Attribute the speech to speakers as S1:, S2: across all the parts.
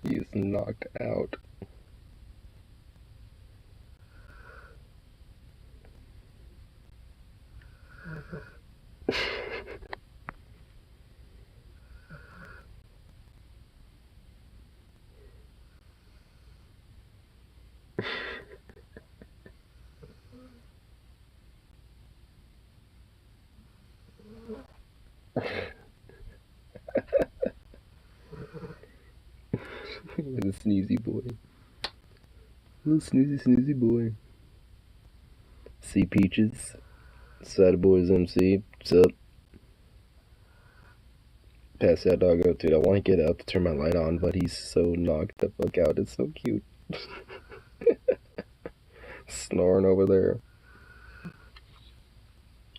S1: He's knocked out. Little sneezy boy. Little snoozy boy. See Peaches. Side boys MC. What's up? Pass that dog out, dude. I want to get up to turn my light on, but he's so knocked the fuck out. It's so cute. Snoring over there.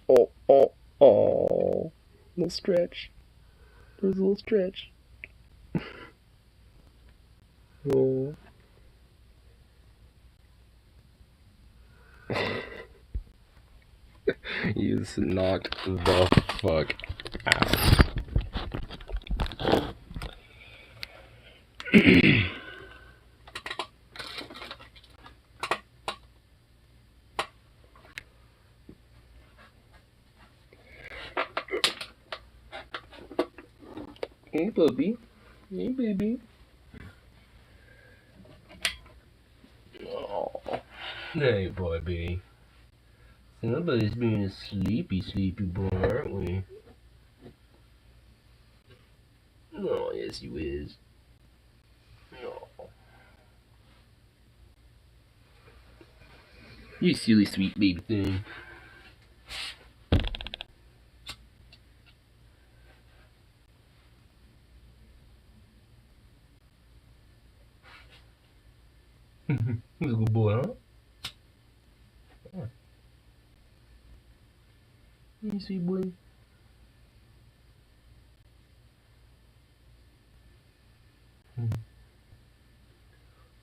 S1: Oh, oh, oh. Little stretch. There's a little stretch. Oh. He's knocked the fuck out. Hey, puppy. Hey, baby. Oh. Hey, baby. Somebody's being a sleepy boy, aren't we? Oh, yes, you is. Oh. You silly sweet baby thing. He's a good boy, huh? You sweet boy.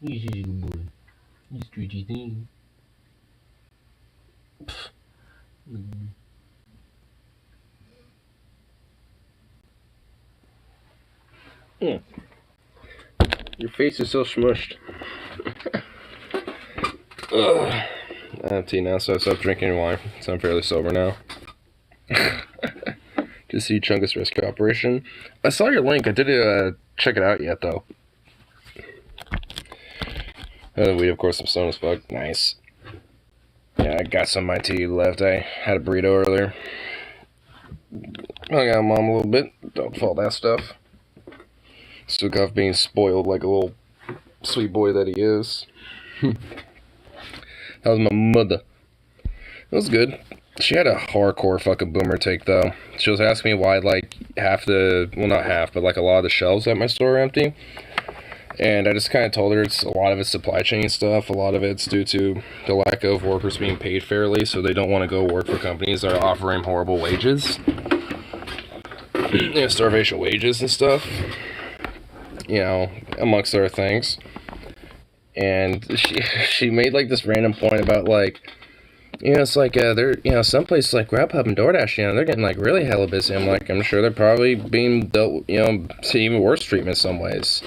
S1: He's a good boy. You stretchy thing. Mm. Your face is so smushed. Ugh. I'm empty now, so I stopped drinking wine, so I'm fairly sober now. Just see Chungus Rescue Operation. I saw your link. I didn't check it out yet, though. We, of course, some stone as fuck. Nice. Yeah, I got some of my tea left. I had a burrito earlier. I got mom a little bit. Don't fault that stuff. Took off being spoiled like a little sweet boy that he is. That was my mother. It was good. She had a hardcore fucking boomer take, though. She was asking me why, like, not half, but, like, a lot of the shelves at my store are empty. And I just kind of told her a lot of it's supply chain stuff. A lot of it's due to the lack of workers being paid fairly, so they don't want to go work for companies that are offering horrible wages. Starvation wages and stuff. Amongst other things. And she made, like, this random point about, like, it's like, some places like Grubhub and DoorDash, they're getting, like, really hella busy. I'm like, I'm sure they're probably being dealt, to even worse treatment in some ways.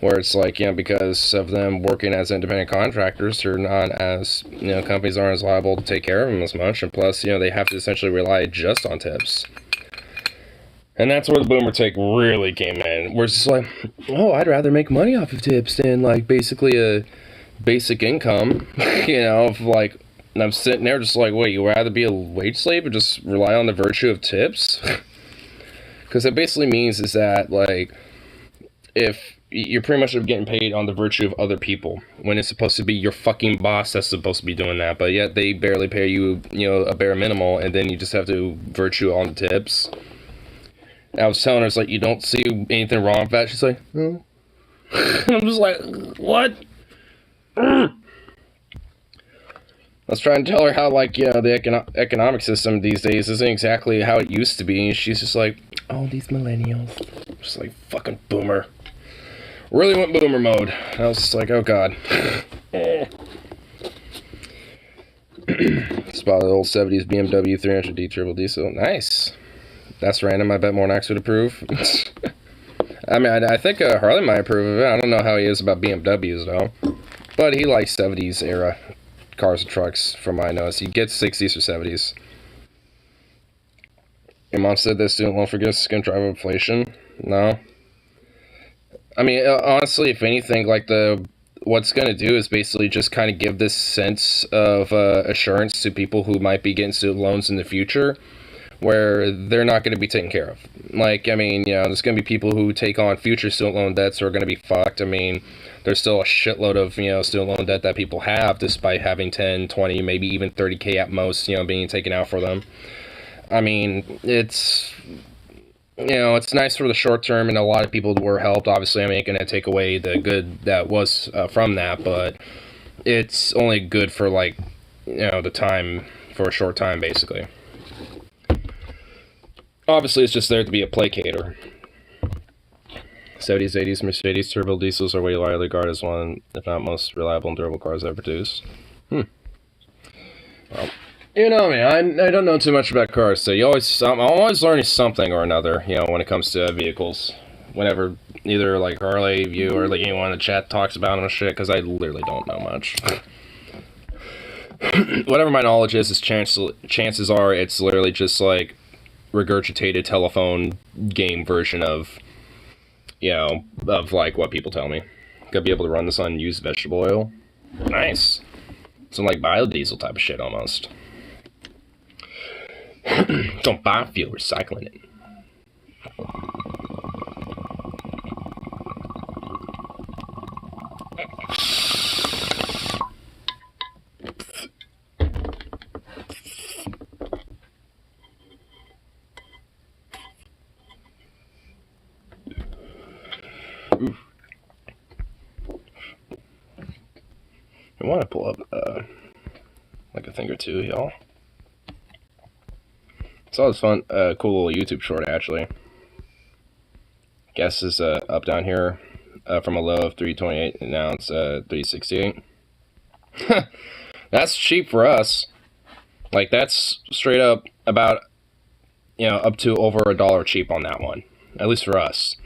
S1: Where it's like, because of them working as independent contractors, they're not as, companies aren't as liable to take care of them as much. And plus, they have to essentially rely just on tips. And that's where the boomer take really came in. We're just like, oh, I'd rather make money off of tips than, like, basically a basic income, of, like, and I'm sitting there just like, wait, you'd rather be a wage slave or just rely on the virtue of tips? Because it basically means is that, like, if you're pretty much getting paid on the virtue of other people, when it's supposed to be your fucking boss that's supposed to be doing that, but yet they barely pay you, a bare minimal, and then you just have to virtue on the tips. And I was telling her, it's like, you don't see anything wrong with that? She's like, no. I'm just like, what? I was trying to tell her how, like, the economic system these days isn't exactly how it used to be. And she's just like, oh, these millennials. Just like, fucking boomer. Really went boomer mode. I was just like, oh, God. Spotted the old 70s BMW 300D Triple Diesel. Nice. That's random. I bet Mornax would approve. I mean, I think Harley might approve of it. I don't know how he is about BMWs, though. But he likes 70s era cars and trucks, from my notes. He gets 60s or 70s. Your mom said that student loan forgiveness is going to drive up inflation? No. I mean, honestly, if anything, like, what's going to do is basically just kind of give this sense of assurance to people who might be getting student loans in the future, where they're not going to be taken care of. Like, I mean, you know, there's going to be people who take on future student loan debts who are going to be fucked. I mean, there's still a shitload of, you know, student loan debt that people have, despite having 10, 20, maybe even 30K at most, you know, being taken out for them. I mean, it's, you know, it's nice for the short term, and a lot of people were helped. Obviously, I'm not going to take away the good that was from that, but it's only good for, like, you know, the time, for a short time, basically. Obviously, it's just there to be a placater. 70s, 80s Mercedes turbo diesels are widely regarded as one, if not most reliable and durable cars ever produced. Well, you know me, I don't know too much about cars, so I'm always learning something or another, you know, when it comes to vehicles. Whenever either, like, Harley, you, or, like, anyone in the chat talks about them and shit, because I literally don't know much. Whatever my knowledge is chances are it's literally just, like, regurgitated telephone game version of, you know, of, like, what people tell me. Gotta be able to run this on used vegetable oil. Nice. Some, like, biodiesel type of shit, almost. Don't biofuel, recycling it. I want to pull up, like, a thing or two, y'all. Saw this fun, cool little YouTube short, actually. Gas is up down here from a low of 328, and now it's 368. That's cheap for us. Like, that's straight up about, you know, up to over $1 cheap on that one, at least for us.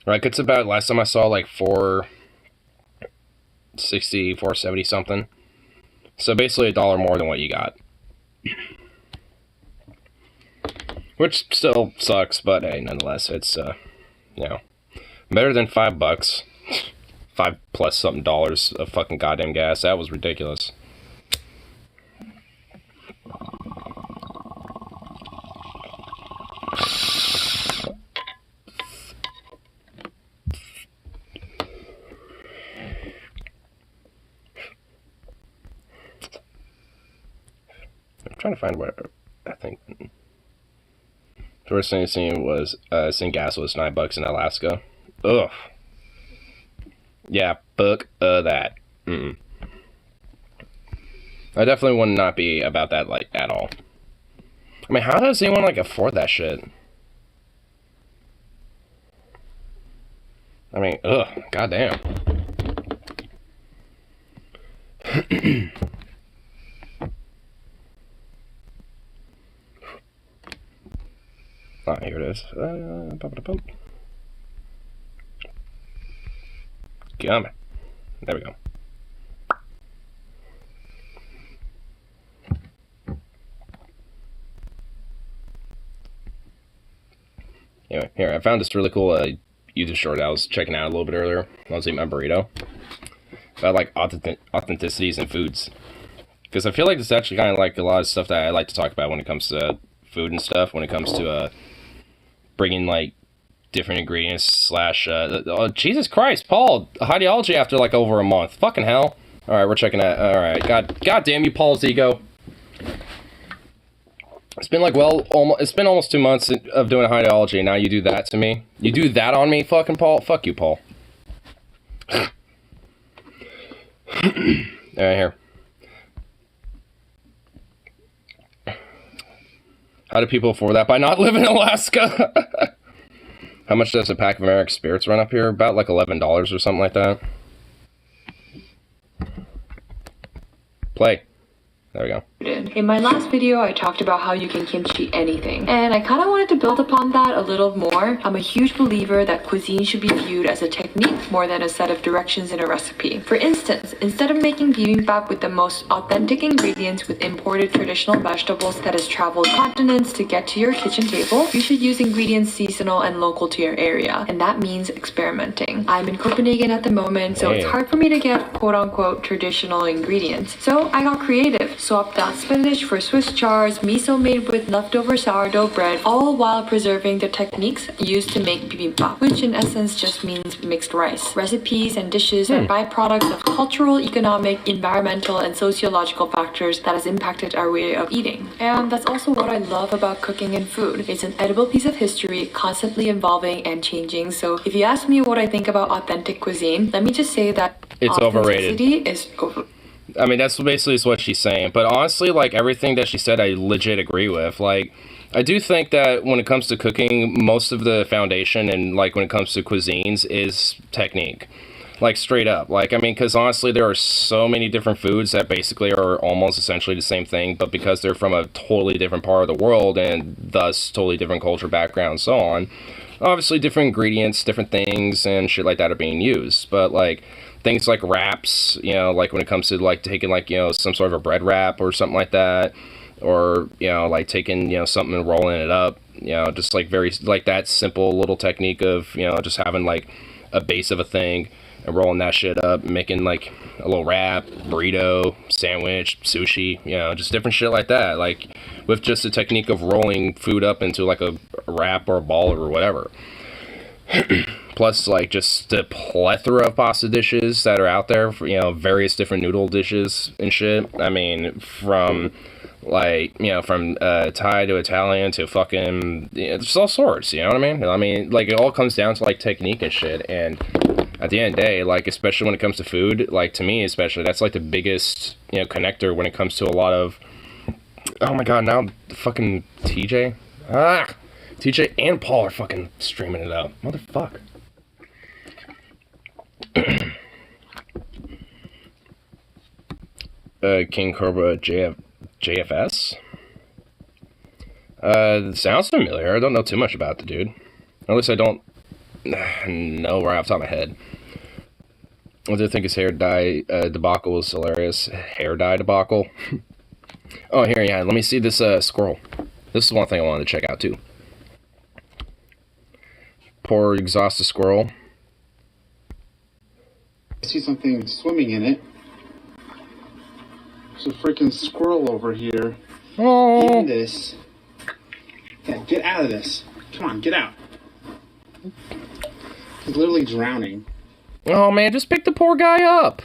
S1: Like, it's about, last time I saw, like, 460, 470 something. So basically $1 more than what you got. Which still sucks, but hey, nonetheless, it's, you know, better than $5. $5+ something dollars of fucking goddamn gas. That was ridiculous. I'm trying to find what I think. First thing I seen was seeing gas was $9 in Alaska. Ugh. Yeah, fuck that. I definitely would not be about that, like, at all. I mean, how does anyone, like, afford that shit? I mean, ugh, goddamn. Ah, here it is. Come on. There we go. Anyway, here, I found this really cool YouTube short I was checking out a little bit earlier. I was eating my burrito. About, like, authenticities in foods. Because I feel like it's actually kind of like a lot of stuff that I like to talk about when it comes to food and stuff, when it comes to bringing, like, different ingredients slash oh, Jesus Christ, Paul, ideology after like over a month. Fucking hell. Alright, we're checking that. Alright, god damn you, Paul's ego. It's been like, well, it's been almost 2 months of doing ideology, and now you do that to me. You do that on me, fucking Paul. Fuck you, Paul. Alright, here. How do people afford that? By not living in Alaska. How much does a pack of American Spirits run up here? About like $11 or something like that. Play. There we go.
S2: In my last video, I talked about how you can kimchi anything, and I kind of wanted to build upon that a little more. I'm a huge believer that cuisine should be viewed as a technique more than a set of directions in a recipe. For instance, instead of making bibimbap with the most authentic ingredients with imported traditional vegetables that has traveled continents to get to your kitchen table, you should use ingredients seasonal and local to your area, and that means experimenting. I'm in Copenhagen at the moment, so it's hard for me to get quote-unquote traditional ingredients. So I got creative, swapped out spinach for Swiss chars, miso made with leftover sourdough bread, all while preserving the techniques used to make bibimbap, which in essence just means mixed rice. Recipes and dishes are byproducts of cultural, economic, environmental, and sociological factors that has impacted our way of eating. And that's also what I love about cooking and food. It's an edible piece of history, constantly evolving and changing. So if you ask me what I think about authentic cuisine, let me just say that
S1: it's overrated.
S2: Is
S1: I mean, that's basically what she's saying. But honestly, like, everything that she said, I legit agree with. Like, I do think that when it comes to cooking, most of the foundation and, like, when it comes to cuisines is technique. Like, straight up. Like, I mean, because honestly, there are so many different foods that basically are almost essentially the same thing, but because they're from a totally different part of the world and thus totally different culture, background, and so on, obviously different ingredients, different things, and shit like that are being used. But, like, things like wraps, you know, like when it comes to, like, taking, like, you know, some sort of a bread wrap or something like that, or, you know, like taking, you know, something and rolling it up, you know, just like very, like that simple little technique of, you know, just having like a base of a thing and rolling that shit up, making like a little wrap, burrito, sandwich, sushi, you know, just different shit like that, like with just the technique of rolling food up into like a wrap or a ball or whatever. Plus, like, just the plethora of pasta dishes that are out there, for, you know, various different noodle dishes and shit. I mean, from, like, you know, from Thai to Italian to fucking, you know, there's all sorts, you know what I mean? I mean, like, it all comes down to, like, technique and shit, and at the end of the day, like, especially when it comes to food, like, to me especially, that's, like, the biggest, you know, connector when it comes to a lot of, oh my god, now fucking TJ? TJ and Paul are fucking streaming it up. Motherfucker. King Cobra JFS? Sounds familiar. I don't know too much about the dude. At least I don't know right off the top of my head. I do think his hair dye debacle was hilarious. Hair dye debacle. Oh, here, yeah. Let me see this squirrel. This is one thing I wanted to check out, too. Poor exhausted squirrel.
S3: I see something swimming in it. There's a freaking squirrel over here.
S1: Oh.
S3: In this. Yeah, get out of this. Come on, get out. He's literally drowning.
S1: Oh man, just pick the poor guy up.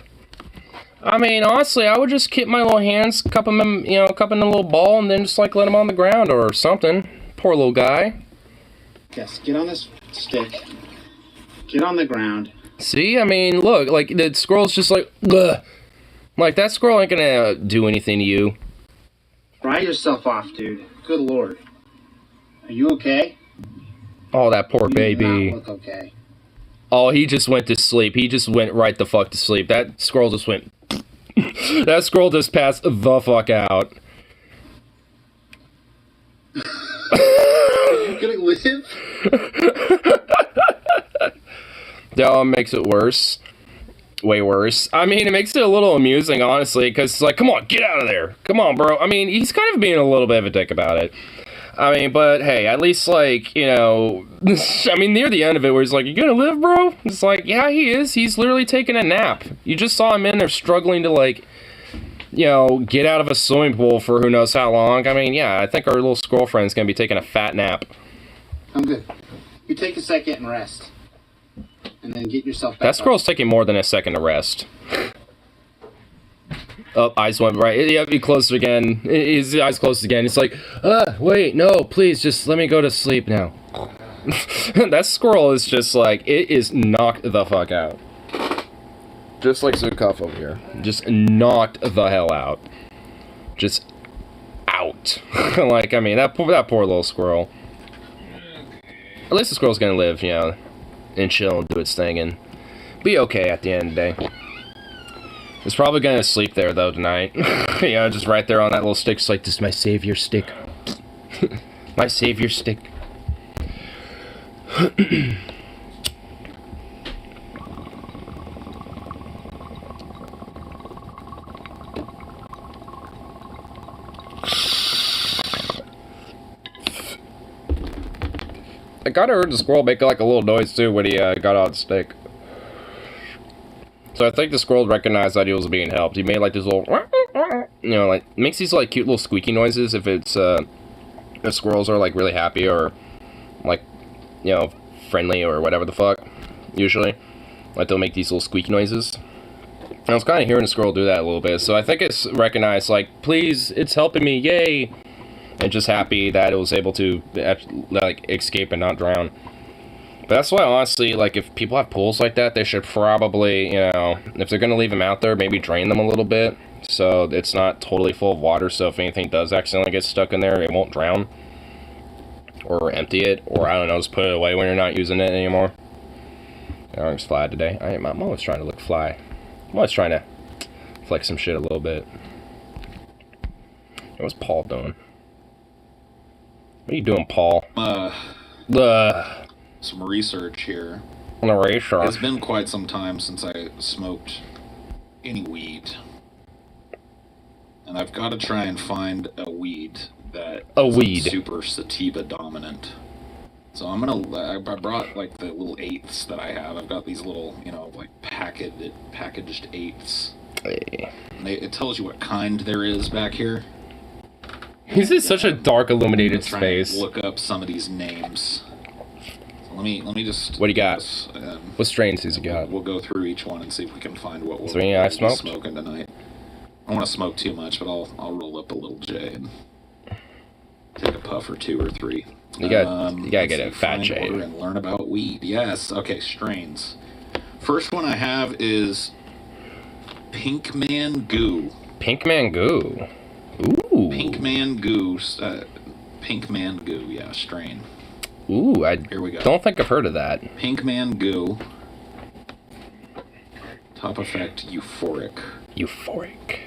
S1: I mean, honestly, I would just keep my little hands, cup him in, you know, cup in a little ball, and then just like let him on the ground or something. Poor little guy.
S3: Yes, get on this stick. Get on the ground.
S1: See, I mean, look, like, the squirrel's just like, ugh. Like, that squirrel ain't gonna do anything to you.
S3: Dry yourself off, dude. Good lord. Are you okay?
S1: Oh, that poor baby.
S3: You do not look okay.
S1: Oh, he just went to sleep. He just went right the fuck to sleep. That squirrel just went... that squirrel just passed the fuck out.
S3: Are you gonna live?
S1: That makes it worse. Way worse. I mean, it makes it a little amusing, honestly, because it's like, come on, get out of there. Come on, bro. I mean, he's kind of being a little bit of a dick about it. I mean, but hey, at least, like, you know, I mean, near the end of it, where he's like, you gonna live, bro? It's like, yeah, he is. He's literally taking a nap. You just saw him in there struggling to, like, you know, get out of a swimming pool for who knows how long. I mean, yeah, I think our little squirrel friend's gonna be taking a fat nap.
S3: I'm good. You take a second and rest. And then get yourself back
S1: That squirrel's taking more than a second to rest. Oh, eyes went right. Yep, he closed again. His eyes closed again. It's like, wait, no, please, just let me go to sleep now. That squirrel is just like, it is knocked the fuck out. Just like Zukov over here. Just knocked the hell out. Just out. Like, I mean, that poor little squirrel. At least the squirrel's gonna live, you know, and chill and do its thing and be okay at the end of the day. It's probably gonna sleep there though tonight. You know, just right there on that little stick. It's like, this is my savior stick. My savior stick. I kinda heard the squirrel make like a little noise too when he got on the stick. So I think the squirrel recognized that he was being helped. He made like this little, you know, like makes these like cute little squeaky noises if it's if squirrels are like really happy or like, you know, friendly or whatever the fuck. Usually, like they'll make these little squeaky noises. And I was kind of hearing the squirrel do that a little bit, so I think it's recognized like, please, it's helping me, yay! And just happy that it was able to like escape and not drown. But that's why, honestly, like, if people have pools like that, they should probably, you know, if they're going to leave them out there, maybe drain them a little bit, so it's not totally full of water, so if anything does accidentally get stuck in there, it won't drown. Or empty it, or, I don't know, just put it away when you're not using it anymore. I'm just fly today. I'm always trying to look fly. I'm always trying to flex some shit a little bit. What's Paul doing? What are you doing, Paul?
S4: Some research here.
S1: Research.
S4: It's been quite some time since I smoked any weed. And I've got to try and find a weed that is super sativa dominant. So I'm gonna, I brought like the little eighths that I have. I've got these little, you know, like packaged eighths.
S1: Hey.
S4: And it tells you what kind there is back here.
S1: This is such a dark illuminated space.
S4: Look up some of these names. So let me just.
S1: What do you got? What strains has he got?
S4: We'll go through each one and see if we can find what we'll
S1: be
S4: smoking tonight. I don't want to smoke too much, but I'll roll up a little J and take a puff or two or three.
S1: You gotta get a fat J
S4: and learn about weed. Yes. Okay. Strains. First one I have is Pink Man Goo.
S1: Pink Man Goo. Ooh.
S4: Pink Man Goo. Pink Man Goo. Yeah. Strain.
S1: Ooh.
S4: Here we go.
S1: Don't think I've heard of that.
S4: Pink Man Goo. Top effect euphoric.
S1: Euphoric.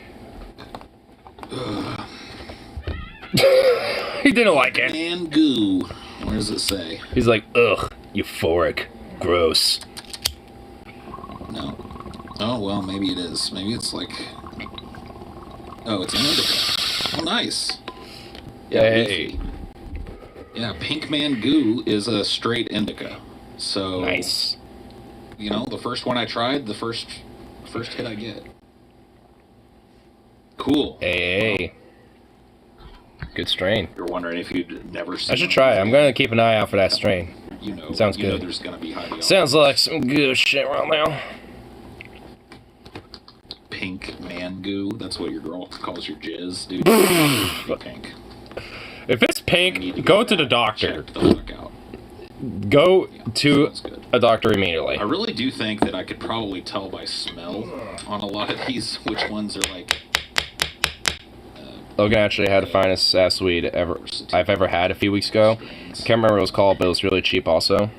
S1: He didn't like it.
S4: Man Goo. Where does it say?
S1: He's like, ugh, euphoric. Gross.
S4: No. Oh, well, maybe it is. Maybe it's like... Oh, it's an indica. Oh, nice.
S1: Hey.
S4: Yeah, Pink Man Goo is a straight indica. So...
S1: Nice.
S4: You know, the first one I tried, the first hit I get. Cool.
S1: Hey. Good strain.
S4: You're wondering if you'd never seen
S1: I should try it. I'm gonna keep an eye out for that strain.
S4: You know,
S1: sounds
S4: you
S1: good.
S4: Know there's gonna be high
S1: sounds like some good shit right now.
S4: Pink Man Goo. That's what your girl calls your jizz, dude. Pink.
S1: If it's pink, go to the doctor.
S4: Check the fuck out.
S1: Go to a doctor immediately.
S4: I really do think that I could probably tell by smell on a lot of these which ones are like.
S1: Logan actually had the finest ass weed I've ever had a few weeks ago. I can't remember what it was called, but it was really cheap also.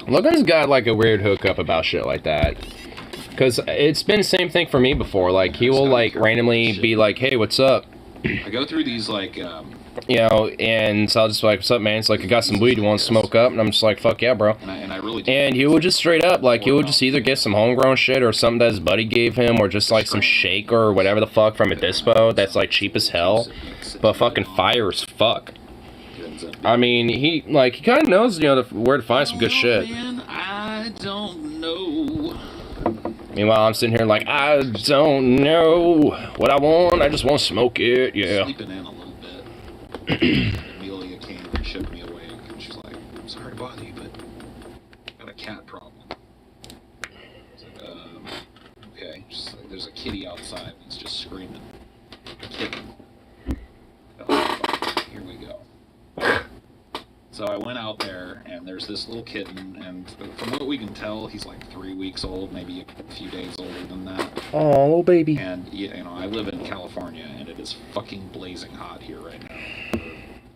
S1: Logan's got like a weird hookup about shit like that. Because it's been the same thing for me before. Like, he will like randomly be like, hey, what's up?
S4: I go through these like...
S1: you know, and so I'll just be like, what's up, man? It's like, I got some weed, you want to smoke up? And I'm just like, fuck yeah, bro.
S4: And I really do.
S1: And he would just straight up, like, he would just either get some homegrown shit or something that his buddy gave him, or just like some shake or whatever the fuck from a dispo that's like cheap as hell, but fucking fire as fuck. I mean, he kind of knows, you know, where to find some good shit.
S4: Man, I don't know.
S1: Meanwhile, I'm sitting here like, I don't know what I want, I just want to smoke it, yeah.
S4: Sleeping in a little bit. Amelia came and shook me awake, and she's like, I'm sorry to bother you, but I've got a cat problem. I was like, okay. She's like, there's a kitty outside, and it's just screaming. Kitten. Oh, here we go. So I went out there, and there's this little kitten, and from what we can tell, he's like 3 weeks old, maybe a few days older than that.
S1: Oh, little baby.
S4: And, you know, I live in California, and it is fucking blazing hot here right now.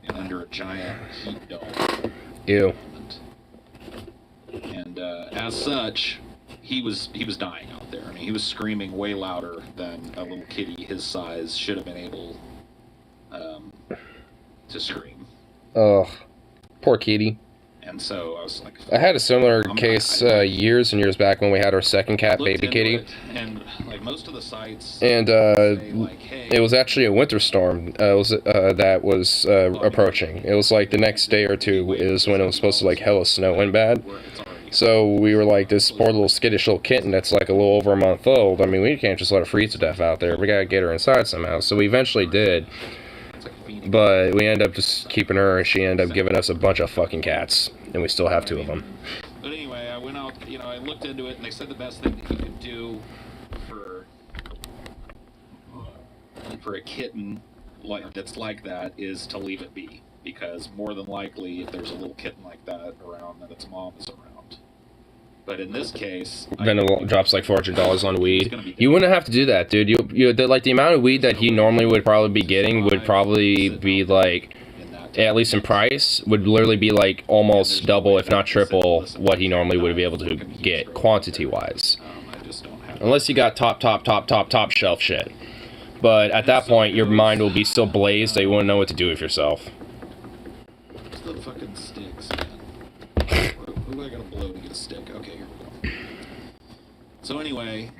S4: And under a giant heat dome.
S1: Ew.
S4: And as such, he was dying out there. I mean, he was screaming way louder than a little kitty his size should have been able to scream.
S1: Ugh, poor kitty.
S4: And so I was like,
S1: I had a similar case years and years back when we had our second cat, baby kitty.
S4: And like most of the sites,
S1: and
S4: say, like, hey,
S1: it was actually a winter storm that was approaching. It was like the next day or two is when it was supposed to like hella snow and bad. So we were like, this poor little skittish little kitten that's like a little over a month old. I mean, we can't just let her freeze to death out there. We gotta get her inside somehow. So we eventually did. But we ended up just keeping her, and she ended up giving us a bunch of fucking cats. And we still have 2 of them.
S4: But anyway, I went out, you know, I looked into it, and they said the best thing that you could do for a kitten that's like that is to leave it be. Because more than likely, if there's a little kitten like that around, then its mom is around. But in this case,
S1: then it drops like $400 on weed. You wouldn't have to do that, dude. Like the amount of weed that he normally would probably be getting would probably be like, at least in price, would literally be like almost double, if not triple, what he normally would be able to get quantity-wise. Unless you got top shelf shit. But at that point, your mind will be so blazed that you wouldn't know what to do with yourself.
S4: The fucking sticks, man. Who do I gotta blow to get a stick? Okay, here we go. So anyway,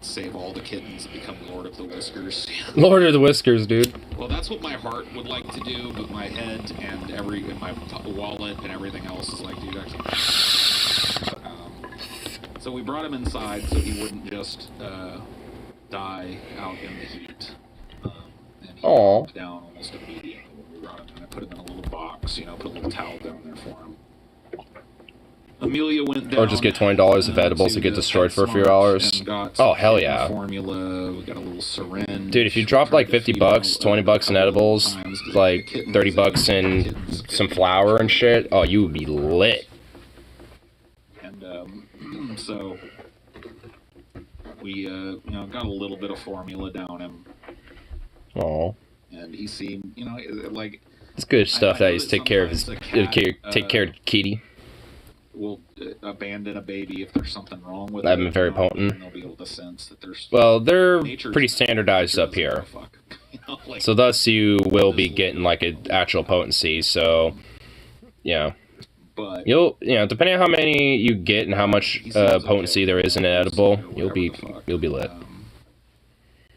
S4: save all the kittens and become Lord of the Whiskers.
S1: Lord of the Whiskers, dude.
S4: Well, that's what my heart would like to do, but my head and my wallet and everything else is like, dude, I can't. So we brought him inside so he wouldn't just die out in the heat. And he broke down almost immediately when we brought him in. I put him in a little box, you know, put a little towel down there for him. Amelia went down.
S1: Or just get $20 of edibles to get destroyed for a few hours. Oh, hell yeah.
S4: Formula, we got a little syringe.
S1: Dude, if you drop like $50, $20 in edibles, like $30 in some flour and shit, oh, you would be lit.
S4: And so we you know, got a little bit of formula down him.
S1: Oh.
S4: And he seemed, you know, like,
S1: it's good stuff that he's take care of his take care of kitty.
S4: Will abandon a baby if there's something wrong with it.
S1: I've been very potent.
S4: And they'll be able to sense that there's.
S1: Well, they're pretty standardized up here.
S4: You know, like,
S1: so thus you will be getting like an actual potency. So, yeah.
S4: But
S1: you'll, you know, depending on how many you get and how much potency there is in an edible, you'll be lit.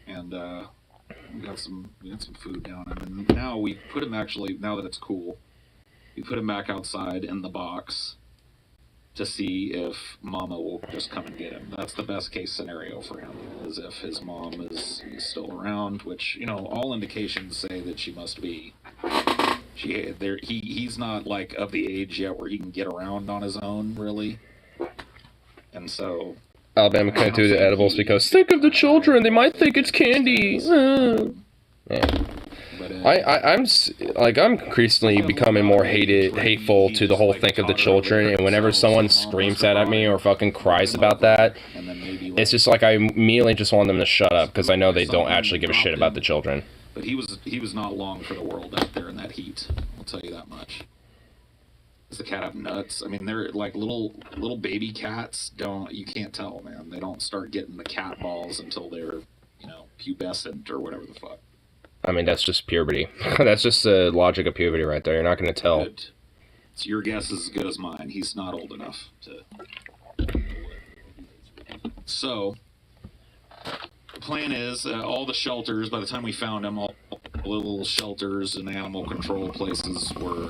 S4: And we got some food down him, and now we put him now that it's cool, we put him back outside in the box to see if Mama will just come and get him. That's the best case scenario for him, is if his mom is still around, which, you know, all indications say that she must be. He's not like of the age yet where he can get around on his own, really. And so
S1: Alabama couldn't do the edibles because think of the children, they might think it's candy. Yeah. I'm increasingly becoming more hateful to the whole think of the children, and whenever someone screams that at me or fucking cries about that, it's just like I immediately just want them to shut up because I know they don't actually give a shit about the children.
S4: But he was not long for the world out there in that heat. I'll tell you that much. Does the cat have nuts? I mean, they're like little baby cats. You can't tell, man. They don't start getting the cat balls until they're, you know, pubescent or whatever the fuck.
S1: I mean, that's just puberty. That's just the logic of puberty right there. You're not going to tell.
S4: Good. So your guess is as good as mine. He's not old enough to. So, the plan is all the shelters, by the time we found them, all the little shelters and animal control places were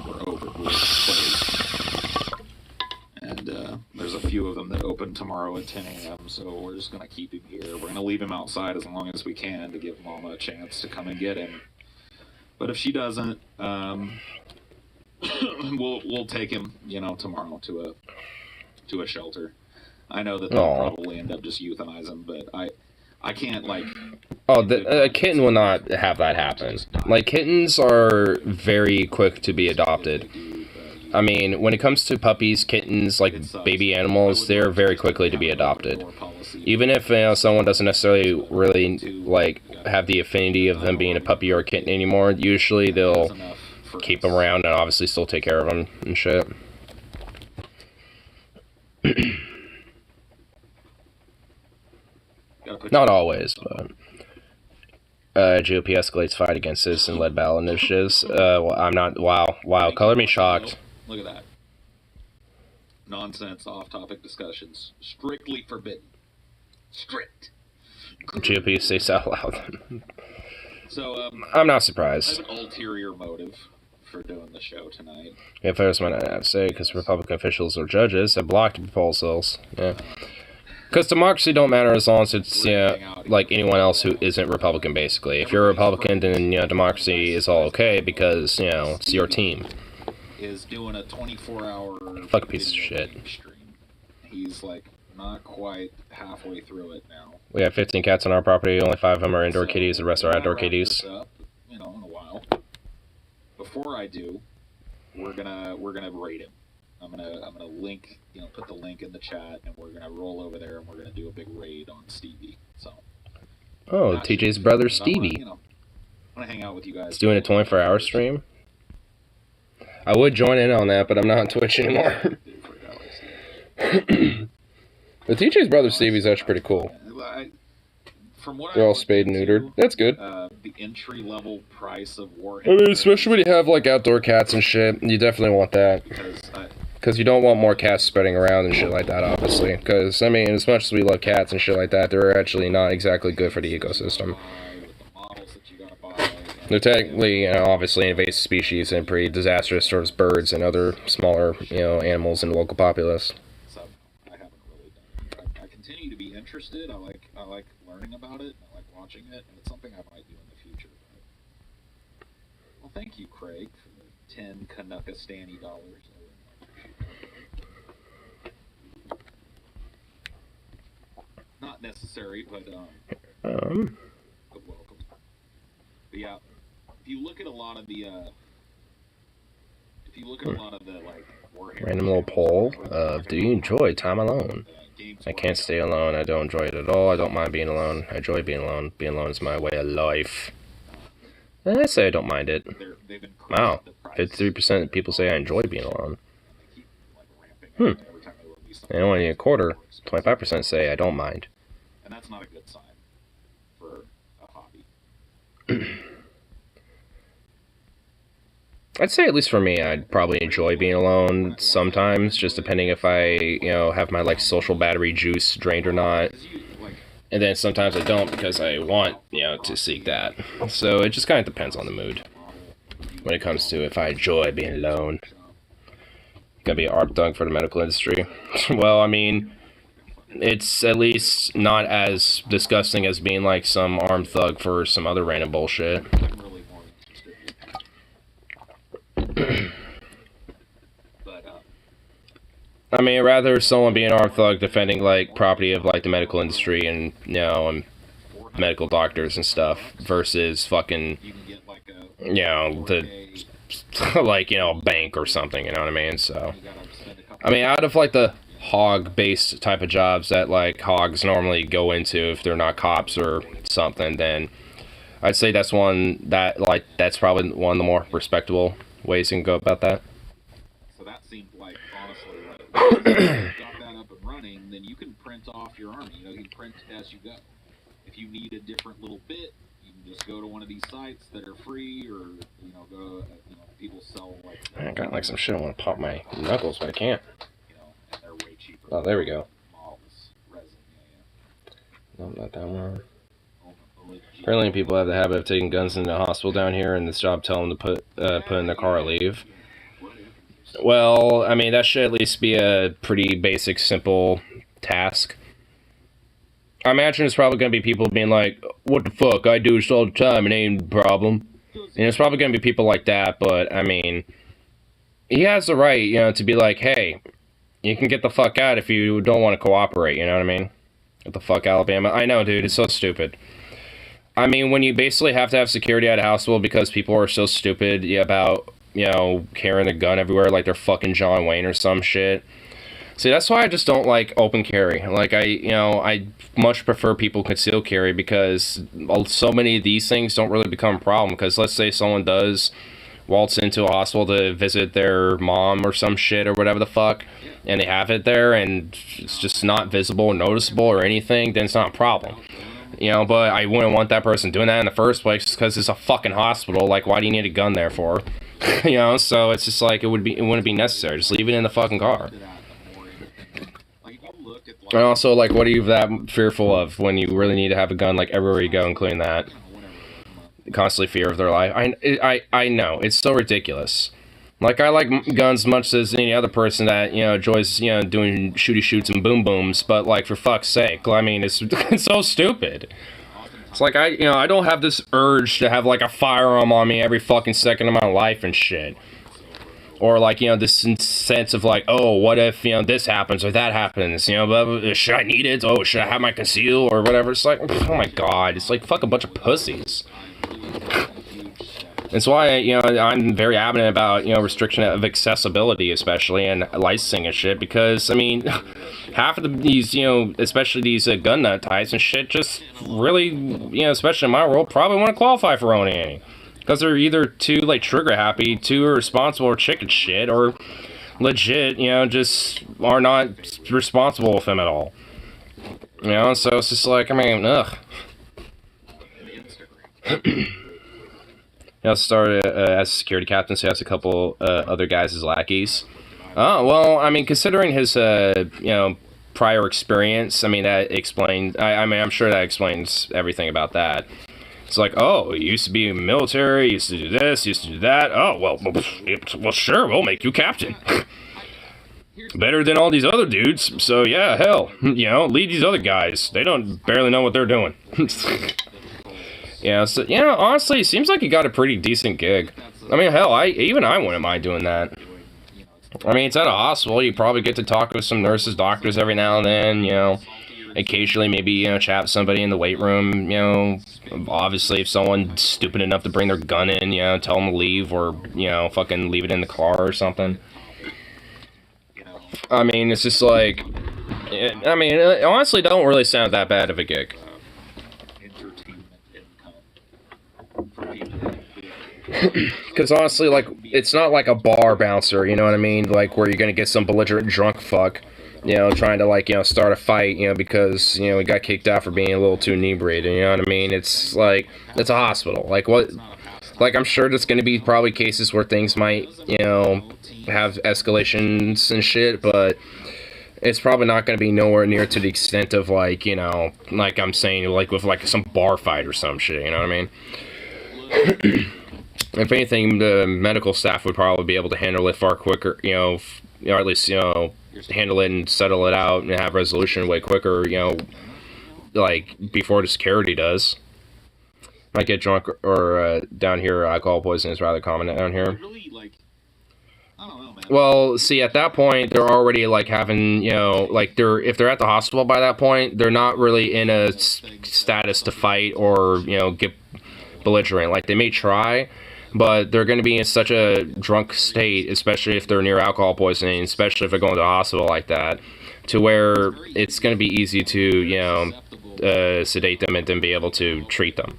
S4: closed. And there's a few of them that open tomorrow at 10 a.m., so we're just going to keep him here. We're going to leave him outside as long as we can to give Mama a chance to come and get him. But if she doesn't, we'll take him, you know, tomorrow to a shelter. I know that they'll probably end up just euthanizing him, but I can't, like...
S1: Oh, a kitten will not have that happen. Like, kittens are very quick to be adopted. I mean, when it comes to puppies, kittens, like baby animals, they're very quickly to be adopted. Even if, you know, someone doesn't necessarily really, like, have the affinity of them being a puppy or a kitten anymore, usually they'll keep them around and obviously still take care of them and shit. Not always, but GOP escalates fight against citizen-led ballot initiatives. Well, I'm not. Wow. Color me shocked.
S4: Look at that. Nonsense, off-topic discussions. Strictly forbidden. Strict.
S1: GOP stays out loud.
S4: So,
S1: I'm not
S4: I
S1: surprised.
S4: have an ulterior motive for doing the show tonight.
S1: If there's what I have to say, because Republican officials or judges have blocked proposals. Yeah. Because democracy don't matter as long as it's, like anyone else who isn't Republican, basically. If you're a Republican, then, democracy is all okay because, it's your team.
S4: Is doing a 24-hour
S1: Fuck a piece of shit.
S4: stream. He's, like, not quite halfway through it now.
S1: We have 15 cats on our property, only 5 of them are indoor kitties, the rest are outdoor kitties.
S4: Up, in a while. Before I do, we're gonna rate him. I'm gonna link, put the link in the chat, and we're gonna roll over there, and we're gonna do a big raid on Stevie. So.
S1: Oh, TJ's brother Stevie.
S4: I wanna hang out with you guys.
S1: He's doing a 24-hour stream. I would join in on that, but I'm not on Twitch anymore. But TJ's brother Stevie's actually pretty cool.
S4: From what
S1: They're all spayed and neutered. That's good.
S4: The entry-level price of Warhammer.
S1: I mean, especially when you have, like, outdoor cats and shit, you definitely want that. Because you don't want more cats spreading around and shit like that, obviously. Because, I mean, as much as we love cats and shit like that, they're actually not exactly good for the ecosystem. They're technically, obviously invasive species and pretty disastrous towards birds and other smaller, animals in the local populace.
S4: So, I haven't really done it. I continue to be interested. I like learning about it. I like watching it, and it's something I might do in the future. Well, thank you, Craig, for the 10 Kanukastani dollars. Not necessary, but welcome. But yeah, if you look at a lot of the like Warhammer
S1: Random little poll of, do you enjoy time alone? I can't stay alone. I don't enjoy it at all. I don't mind being alone. I enjoy being alone. Being alone is my way of life. And I say I don't mind it. Wow. 53% of people say I enjoy being alone. And only a quarter, 25% say I don't mind.
S4: And that's not a good sign for a hobby.
S1: I'd say, at least for me, I'd probably enjoy being alone sometimes, just depending if I, have my, like, social battery juice drained or not. And then sometimes I don't because I want, to seek that. So it just kind of depends on the mood when it comes to if I enjoy being alone. Gonna be an ARP thug for the medical industry. Well, I mean, it's at least not as disgusting as being, like, some armed thug for some other random bullshit. I mean, rather someone being an armed thug defending, like, property of, like, the medical industry and, and medical doctors and stuff versus fucking, the, like, a bank or something, you know what I mean? So, I mean, out of, like, the hog-based type of jobs that, like, hogs normally go into if they're not cops or something, then I'd say that's one that, like, that's probably one of the more respectable ways you can go about that.
S4: So that seemed like, honestly, like, if you got that up and running, then you can print off your army. You can print as you go. If you need a different little bit, you can just go to one of these sites that are free, or, go, people sell, like...
S1: I got, like, some shit I want to pop my knuckles, but I can't.
S4: And they're way cheaper.
S1: Oh, there we go.
S4: Models, resin,
S1: No, not that one. Apparently people have the habit of taking guns into the hospital down here, and this job tell them to put in their car or leave. Well, I mean, that should at least be a pretty basic, simple task. I imagine it's probably going to be people being like, what the fuck, I do this all the time, it ain't a problem. And it's probably going to be people like that, but, I mean, he has the right, to be like, hey, you can get the fuck out if you don't want to cooperate, you know what I mean? Get the fuck, Alabama. I know, dude, it's so stupid. I mean, when you basically have to have security at a hospital because people are so stupid about, carrying a gun everywhere like they're fucking John Wayne or some shit. See, that's why I just don't like open carry. Like, I much prefer people conceal carry because so many of these things don't really become a problem. Because let's say someone does waltz into a hospital to visit their mom or some shit or whatever the fuck, and they have it there and it's just not visible or noticeable or anything, then it's not a problem. You know, but I wouldn't want that person doing that in the first place because it's a fucking hospital. Like, why do you need a gun there for? You know, so it's just like, it wouldn't be necessary. Just leave it in the fucking car. And also, like, what are you that fearful of when you really need to have a gun, like, everywhere you go, including that? Constantly fear of their life. I know, it's so ridiculous. Like, I like guns as much as any other person that, you know, enjoys, you know, doing shooty shoots and boom booms, but, like, for fuck's sake, I mean, it's so stupid. It's like, I don't have this urge to have, like, a firearm on me every fucking second of my life and shit. Or, like, you know, this sense of, like, oh, what if, you know, this happens or that happens, you know, but should I need it? Oh, should I have my conceal or whatever? It's like, oh my god, it's like, fuck a bunch of pussies. That's why, you know, I'm very adamant about, you know, restriction of accessibility, especially, and licensing and shit, because, I mean, half of these, you know, especially these gun nut types and shit, just really, you know, especially in my world, probably want to qualify for owning any. Because they're either too, like, trigger happy, too irresponsible or chicken shit, or legit, you know, just are not responsible with them at all. You know, so it's just like, I mean, ugh. He also started as a security captain, so he has a couple other guys as lackeys. Oh, well, I mean, considering his, you know, prior experience, I mean, that explains, I mean, I'm sure that explains everything about that. It's like, oh, he used to be in the military, he used to do this, he used to do that. Oh, well, sure, we'll make you captain. Better than all these other dudes, so yeah, hell, you know, lead these other guys. They don't barely know what they're doing. Yeah, so, you know, honestly, it seems like he got a pretty decent gig. I mean, hell, even I wouldn't mind doing that. I mean, it's at a hospital, you probably get to talk with some nurses, doctors every now and then, you know. Occasionally, maybe, you know, chat with somebody in the weight room, you know. Obviously, if someone's stupid enough to bring their gun in, you know, tell them to leave, or, you know, fucking leave it in the car or something. I mean, it's just like, I mean, it honestly don't really sound that bad of a gig. Because honestly, like, it's not like a bar bouncer, you know what I mean? Like, where you're gonna get some belligerent drunk fuck, you know, trying to, like, you know, start a fight, you know, because, you know, he got kicked out for being a little too inebriated, you know what I mean? It's like, it's a hospital. Like, what, like, I'm sure there's gonna be probably cases where things might, you know, have escalations and shit, but it's probably not gonna be nowhere near to the extent of, like, you know, like I'm saying, like, with, like, some bar fight or some shit, you know what I mean? If anything, the medical staff would probably be able to handle it far quicker, you know, or at least, you know, handle it and settle it out and have resolution way quicker, you know, like, before the security does. Might get drunk, or down here, alcohol poisoning is rather common down here. Well, see, at that point, they're already, like, having, you know, like, if they're at the hospital by that point, they're not really in a status to fight or, you know, get belligerent. Like, they may try, but they're going to be in such a drunk state, especially if they're near alcohol poisoning, especially if they're going to the hospital like that, to where it's going to be easy to, you know, sedate them and then be able to treat them.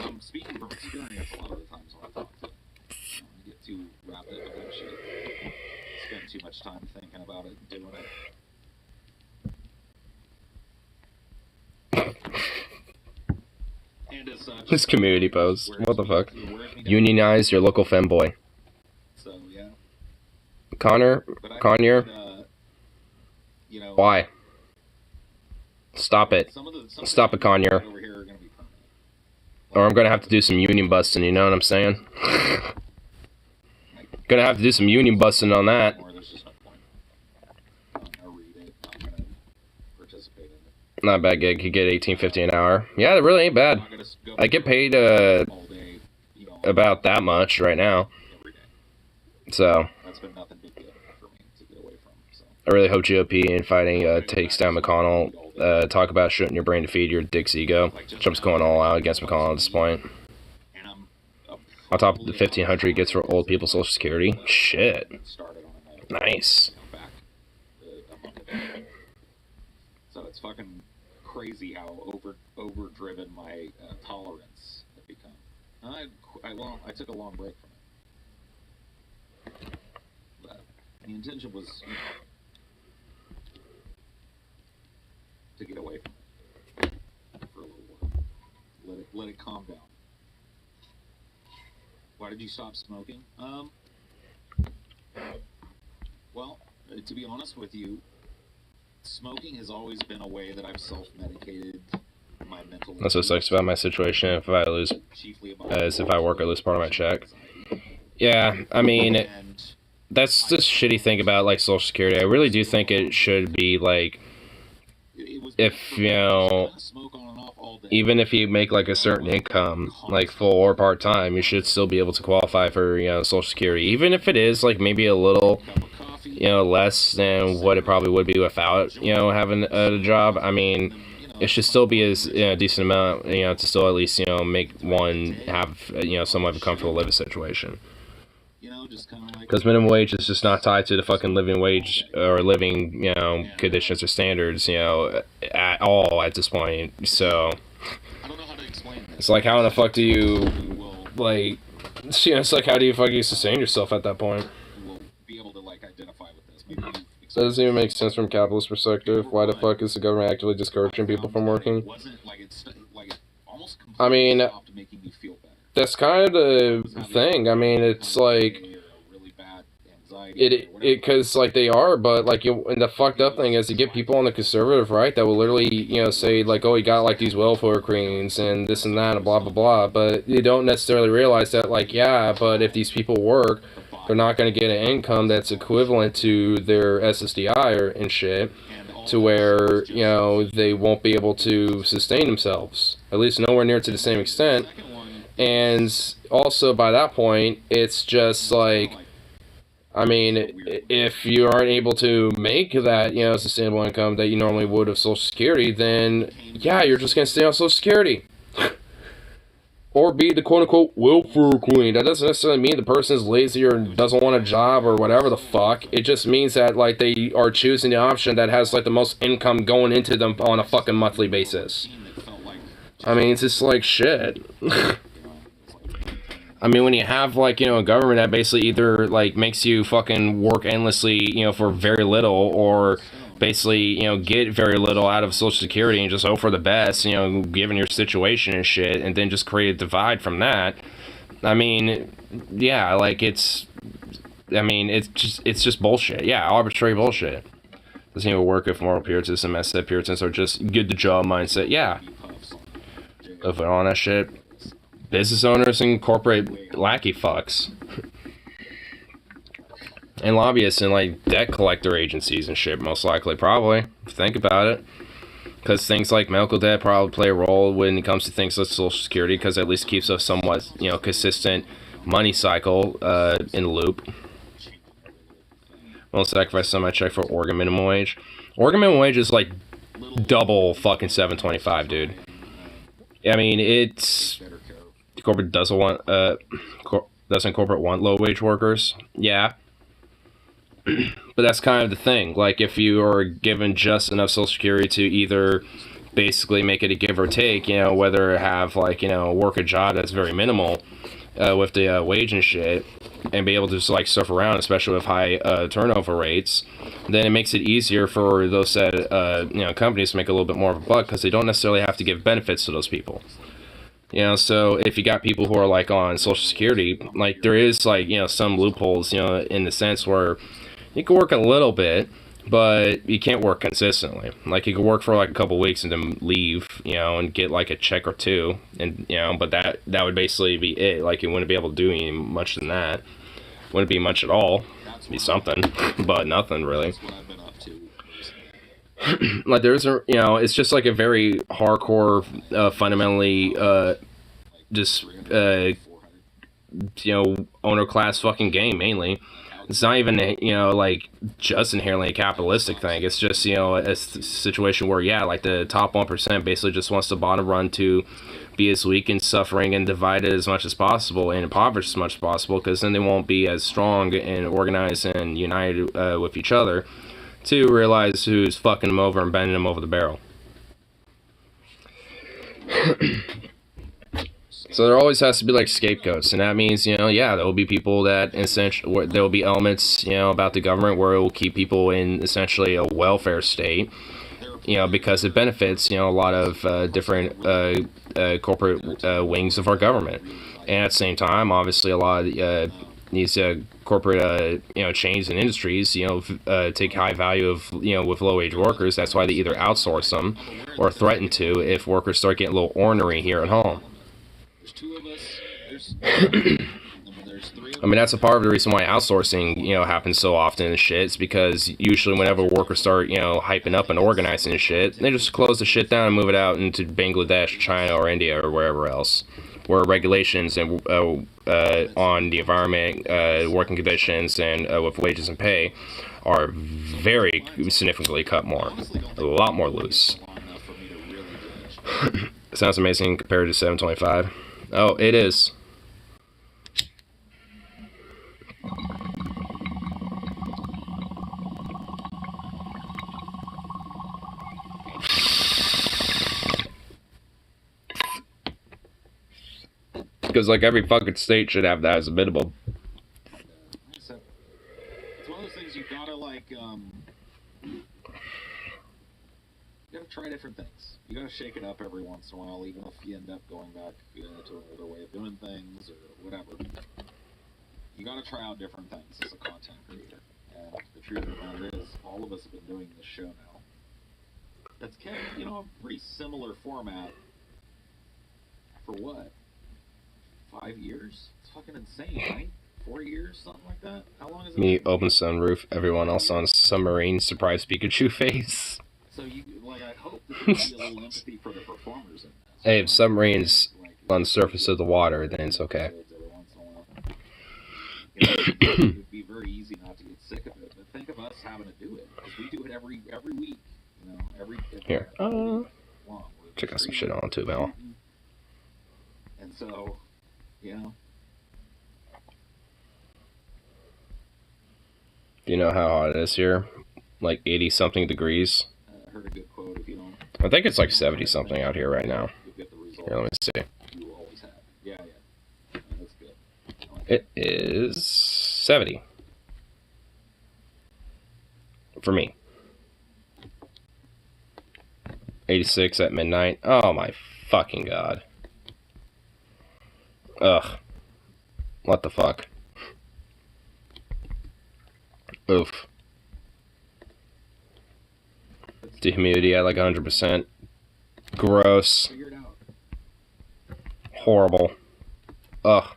S4: I'm speaking from experience a lot of the times when I talk to them. I get too wrapped up in that shit. Spend too much time thinking about it and doing it. And as such,
S1: This community post. What the fuck? Unionize your local femboy.
S4: So, yeah.
S1: Conyer?
S4: You know,
S1: Why? Stop it. Stop it, Conyer.
S4: over here are going to be permanent.
S1: Or I'm gonna have to do some union busting, you know what I'm saying? Gonna have to do some union busting on that.
S4: Or there's just no point. I'm going to read it. I'm going to participate in it.
S1: Not a bad gig. You get $18.50 an hour. Yeah, it really ain't bad.
S4: I'm going to go
S1: I get paid
S4: all day, you know,
S1: about that much right now.
S4: every day.
S1: So
S4: That's been nothing but good for me to get away from. So.
S1: I really hope GOP and fighting takes down McConnell. Talk about shooting your brain to feed your dick's ego. Trump's going all out against McConnell at this point.
S4: And I'm
S1: On top of the 1,500 he gets for old people Social Security. Shit. Nice.
S4: So it's fucking crazy how overdriven my tolerance had become. I took a long break from it. But the intention was to get away from it for a little while. Let it calm down. Why did you stop smoking? Well, to be honest with you, smoking has always been a way that I've self-medicated my mental.
S1: That's what sucks about my situation. If I lose, as if I work, I lose part of my check. Yeah, I mean, that's the shitty thing about like Social Security. I really do think it should be like, if you know, even if you make like a certain income, like full or part time, you should still be able to qualify for Social Security, even if it is like maybe a little less than what it probably would be without having a job. I mean, it should still be as a decent amount to still at least make one have somewhat of a comfortable living situation. Because minimum wage is just not tied to the fucking living wage or living conditions or standards at all at this point. So it's like, how in the fuck do you like it's like, how do you fucking sustain yourself at that point? That doesn't even make sense from a capitalist perspective. Why the fuck is the government actively discouraging people from working? I mean, that's kind of the thing. I mean, it's like because like they are, but like and the fucked up thing is you get people on the conservative right that will literally say like, oh, you got like these welfare queens and this and that and blah blah blah, but you don't necessarily realize that like, yeah, but if these people work, they're not going to get an income that's equivalent to their SSDI and shit, to where they won't be able to sustain themselves, at least nowhere near to the same extent. And also by that point, it's just like, I mean, if you aren't able to make that sustainable income that you normally would of Social Security, then yeah, you're just going to stay on Social Security. Or be the quote-unquote welfare queen. That doesn't necessarily mean the person's lazy or doesn't want a job or whatever the fuck. It just means that, like, they are choosing the option that has, like, the most income going into them on a fucking monthly basis. I mean, it's just like, shit. I mean, when you have, like, a government that basically either, like, makes you fucking work endlessly, for very little, or basically, get very little out of Social Security and just hope for the best, given your situation and shit, and then just create a divide from that. I mean, yeah, like, it's just bullshit. Yeah, arbitrary bullshit. Doesn't even work if moral Puritanism and said Puritans are just good to job mindset. Yeah. If they're on that shit, business owners and corporate lackey fucks. And lobbyists and, like, debt collector agencies and shit, most likely, probably, if you think about it. Because things like medical debt probably play a role when it comes to things like Social Security, because it at least keeps a somewhat, consistent money cycle in the loop. Won't sacrifice some of my check for Oregon minimum wage. Oregon minimum wage is, like, double fucking $7.25, dude. I mean, it's... Corporate doesn't want, doesn't corporate want low-wage workers? Yeah. But that's kind of the thing. Like, if you are given just enough Social Security to either basically make it a give or take, whether have, like, work a job that's very minimal with the wage and shit, and be able to just, like, surf around, especially with high turnover rates, then it makes it easier for those said, companies to make a little bit more of a buck, because they don't necessarily have to give benefits to those people. So if you got people who are, like, on Social Security, like, there is, like, some loopholes, in the sense where you can work a little bit, but you can't work consistently. Like, you can work for, like, a couple weeks and then leave, and get, like, a check or two, and, but that would basically be it. Like, you wouldn't be able to do any much than that. Wouldn't be much at all. It'd be something, but nothing, really. Like, there's a, it's just, like, a very hardcore, fundamentally, just, owner class fucking game, mainly. it's not even, you know, like, just inherently a capitalistic thing. It's just, you know, a situation where, yeah, like, the top 1% basically just wants the bottom run to be as weak and suffering and divided as much as possible and impoverished as much as possible, because then they won't be as strong and organized and united with each other to realize who's fucking them over and bending them over the barrel. So there always has to be like scapegoats, and that means, you know, yeah, there will be people that essentially, there will be elements, you know, about the government where it will keep people in essentially a welfare state, you know, because it benefits, you know, a lot of different corporate wings of our government. And at the same time, obviously, a lot of these corporate, you know, chains and industries, you know, take high value of, you know, with low-wage workers. That's why they either outsource them or threaten to if workers start getting a little ornery here at home. I mean, that's a part of the reason why outsourcing, you know, happens so often and shit. It's because usually whenever workers start, you know, hyping up and organizing and shit, they just close the shit down and move it out into Bangladesh, China, or India, or wherever else, where regulations and on the environment, working conditions, and with wages and pay are very significantly cut more, a lot more loose. Sounds amazing compared to 725. Oh, it is. Because, like, every fucking state should have that as a minimum.
S4: It's one of those things you gotta, like, you gotta try different things. You gotta shake it up every once in a while, even if you end up going back, you know, to another way of doing things or whatever. You gotta try out different things as a content creator. And the truth of the matter is, all of us have been doing this show now. That's kind of, you know, a pretty similar format. For what? 5 years? It's fucking insane, right? 4 years, something like that? How long is it?
S1: Me, open sunroof, everyone else on submarine, surprise Pikachu face.
S4: So you, like, I hope that there's a little empathy for the performers in this.
S1: Hey, if submarines on the surface of the water, then it's okay.
S4: It would be very easy not to get sick of it, but think of us having to do it, because we do it every week, you know, every
S1: Here,
S4: long.
S1: check out some shit on too, Al.
S4: And so, you know.
S1: Do you know how hot it is here? Like 80-something degrees.
S4: I heard a good quote, if you don't.
S1: I think it's like 70-something out here right now.
S4: You'll get the result
S1: Here, let me see.
S4: you always have. Yeah. That's good.
S1: It is 70. For me. 86 at midnight. Oh my fucking god. Ugh. What the fuck? Oof. The humidity at like 100%. Gross.
S4: Figure it out.
S1: Horrible. Ugh.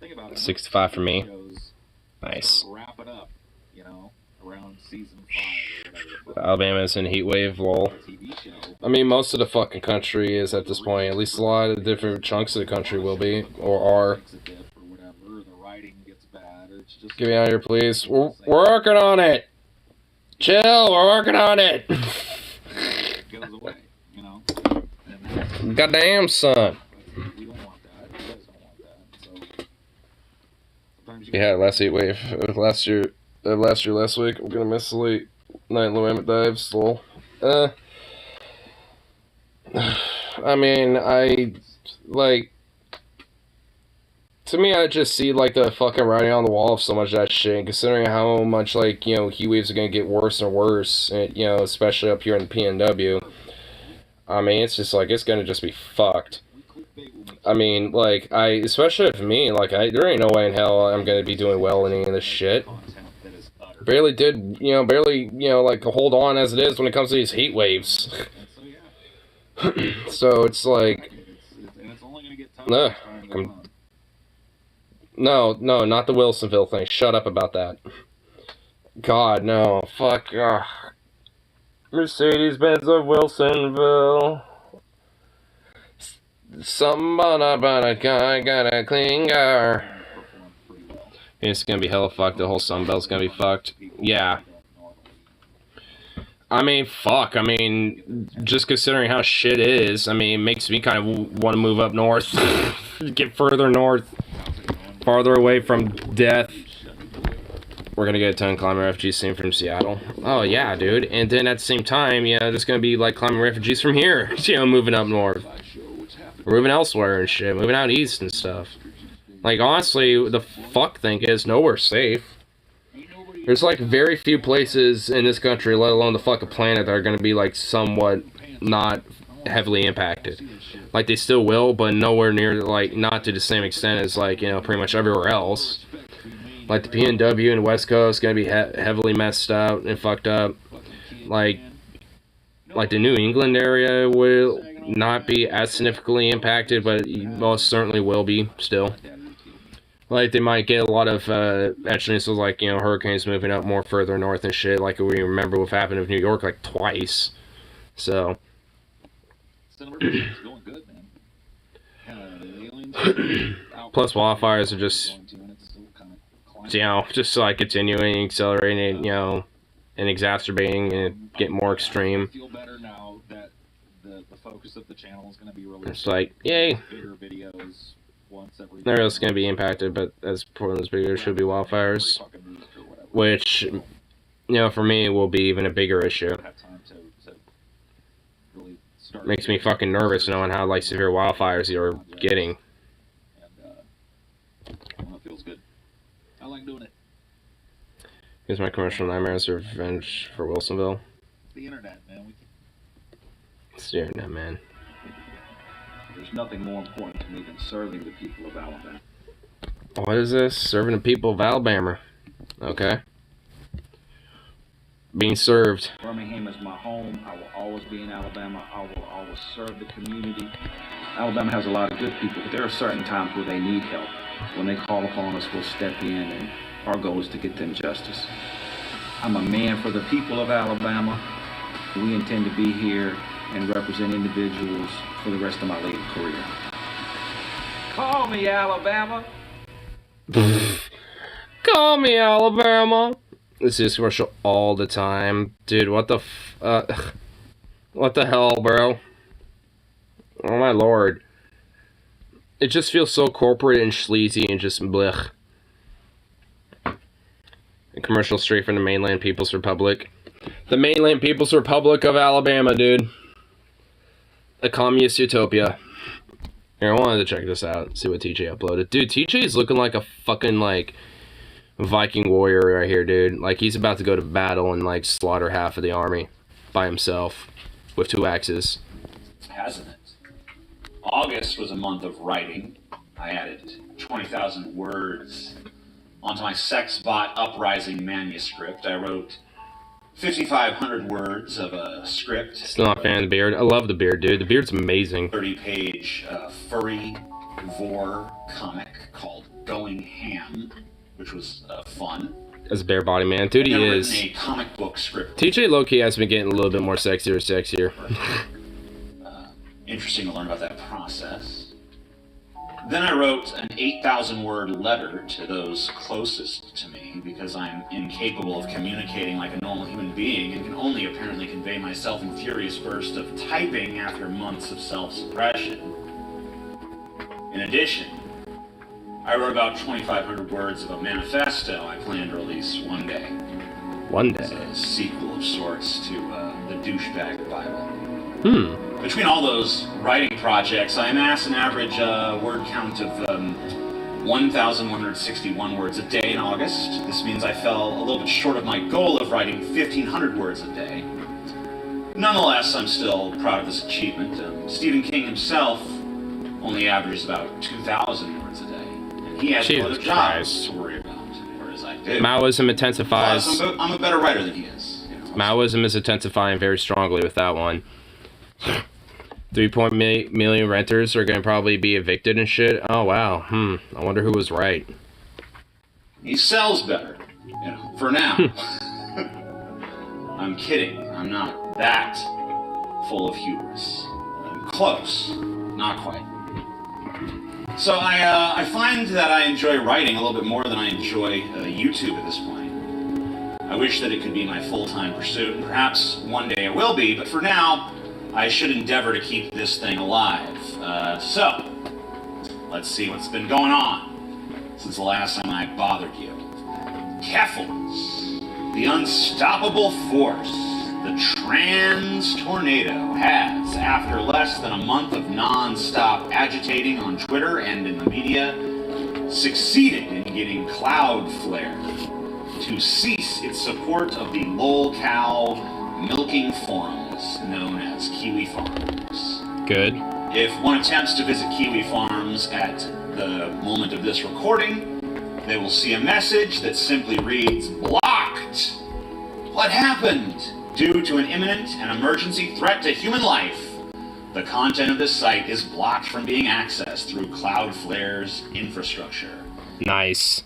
S4: Think about it.
S1: 65 for me.
S4: Shows
S1: Nice.
S4: wrap it up, you know, around season 5 or whatever.
S1: Alabama's in heat wave, lol.
S4: TV show.
S1: I mean, most of the fucking country is at this point. At least a lot of the different chunks of the country will be, or are.
S4: Takes a dip or whatever, the writing gets bad, or it's just
S1: Get me out of here, please. We're working on it. Chill, we're working on it.
S4: it goes away, you know. And
S1: Goddamn, son.
S4: we don't want that. You guys don't want that. So sometimes you
S1: Yeah, last heat wave. Last week. I'm gonna miss the late night limit dives. Lol. I mean, to me, I just see, like, the fucking writing on the wall of so much of that shit, and considering how much, like, you know, heat waves are gonna get worse and worse, and, you know, especially up here in the PNW. I mean, it's just, like, it's gonna just be fucked. I mean, like, especially for me, like, there ain't no way in hell I'm gonna be doing well in any of this shit. Barely, like, hold on as it is when it comes to these heat waves. So it's like, no, not the Wilsonville thing. Shut up about that. God, no. Fuck. Mercedes-Benz of Wilsonville. Something about a guy got a clean car. And it's gonna be hella fucked. The whole Sunbelt's gonna be fucked. Yeah. I mean, fuck. I mean, just considering how shit is, I mean, it makes me kind of want to move up north. Get further north. Farther away from death. We're gonna get a ton of climbing refugees seen from Seattle. Oh, yeah, dude. And then at the same time, yeah, there's gonna be, like, climbing refugees from here. You know, moving up north. We're moving elsewhere and shit. Moving out east and stuff. Like, honestly, the fuck thing is nowhere's safe. There's, like, very few places in this country, let alone the fucking planet, that are gonna be, like, somewhat not heavily impacted. Like, they still will, but nowhere near, like, not to the same extent as, like, you know, pretty much everywhere else. Like, the PNW and West Coast gonna be heavily messed up and fucked up. Like the New England area will not be as significantly impacted, but most certainly will be still. Like, they might get a lot of, actually, so, like, you know, hurricanes moving up more further north and shit, like we remember what happened with New York, like, twice. So. Plus, wildfires are just, you know, just, like, continuing, accelerating, you know, and exacerbating and get more extreme. It's like, yay. They're else going to be impacted, but as important as bigger should be wildfires, which, you know, for me will be even a bigger issue. Makes me fucking nervous knowing how, like, severe wildfires you're getting.
S4: I like doing it.
S1: Here's my commercial nightmares of revenge for Wilsonville.
S4: The internet, man.
S1: It's the internet, man.
S5: There's nothing more important to me than serving the people of Alabama.
S1: What is this? Serving the people of Alabama. Okay. Being served.
S5: Birmingham is my home. I will always be in Alabama. I will always serve the community. Alabama has a lot of good people, but there are certain times where they need help. When they call upon us, we'll step in, and our goal is to get them justice. I'm a man for the people of Alabama. We intend to be here and represent individuals for the rest of my legal career. Call me, Alabama.
S1: Call me, Alabama. This is commercial all the time. Dude, what the what the hell, bro? Oh my lord. It just feels so corporate and sleazy and just blech. A commercial straight from the mainland People's Republic. The mainland People's Republic of Alabama, dude. A communist utopia. Here, I wanted to check this out. See what TJ uploaded. Dude, TJ is looking like a fucking, like, Viking warrior right here, dude. Like, he's about to go to battle and, like, slaughter half of the army by himself with 2 axes.
S6: Hasn't it? August was a month of writing. I added 20,000 words onto my sex bot uprising manuscript. I wrote 5,500 words of a script.
S1: Still not a fan of the beard. I love the beard, dude. The beard's amazing.
S6: 30-page furry vor comic called Going Ham, which was fun.
S1: As a bare body man. Dude, he is.
S6: A comic book script.
S1: TJ Loki has been getting a little bit more sexier.
S6: Interesting to learn about that process. Then I wrote an 8,000-word letter to those closest to me because I'm incapable of communicating like a normal human being and can only apparently convey myself in furious bursts of typing after months of self-suppression. In addition, I wrote about 2,500 words of a manifesto I plan to release one day.
S1: One day?
S6: It's a sequel of sorts to the Douchebag Bible. Between all those writing projects, I amassed an average word count of 1,161 words a day in August. This means I fell a little bit short of my goal of writing 1,500 words a day. Nonetheless, I'm still proud of this achievement. Stephen King himself only averages about 2,000 words a day. And he has other jobs to worry about, whereas I do.
S1: Maoism intensifies.
S6: Plus, I'm a better writer than he is. You know,
S1: Maoism is intensifying very strongly with that one. 3.8 million renters are going to probably be evicted and shit. Oh, wow. I wonder who was right.
S6: He sells better, you know, for now. I'm kidding. I'm not that full of hubris. I'm close. Not quite. So I find that I enjoy writing a little bit more than I enjoy YouTube at this point. I wish that it could be my full-time pursuit, and perhaps one day it will be, but for now, I should endeavor to keep this thing alive. So, let's see what's been going on since the last time I bothered you. Keffels, the unstoppable force, the trans tornado has, after less than a month of non-stop agitating on Twitter and in the media, succeeded in getting Cloudflare to cease its support of the lol cow milking forums known as Kiwi Farms.
S1: Good.
S6: If one attempts to visit Kiwi Farms at the moment of this recording, they will see a message that simply reads, "Blocked! What happened? Due to an imminent and emergency threat to human life, the content of this site is blocked from being accessed through Cloudflare's infrastructure."
S1: Nice.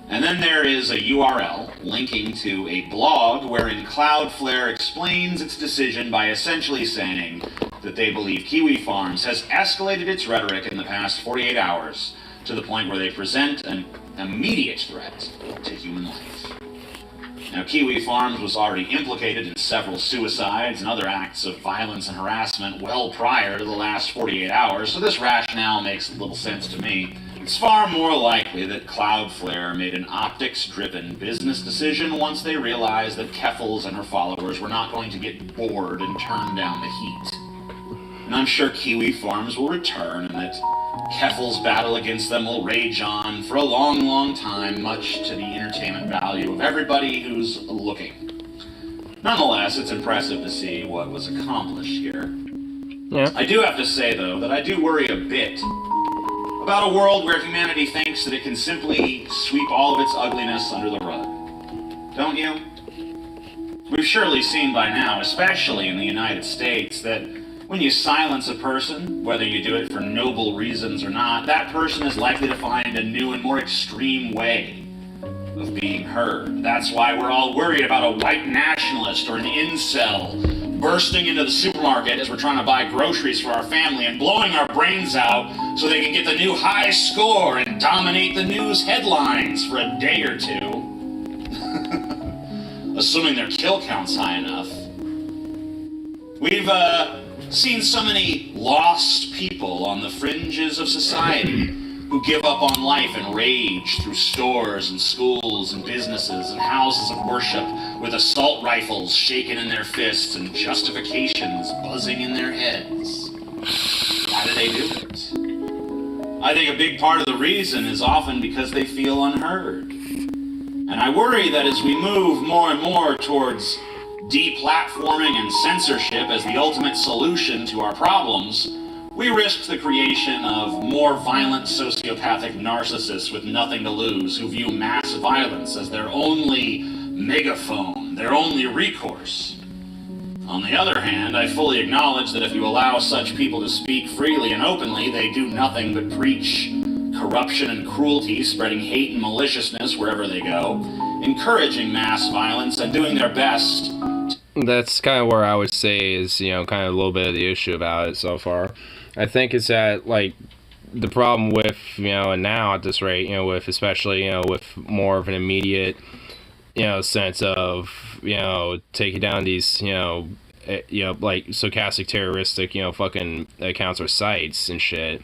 S6: And then there is a URL linking to a blog wherein Cloudflare explains its decision by essentially saying that they believe Kiwi Farms has escalated its rhetoric in the past 48 hours to the point where they present an immediate threat to human life. Now, Kiwi Farms was already implicated in several suicides and other acts of violence and harassment well prior to the last 48 hours, so this rationale makes little sense to me. It's far more likely that Cloudflare made an optics-driven business decision once they realized that Keffels and her followers were not going to get bored and turn down the heat. And I'm sure Kiwi Farms will return and that Keffels' battle against them will rage on for a long, long time, much to the entertainment value of everybody who's looking. Nonetheless, it's impressive to see what was accomplished here.
S1: Yeah.
S6: I do have to say, though, that I do worry a bit about a world where humanity thinks that it can simply sweep all of its ugliness under the rug. Don't you? We've surely seen by now, especially in the United States, that when you silence a person, whether you do it for noble reasons or not, that person is likely to find a new and more extreme way of being heard. That's why we're all worried about a white nationalist or an incel bursting into the supermarket as we're trying to buy groceries for our family and blowing our brains out so they can get the new high score and dominate the news headlines for a day or two. Assuming their kill count's high enough. We've seen so many lost people on the fringes of society who give up on life and rage through stores and schools and businesses and houses of worship with assault rifles shaking in their fists and justifications buzzing in their heads. How do they do it? I think a big part of the reason is often because they feel unheard. And I worry that as we move more and more towards deplatforming and censorship as the ultimate solution to our problems, we risk the creation of more violent sociopathic narcissists with nothing to lose who view mass violence as their only megaphone, their only recourse. On the other hand, I fully acknowledge that if you allow such people to speak freely and openly, they do nothing but preach corruption and cruelty, spreading hate and maliciousness wherever they go, encouraging mass violence and doing their best.
S1: That's kind of where I would say is, kind of a little bit of the issue about it so far. I think it's that, the problem with, and now at this rate, with especially, with more of an immediate, sense of, taking down these, stochastic terroristic, fucking accounts or sites and shit,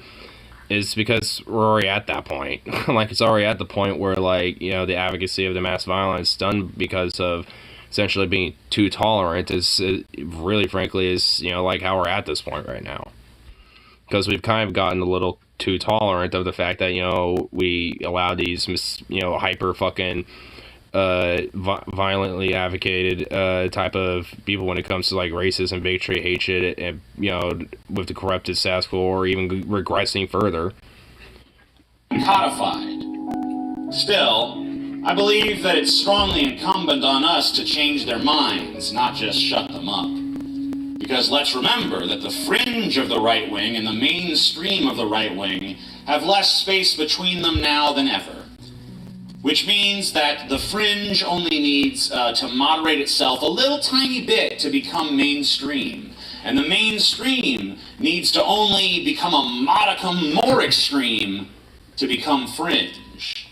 S1: is because we're already at that point. It's already at the point where, the advocacy of the mass violence done because of essentially being too tolerant is really, frankly, is, how we're at this point right now. Because we've kind of gotten a little too tolerant of the fact that, we allow these, hyper fucking violently advocated type of people when it comes to racism, bigotry, hatred, and with the corrupted status quo, or even regressing further.
S6: Codified. Still, I believe that it's strongly incumbent on us to change their minds, not just shut them up. Because let's remember that the fringe of the right wing and the mainstream of the right wing have less space between them now than ever. Which means that the fringe only needs to moderate itself a little tiny bit to become mainstream. and the mainstream needs to only become a modicum more extreme to become fringe.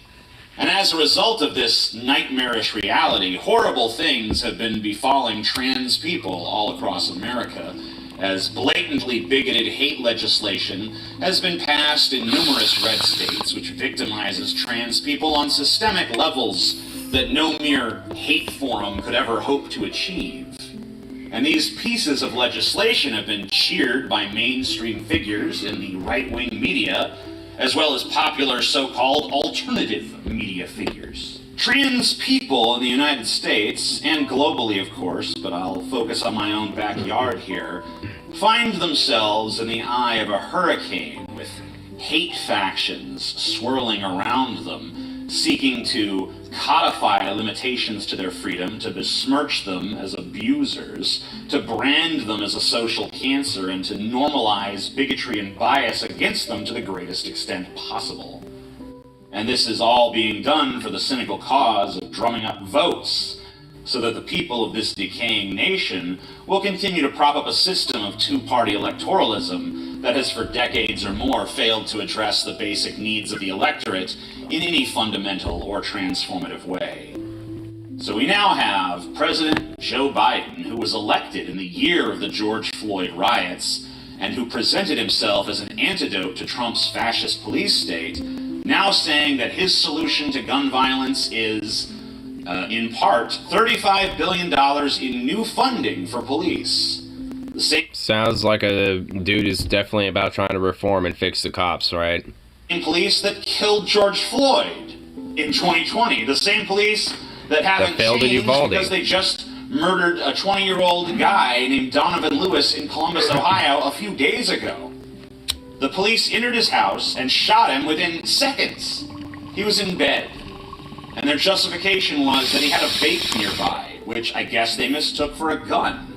S6: And as a result of this nightmarish reality, horrible things have been befalling trans people all across America, as blatantly bigoted hate legislation has been passed in numerous red states, which victimizes trans people on systemic levels that no mere hate forum could ever hope to achieve. And these pieces of legislation have been cheered by mainstream figures in the right-wing media, as well as popular so-called alternative media figures. Trans people in the United States, and globally of course, but I'll focus on my own backyard here, find themselves in the eye of a hurricane with hate factions swirling around them, seeking to codify limitations to their freedom, to besmirch them as abusers, to brand them as a social cancer, and to normalize bigotry and bias against them to the greatest extent possible. And this is all being done for the cynical cause of drumming up votes, so that the people of this decaying nation will continue to prop up a system of two-party electoralism that has for decades or more failed to address the basic needs of the electorate in any fundamental or transformative way. So we now have President Joe Biden, who was elected in the year of the George Floyd riots, and who presented himself as an antidote to Trump's fascist police state, now saying that his solution to gun violence is, in part, $35 billion in new funding for police. The same
S1: Sounds like a dude who's definitely about trying to reform and fix the cops, right?
S6: police that killed George Floyd in 2020. The same police that haven't changed because they just murdered a 20-year-old guy named Donovan Lewis in Columbus, Ohio a few days ago. The police entered his house and shot him within seconds. He was in bed. And their justification was that he had a vape nearby, which I guess they mistook for a gun.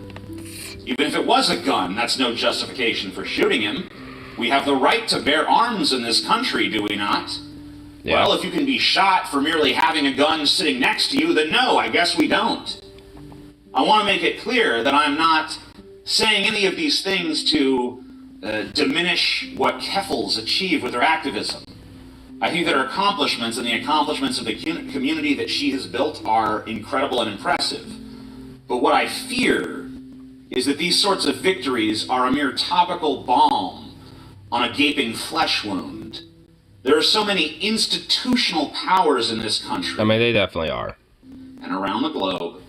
S6: Even if it was a gun, that's no justification for shooting him. We have the right to bear arms in this country, do we not? Yeah. Well, if you can be shot for merely having a gun sitting next to you, then no, I guess we don't. I want to make it clear that I'm not saying any of these things to diminish what Keffels achieved with her activism. I think that her accomplishments and the accomplishments of the community that she has built are incredible and impressive. But what I fear is that these sorts of victories are a mere topical balm on a gaping flesh wound. There are so many institutional powers in this country.
S1: I mean, they definitely are.
S6: And around the globe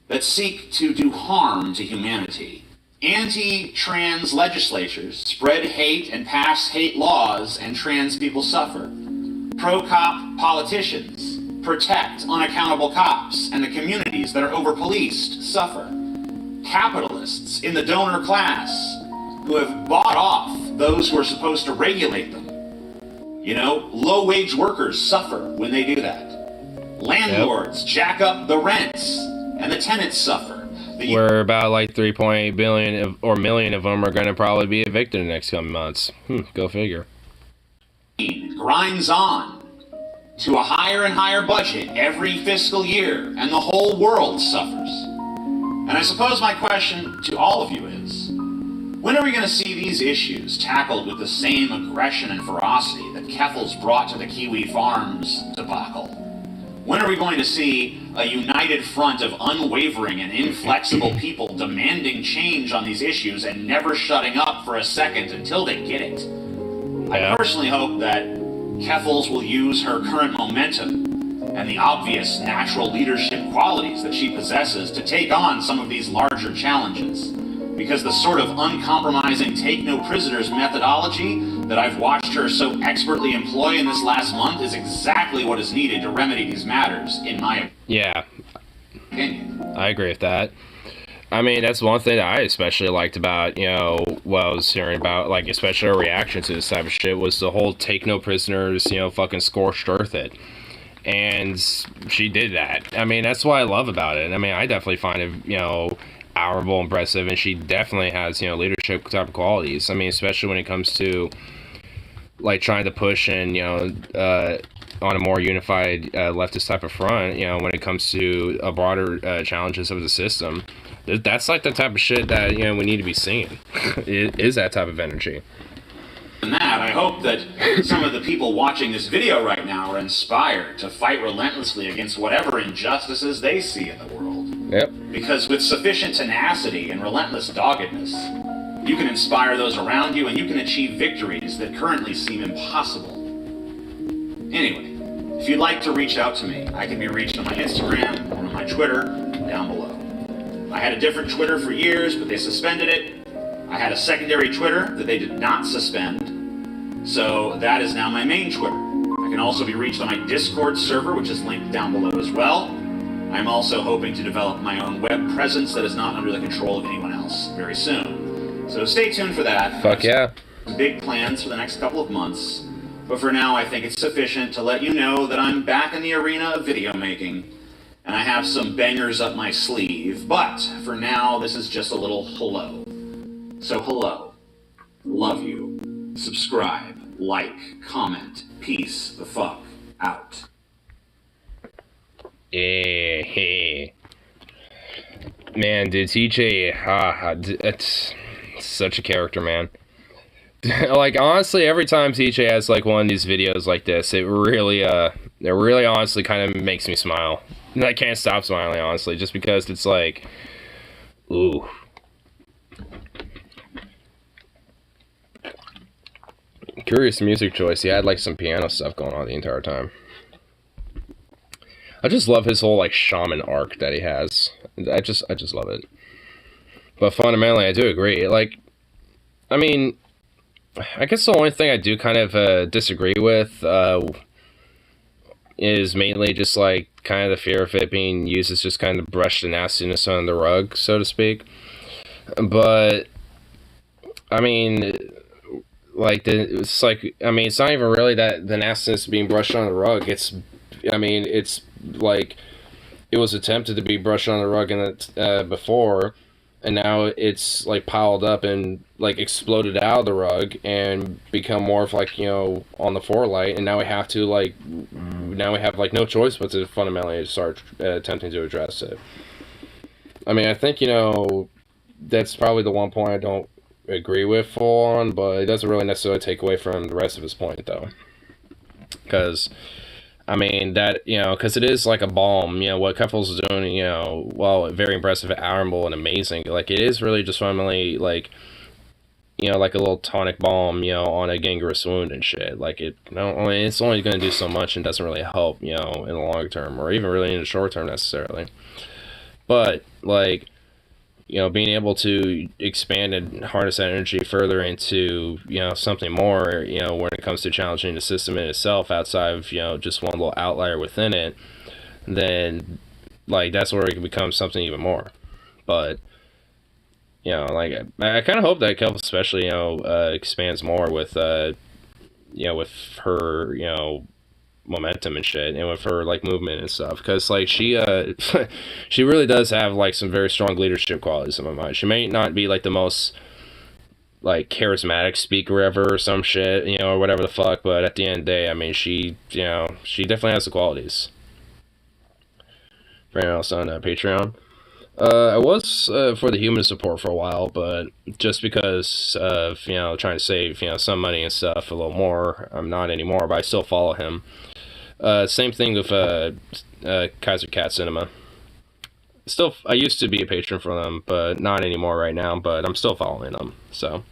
S6: that seek to do harm to humanity. Anti-trans legislatures spread hate and pass hate laws, and trans people suffer. Pro-cop politicians protect unaccountable cops, and the communities that are over-policed suffer. Capitalists in the donor class who have bought off those who are supposed to regulate them. You know, low-wage workers suffer when they do that. Landlords jack up the rents, and the tenants suffer.
S1: Where about like 3.8 billion or million of them are going to probably be evicted in the next coming months. Go figure.
S6: Grinds on to a higher and higher budget every fiscal year, and the whole world suffers. And I suppose my question to all of you is, when are we going to see these issues tackled with the same aggression and ferocity that Keffels brought to the Kiwi Farms debacle? When are we going to see a united front of unwavering and inflexible people demanding change on these issues and never shutting up for a second until they get it? I personally hope that Keffels will use her current momentum and the obvious natural leadership qualities that she possesses to take on some of these larger challenges. Because the sort of uncompromising take no prisoners methodology that I've watched her so expertly employ in this last month is exactly what is needed to remedy these matters, in my opinion.
S1: I agree with that. I mean, that's one thing that I especially liked about, what I was hearing about, like, especially her reaction to this type of shit, was the whole take no prisoners, fucking scorched earth it. And she did that. I mean, that's what I love about it. I mean, I definitely find it, honorable, impressive, and she definitely has, leadership type of qualities. I mean, especially when it comes to, like, trying to push and, on a more unified leftist type of front, you know, when it comes to a broader challenges of the system. That's like the type of shit that, you know, we need to be seeing. It is that type of energy.
S6: And that, I hope that some of the people watching this video right now are inspired to fight relentlessly against whatever injustices they see in the world.
S1: Yep.
S6: Because with sufficient tenacity and relentless doggedness, you can inspire those around you and you can achieve victories that currently seem impossible. Anyway, if you'd like to reach out to me, I can be reached on my Instagram or on my Twitter down below. I had a different Twitter for years, but they suspended it. I had a secondary Twitter that they did not suspend, so that is now my main Twitter. I can also be reached on my Discord server, which is linked down below as well. I'm also hoping to develop my own web presence that is not under the control of anyone else very soon. So stay tuned for that.
S1: Fuck yeah.
S6: Big plans for the next couple of months, but for now I think it's sufficient to let you know that I'm back in the arena of video making, and I have some bangers up my sleeve, but for now this is just a little hello. So hello, love you, subscribe, like, comment, peace the fuck out.
S1: Yeah. Man, dude, TJ, it's such a character, man. Like, honestly, every time TJ has, like, one of these videos like this, it really honestly kind of makes me smile. And I can't stop smiling, honestly, just because it's like, ooh. Curious music choice. He had like some piano stuff going on the entire time. I just love his whole like shaman arc that he has. I just love it. But fundamentally, I do agree. Like, I mean, I guess the only thing I do kind of disagree with is mainly just like kind of the fear of it being used as just kind of brush the nastiness under the rug, so to speak. But I mean, like it's not even really that the nastiness being brushed on the rug. It's like it was attempted to be brushed on the rug in it before, and now it's like piled up and like exploded out of the rug and become more of like, you know, on the forelight, and now we have like no choice but to fundamentally start attempting to address it. I mean, I think, you know, that's probably the one point I don't agree with full on, but it doesn't really necessarily take away from the rest of his point, though. Because, I mean, that, you know, because it is like a balm, you know, what Keffels is doing, you know, well, very impressive, admirable, and amazing. Like, it is really just fundamentally, like, you know, like a little tonic balm, you know, on a gangrenous wound and shit. Like, it, you know, I mean, it's only going to do so much and doesn't really help, you know, in the long term, or even really in the short term necessarily. But, like, you know, being able to expand and harness that energy further into, you know, something more, you know, when it comes to challenging the system in itself outside of, you know, just one little outlier within it, then, like, that's where it can become something even more. But, you know, like, I kind of hope that Kelp especially, you know, expands more with, you know, with her, you know, momentum and shit, and with her like movement and stuff, because like she she really does have like some very strong leadership qualities in my mind. She may not be like the most like charismatic speaker ever or some shit, you know, or whatever the fuck, but at the end of the day, I mean, she, you know, she definitely has the qualities. For anyone else on Patreon, I was for the human support for a while, but just because of, you know, trying to save, you know, some money and stuff a little more, I'm not anymore, but I still follow him. Same thing with Kaiser Cat Cinema. Still, I used to be a patron for them, but not anymore right now, but I'm still following them, so.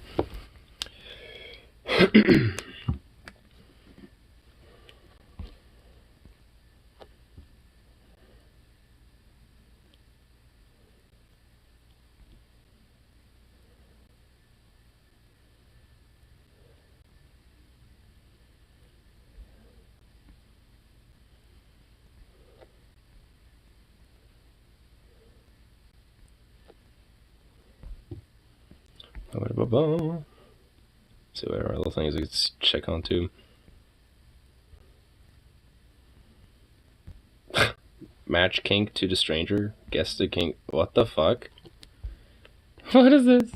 S1: See what other things I could check on too. Match kink to the stranger. Guess the kink. What the fuck? What is this?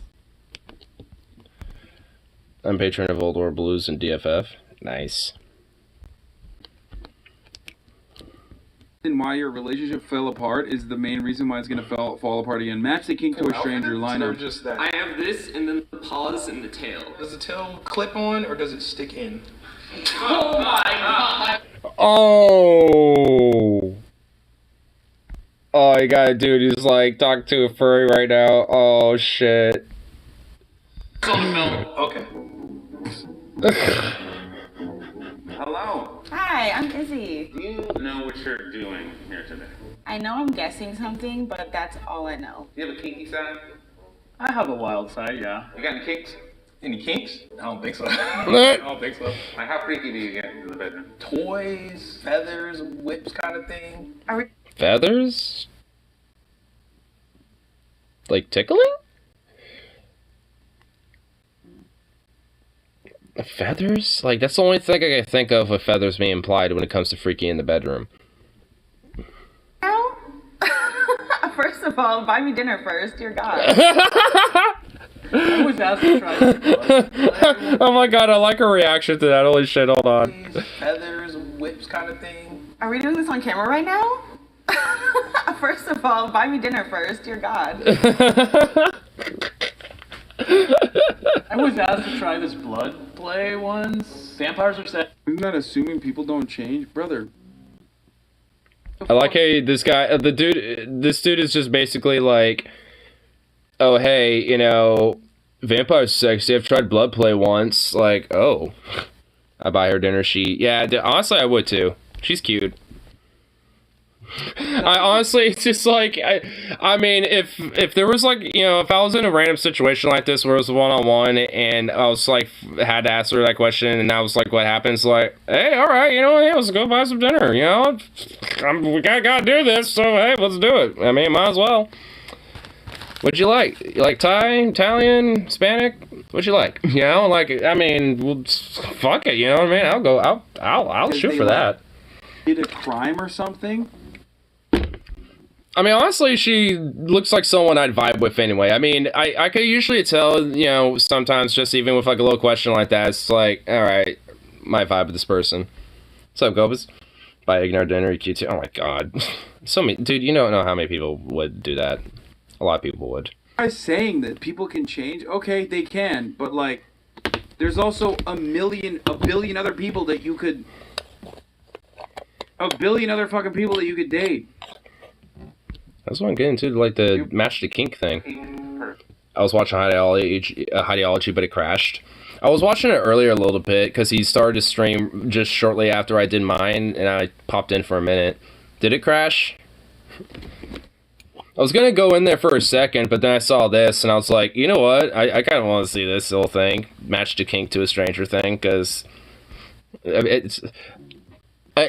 S1: I'm patron of Old World Blues and DFF. Nice.
S7: why your relationship fell apart is the main reason why it's gonna fall apart again. Match the kink to a stranger lineup.
S8: Just that.
S9: I have this and then the paws and the tail.
S8: Does the tail clip on or does it stick in?
S9: Oh my god!
S1: Oh. Oh, you got a dude who's like talking to a furry right now. Oh shit.
S8: Okay.
S10: Hello. Hi, I'm Izzy.
S11: Do you know what you're doing here today?
S10: I know I'm guessing something, but that's all I know.
S11: Do you have a kinky side?
S12: I have a wild side, yeah.
S11: You got any kinks?
S8: Any kinks? I don't think so.
S1: I
S8: don't think so.
S11: Like, how freaky do you get in the bedroom?
S8: Toys, feathers, whips kind of thing.
S1: Feathers? Like tickling? Feathers? Like, that's the only thing I can think of with feathers being implied when it comes to freaky in the bedroom.
S10: No? First of all, buy me dinner first, dear God.
S12: I was asked to try this.
S1: Oh my god, I like her reaction to that. Holy shit, hold on.
S8: Feathers, whips kind of thing.
S10: Are we doing this on camera right now? First of all, buy me dinner first, dear God.
S12: I was asked to try this blood play once. Vampires are set.
S7: Isn't that assuming people don't change? Brother.
S1: I like how this guy, this dude is just basically like, oh, hey, you know, vampire's sexy. I've tried blood play once. Like, oh, I buy her dinner sheet. Yeah, honestly, I would too. She's cute. I honestly, it's just like, I mean, if there was like, you know, if I was in a random situation like this where it was one-on-one and I was like, had to ask her that question and I was like, what happens? Like, hey, all right, you know, hey, let's go buy some dinner, you know, we gotta do this, so hey, let's do it. I mean, might as well. What'd you like? You like Thai, Italian, Hispanic? What'd you like? You know, like, I mean, well, fuck it, you know what I mean? I'll shoot for that.
S7: Did a crime or something?
S1: I mean, honestly, she looks like someone I'd vibe with anyway. I mean, I could usually tell, you know, sometimes just even with like a little question like that, it's like, all right, my vibe with this person. What's up, Gobas? Buy Ignore dinner, you cute too. Oh my god. So many, dude, you don't know how many people would do that. A lot of people would.
S7: I'm saying that people can change. Okay, they can, but like, there's also a billion other people that you could, a billion other fucking people that you could date.
S1: That's what I'm getting to, like the match the kink thing. I was watching Ideology, but it crashed. I was watching it earlier a little bit because he started to stream just shortly after I did mine, and I popped in for a minute. Did it crash? I was gonna go in there for a second, but then I saw this, and I was like, you know what? I kind of want to see this little thing, match the kink to a stranger thing, because it's.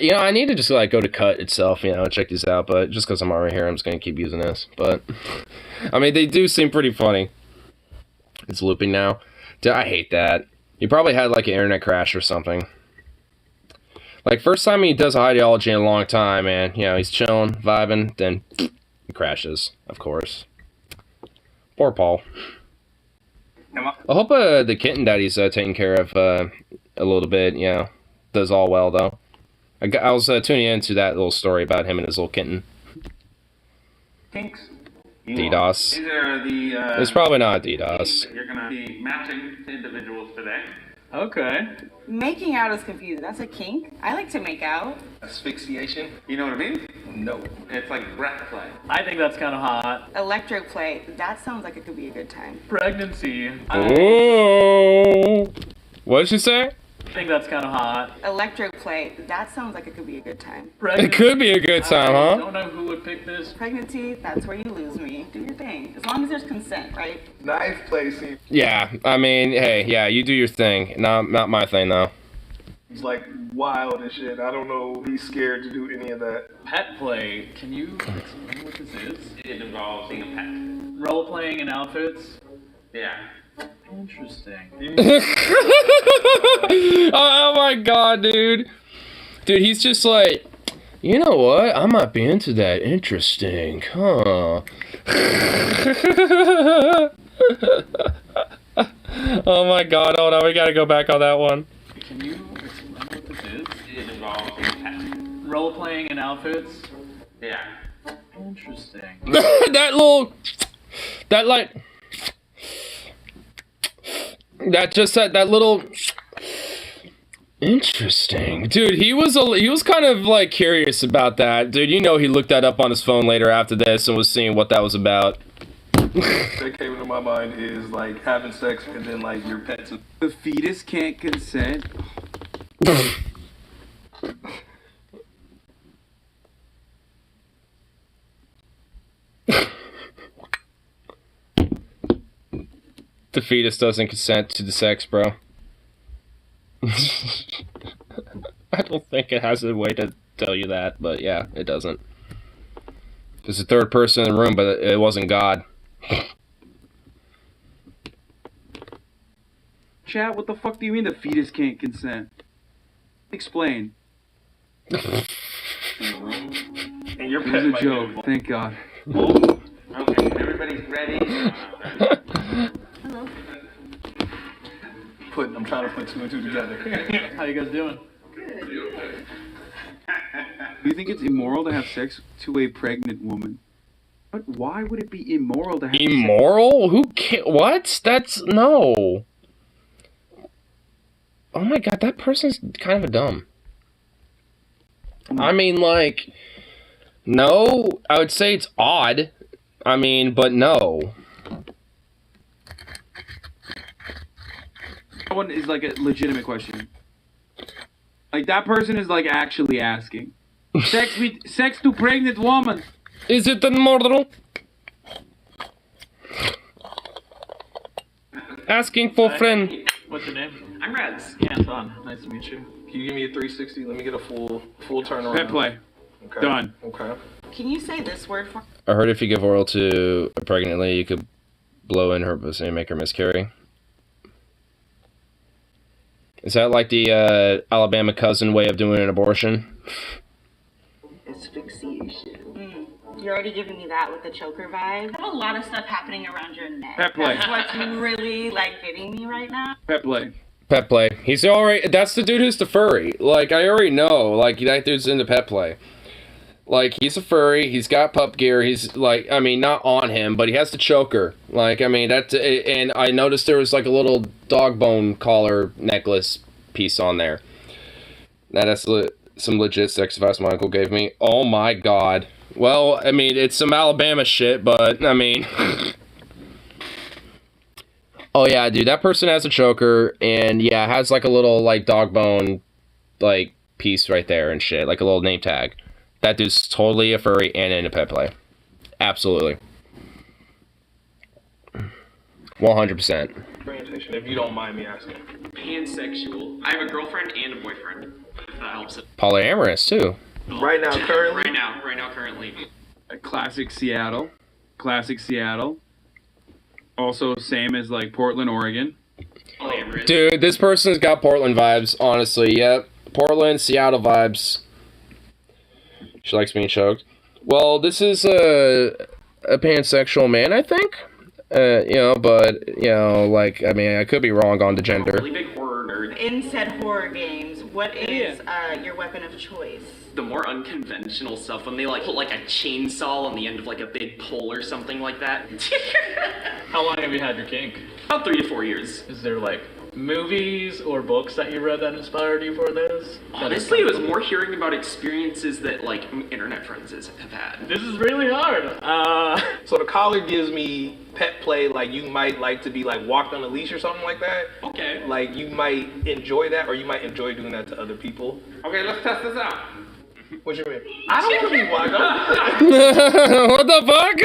S1: You know, I need to just like go to cut itself, you know, check these out, but just because I'm already here, I'm just going to keep using this. But, I mean, they do seem pretty funny. It's looping now. Dude, I hate that. He probably had like an internet crash or something. Like, first time he does Ideology in a long time, man. You know, he's chilling, vibing, then he crashes, of course. Poor Paul. I hope the kitten daddy's taking care of a little bit, you know. Does all well, though. I was tuning into that little story about him and his little kitten.
S11: Kinks.
S1: DDoS.
S11: These are the,
S1: it's probably not DDoS.
S11: You're gonna be matching to individuals today.
S12: Okay.
S10: Making out is confusing. That's a kink? I like to make out.
S8: Asphyxiation?
S11: You know what I mean?
S8: No.
S11: It's like breath play.
S12: I think that's kind of hot.
S10: Electro play. That sounds like it could be a good time.
S12: Pregnancy.
S1: Oh. What did she say?
S12: I think that's kind of hot.
S10: Electro play. That sounds like it could be a good time.
S12: Pregnancy.
S1: It could be a good time,
S12: I
S1: huh?
S12: don't know who would pick this.
S10: Pregnancy, that's where you lose me. Do your thing. As long as there's consent, right?
S8: Knife play seems
S1: Yeah, I mean, hey, yeah, you do your thing. Not my thing, though.
S8: like wild and shit. I don't know. He's scared to do any of that.
S12: Pet play. Can you explain what this is?
S11: It involves being a pet.
S12: Role playing in outfits.
S11: Yeah.
S12: Interesting.
S1: Oh my god, dude. Dude, he's just like, you know what? I might be into that. Interesting, huh? Oh my god, hold on, we gotta go back on that one.
S12: Can you explain what this is?
S11: It involves being a pet.
S12: Role playing in outfits.
S11: Yeah.
S12: Interesting.
S1: that little, that like, that little. Interesting, dude. He was kind of like curious about that, dude. You know, he looked that up on his phone later after this and was seeing what that was about.
S8: That came into my mind is like having sex and then like your pets.
S7: The fetus can't consent.
S1: The fetus doesn't consent to the sex, bro. I don't think it has a way to tell you that, but yeah, it doesn't. There's a third person in the room, but it wasn't God.
S7: Chat, what the fuck do you mean the fetus can't consent? Explain.
S8: And your
S7: It
S8: pet
S7: was a
S8: might
S7: joke,
S8: get
S7: thank God.
S11: Okay, everybody's ready.
S8: I'm trying to put two and two together.
S12: How you guys doing?
S7: Do you think it's immoral to have sex to a pregnant woman? But why would it be immoral to have
S1: Immoral? Who ca- What? That's no. Oh my god, that person's kind of a dumb. I mean, like, no, I would say it's odd. I mean, but no.
S7: That one is like a legitimate question. Like that person is like actually asking. Sex to pregnant woman.
S1: Is it immoral? Asking for friend.
S12: What's your name?
S11: I'm Reds.
S12: Anton. Nice to meet you.
S8: Can you give me a 360? Let me get a full turnaround.
S7: Pet play.
S8: Okay.
S7: Done.
S8: Okay.
S10: Can you say this word for?
S1: I heard if you give oral to a pregnant lady, you could blow in her pussy and make her miscarry. Is that like the Alabama cousin way of doing an abortion?
S10: Asphyxiation. You're already giving me that with the choker vibe. I have a lot of stuff happening around your neck.
S7: Pet play.
S10: That's what's really like getting me right now.
S7: Pet play.
S1: Pet play. He's already. That's the dude who's the furry. Like, I already know. Like, that dude's into pet play. Like, he's a furry. He's got pup gear. He's like, I mean, not on him, but he has the choker. Like, I mean, that's. And I noticed there was like a little dog bone collar necklace piece on there. Now that's some legit sex advice my uncle gave me. Oh my god. Well, I mean, it's some Alabama shit, but I mean. Oh yeah, dude, that person has a choker, and yeah, has like a little like dog bone like piece right there and shit, like a little name tag. That dude's totally a furry and into pet play. Absolutely. 100%.
S8: Orientation, if you don't mind me asking.
S9: Pansexual. I have a girlfriend and a boyfriend. If that helps it.
S1: Polyamorous too.
S8: Right now, currently.
S9: Right now, currently.
S7: Classic Seattle. Classic Seattle. Also, same as like Portland, Oregon.
S9: Polyamorous.
S1: Dude, this person's got Portland vibes, honestly. Yep. Portland, Seattle vibes. She likes being choked. Well, this is a pansexual man, I think. You know, but, you know, like, I mean, I could be wrong on the gender.
S9: Really big horror nerd.
S10: In said horror games, what is your weapon of choice?
S9: The more unconventional stuff, when they like put like a chainsaw on the end of like a big pole or something like that.
S12: How long have you had your kink?
S9: About 3 to 4 years.
S12: Is there like movies or books that you read that inspired you for this?
S9: Honestly, it was more hearing about experiences that like internet friends have had.
S12: This is really hard.
S8: So the collar gives me pet play, like you might like to be like walked on a leash or something like that.
S9: Okay.
S8: Like you might enjoy that, or you might enjoy doing that to other people.
S11: Okay, let's test this out.
S8: What you mean? I don't want to be walked on.
S1: What the fuck?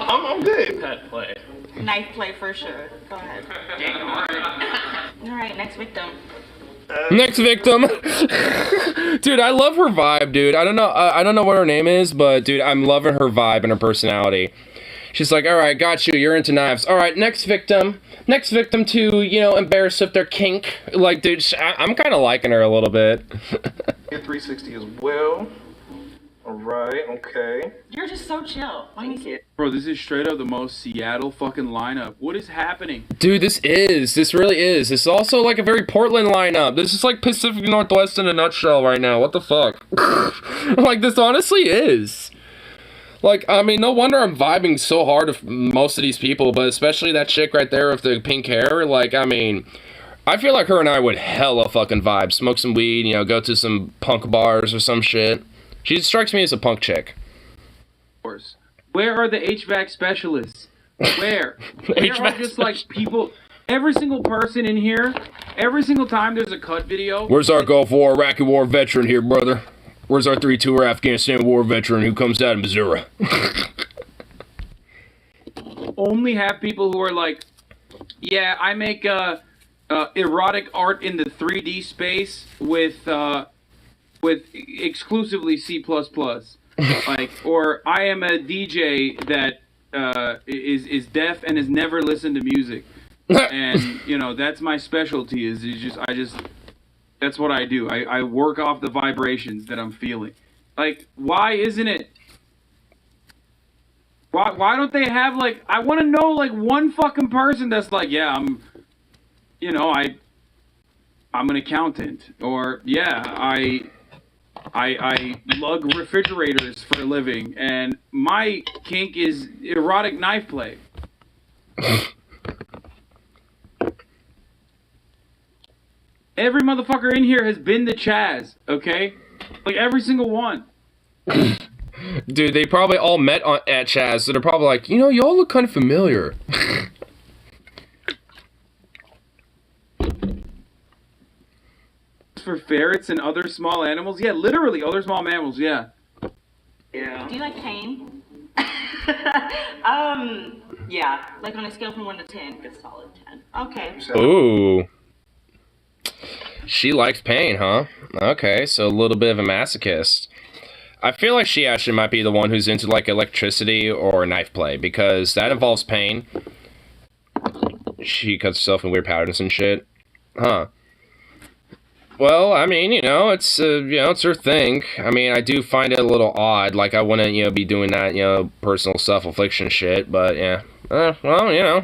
S8: I'm good.
S12: Pet play.
S10: Knife play for sure. Go ahead.
S9: Dang, alright.
S10: Alright, next victim.
S1: Next victim. Dude, I love her vibe, dude. I don't know what her name is, but dude, I'm loving her vibe and her personality. She's like, all right, got you. You're into knives. All right, next victim. Next victim to, you know, embarrass with their kink. Like, dude, I'm kind of liking her a little bit.
S8: Get 360 as well. All Right, okay.
S10: You're just so chill. Thank you.
S7: Bro, this is straight up the most Seattle fucking lineup. What is happening?
S1: Dude, this really is. This is also like a very Portland lineup. This is like Pacific Northwest in a nutshell right now. What the fuck? Like, this honestly is. Like, I mean, no wonder I'm vibing so hard with most of these people, but especially that chick right there with the pink hair. Like, I mean, I feel like her and I would hella fucking vibe. Smoke some weed, you know, go to some punk bars or some shit. She strikes me as a punk chick.
S7: Where are the HVAC specialists? Where? Where are just like people, every single person in here, every single time there's a cut video.
S1: Where's our Gulf War, Iraqi War veteran here, brother? Where's our 3-2 Afghanistan War veteran who comes out of Missouri?
S7: Only have people who are like, yeah, I make erotic art in the 3D space with exclusively C++. Like, or I am a DJ that is deaf and has never listened to music, and you know that's my specialty. That's what I do. I work off the vibrations that I'm feeling. Like, why isn't it? Why don't they have like? I want to know like one fucking person that's like, yeah, I'm an accountant, or yeah, I lug refrigerators for a living, and my kink is erotic knife play. Every motherfucker in here has been to Chaz, okay? Like, every single one.
S1: Dude, they probably all met at Chaz, so they're probably like, you know, y'all look kind of familiar.
S7: For ferrets and other small animals? Yeah, literally, other small mammals, yeah.
S10: Yeah. Do you like pain? Yeah. Like on a scale from 1 to 10, it's solid 10. Okay.
S1: Ooh. She likes pain, huh? Okay, so a little bit of a masochist. I feel like she actually might be the one who's into like electricity or knife play, because that involves pain. She cuts herself in weird patterns and shit. Huh. Well, I mean, you know, it's it's her thing. I mean, I do find it a little odd. Like, I wouldn't, you know, be doing that, you know, personal self-affliction shit. But yeah, well, you know,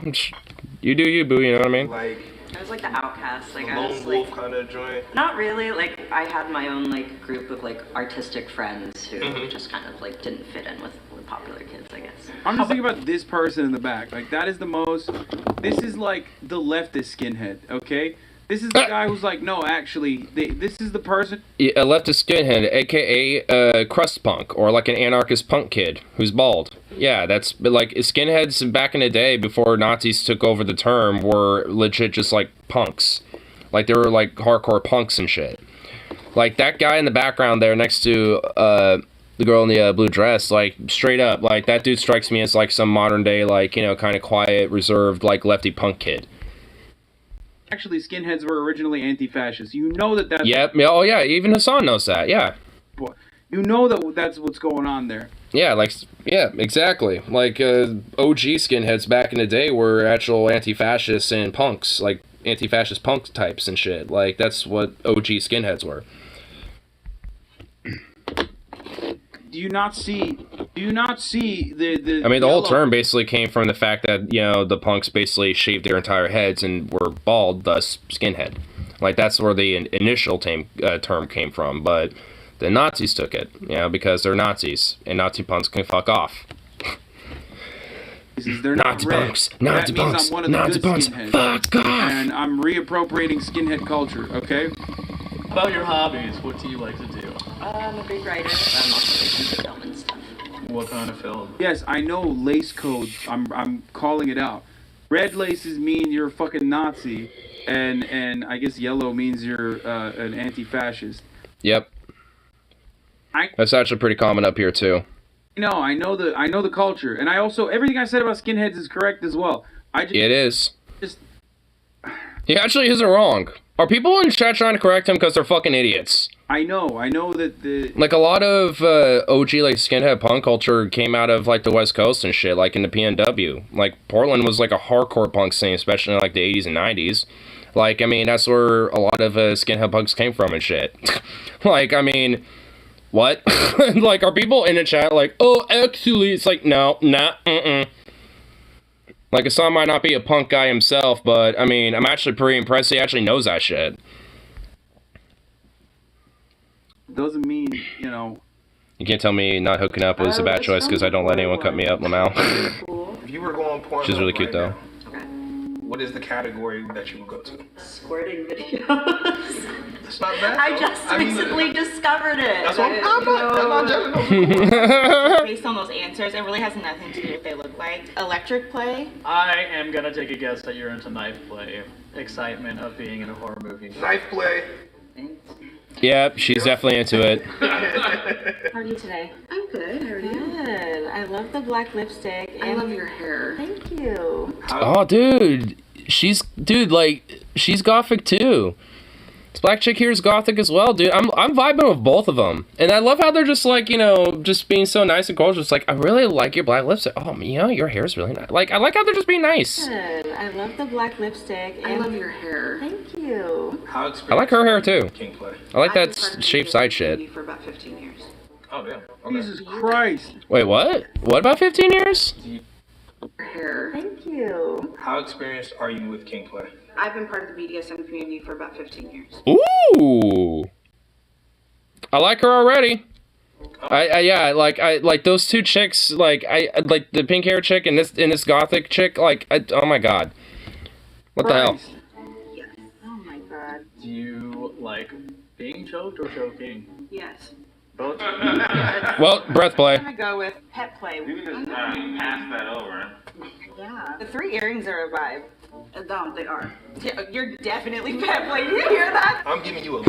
S1: you do you, boo. You know what I mean?
S13: Like, I was like the outcast. Like, I was
S8: lone wolf
S13: like,
S8: kind of joint.
S13: not really. Like, I had my own like group of like artistic friends who just kind of like didn't fit in with popular kids, I guess.
S7: I'm just thinking about this person in the back. Like, that is the most. This is like the leftist skinhead. Okay. This is the guy who's like, no, actually, this is the person.
S1: Yeah, a leftist skinhead, aka crust punk, or like an anarchist punk kid who's bald. Yeah, that's like skinheads back in the day before Nazis took over the term were legit just like punks. Like, they were like hardcore punks and shit. Like, that guy in the background there next to the girl in the blue dress, like, straight up, like, that dude strikes me as like some modern day, like, you know, kind of quiet, reserved, like, lefty punk kid.
S7: Actually, skinheads were originally anti-fascist. You know that that's...
S1: Yep. Oh, yeah. Even Hassan knows that. Yeah.
S7: You know that that's what's going on there.
S1: Yeah, like... Yeah, exactly. Like, OG skinheads back in the day were actual anti-fascists and punks. Like, anti-fascist punk types and shit. Like, that's what OG skinheads were.
S7: Do you not see the
S1: I mean, the whole term basically came from the fact that, you know, the punks basically shaved their entire heads and were bald, thus skinhead. Like, that's where the initial term came from, but the Nazis took it, you know, because they're Nazis, and Nazi punks can fuck off.
S7: They're not
S1: Nazi
S7: red.
S1: punks, Nazi
S7: That means
S1: punks,
S7: I'm one of the
S1: Nazi
S7: good
S1: punks,
S7: skinheads.
S1: fuck off!
S7: And I'm reappropriating skinhead culture, okay?
S12: About your hobbies, what do you like to do?
S13: I'm a big writer. I'm also into film and stuff.
S12: What kind of film?
S7: Yes, I know lace code. I'm calling it out. Red laces mean you're a fucking Nazi, and I guess yellow means you're an anti-fascist.
S1: Yep. That's actually pretty common up here too.
S7: No, I know the culture, and I also everything I said about skinheads is correct as well.
S1: It is. He actually isn't wrong. Are people in chat trying to correct him because they're fucking idiots?
S7: I know that the...
S1: Like, a lot of OG, like, skinhead punk culture came out of, like, the West Coast and shit, like, in the PNW. Like, Portland was, like, a hardcore punk scene, especially in, like, the 80s and 90s. Like, I mean, that's where a lot of skinhead punks came from and shit. Like, I mean, what? Like, are people in the chat like, oh, actually, it's like, no, nah, Like, Hassan might not be a punk guy himself, but, I mean, I'm actually pretty impressed he actually knows that shit.
S7: Doesn't mean, you know...
S1: You can't tell me not hooking up was a bad choice because I don't let anyone cut me up, Lamau.
S8: If you were going porn,
S1: She's really cute, though.
S8: What is the category that you would go to?
S13: Squirting videos.
S8: It's not bad.
S13: I just recently discovered it.
S8: That's what I'm not judging.
S10: Based on those answers, it really has nothing to do with what they look like. Electric play.
S12: I am gonna take a guess that you're into knife play. Excitement of being in a horror movie.
S8: Knife play.
S1: Yeah, she's definitely into it.
S10: How are you today?
S13: I'm good. How are you?
S10: Good. I love the black lipstick.
S13: I love your hair.
S10: Thank you.
S1: Oh, dude. She's gothic, too. This black chick here is gothic as well, dude. I'm vibing with both of them. And I love how they're just, like, you know, just being so nice and cordial. It's like, I really like your black lipstick. Oh, you know, your hair's really nice. Like, I like how they're just being nice.
S10: Good. I love the black lipstick.
S13: I love your hair.
S10: Thank you.
S1: I like her hair, too. I like that shape side shit.
S13: For about 15 years.
S8: Oh, damn. Okay.
S7: Jesus Christ.
S1: Wait, what? What about 15 years?
S13: Hair.
S10: Thank you.
S8: How experienced are you with king play?
S13: I've been part of the BDSM community for about 15 years.
S1: Ooh. I like her already. I like those two chicks, like like the pink hair chick and this gothic chick, like oh my god. What the hell?
S10: Yes. Oh my god.
S12: Do you like being choked or choking?
S10: Yes.
S12: Both?
S1: Well, breath play.
S10: I'm gonna go with pet play.
S11: You can just pass that over.
S10: Yeah. The 3 earrings are a vibe.
S13: No, they are.
S10: Yeah, you're definitely pet play. You hear that?
S8: I'm giving you a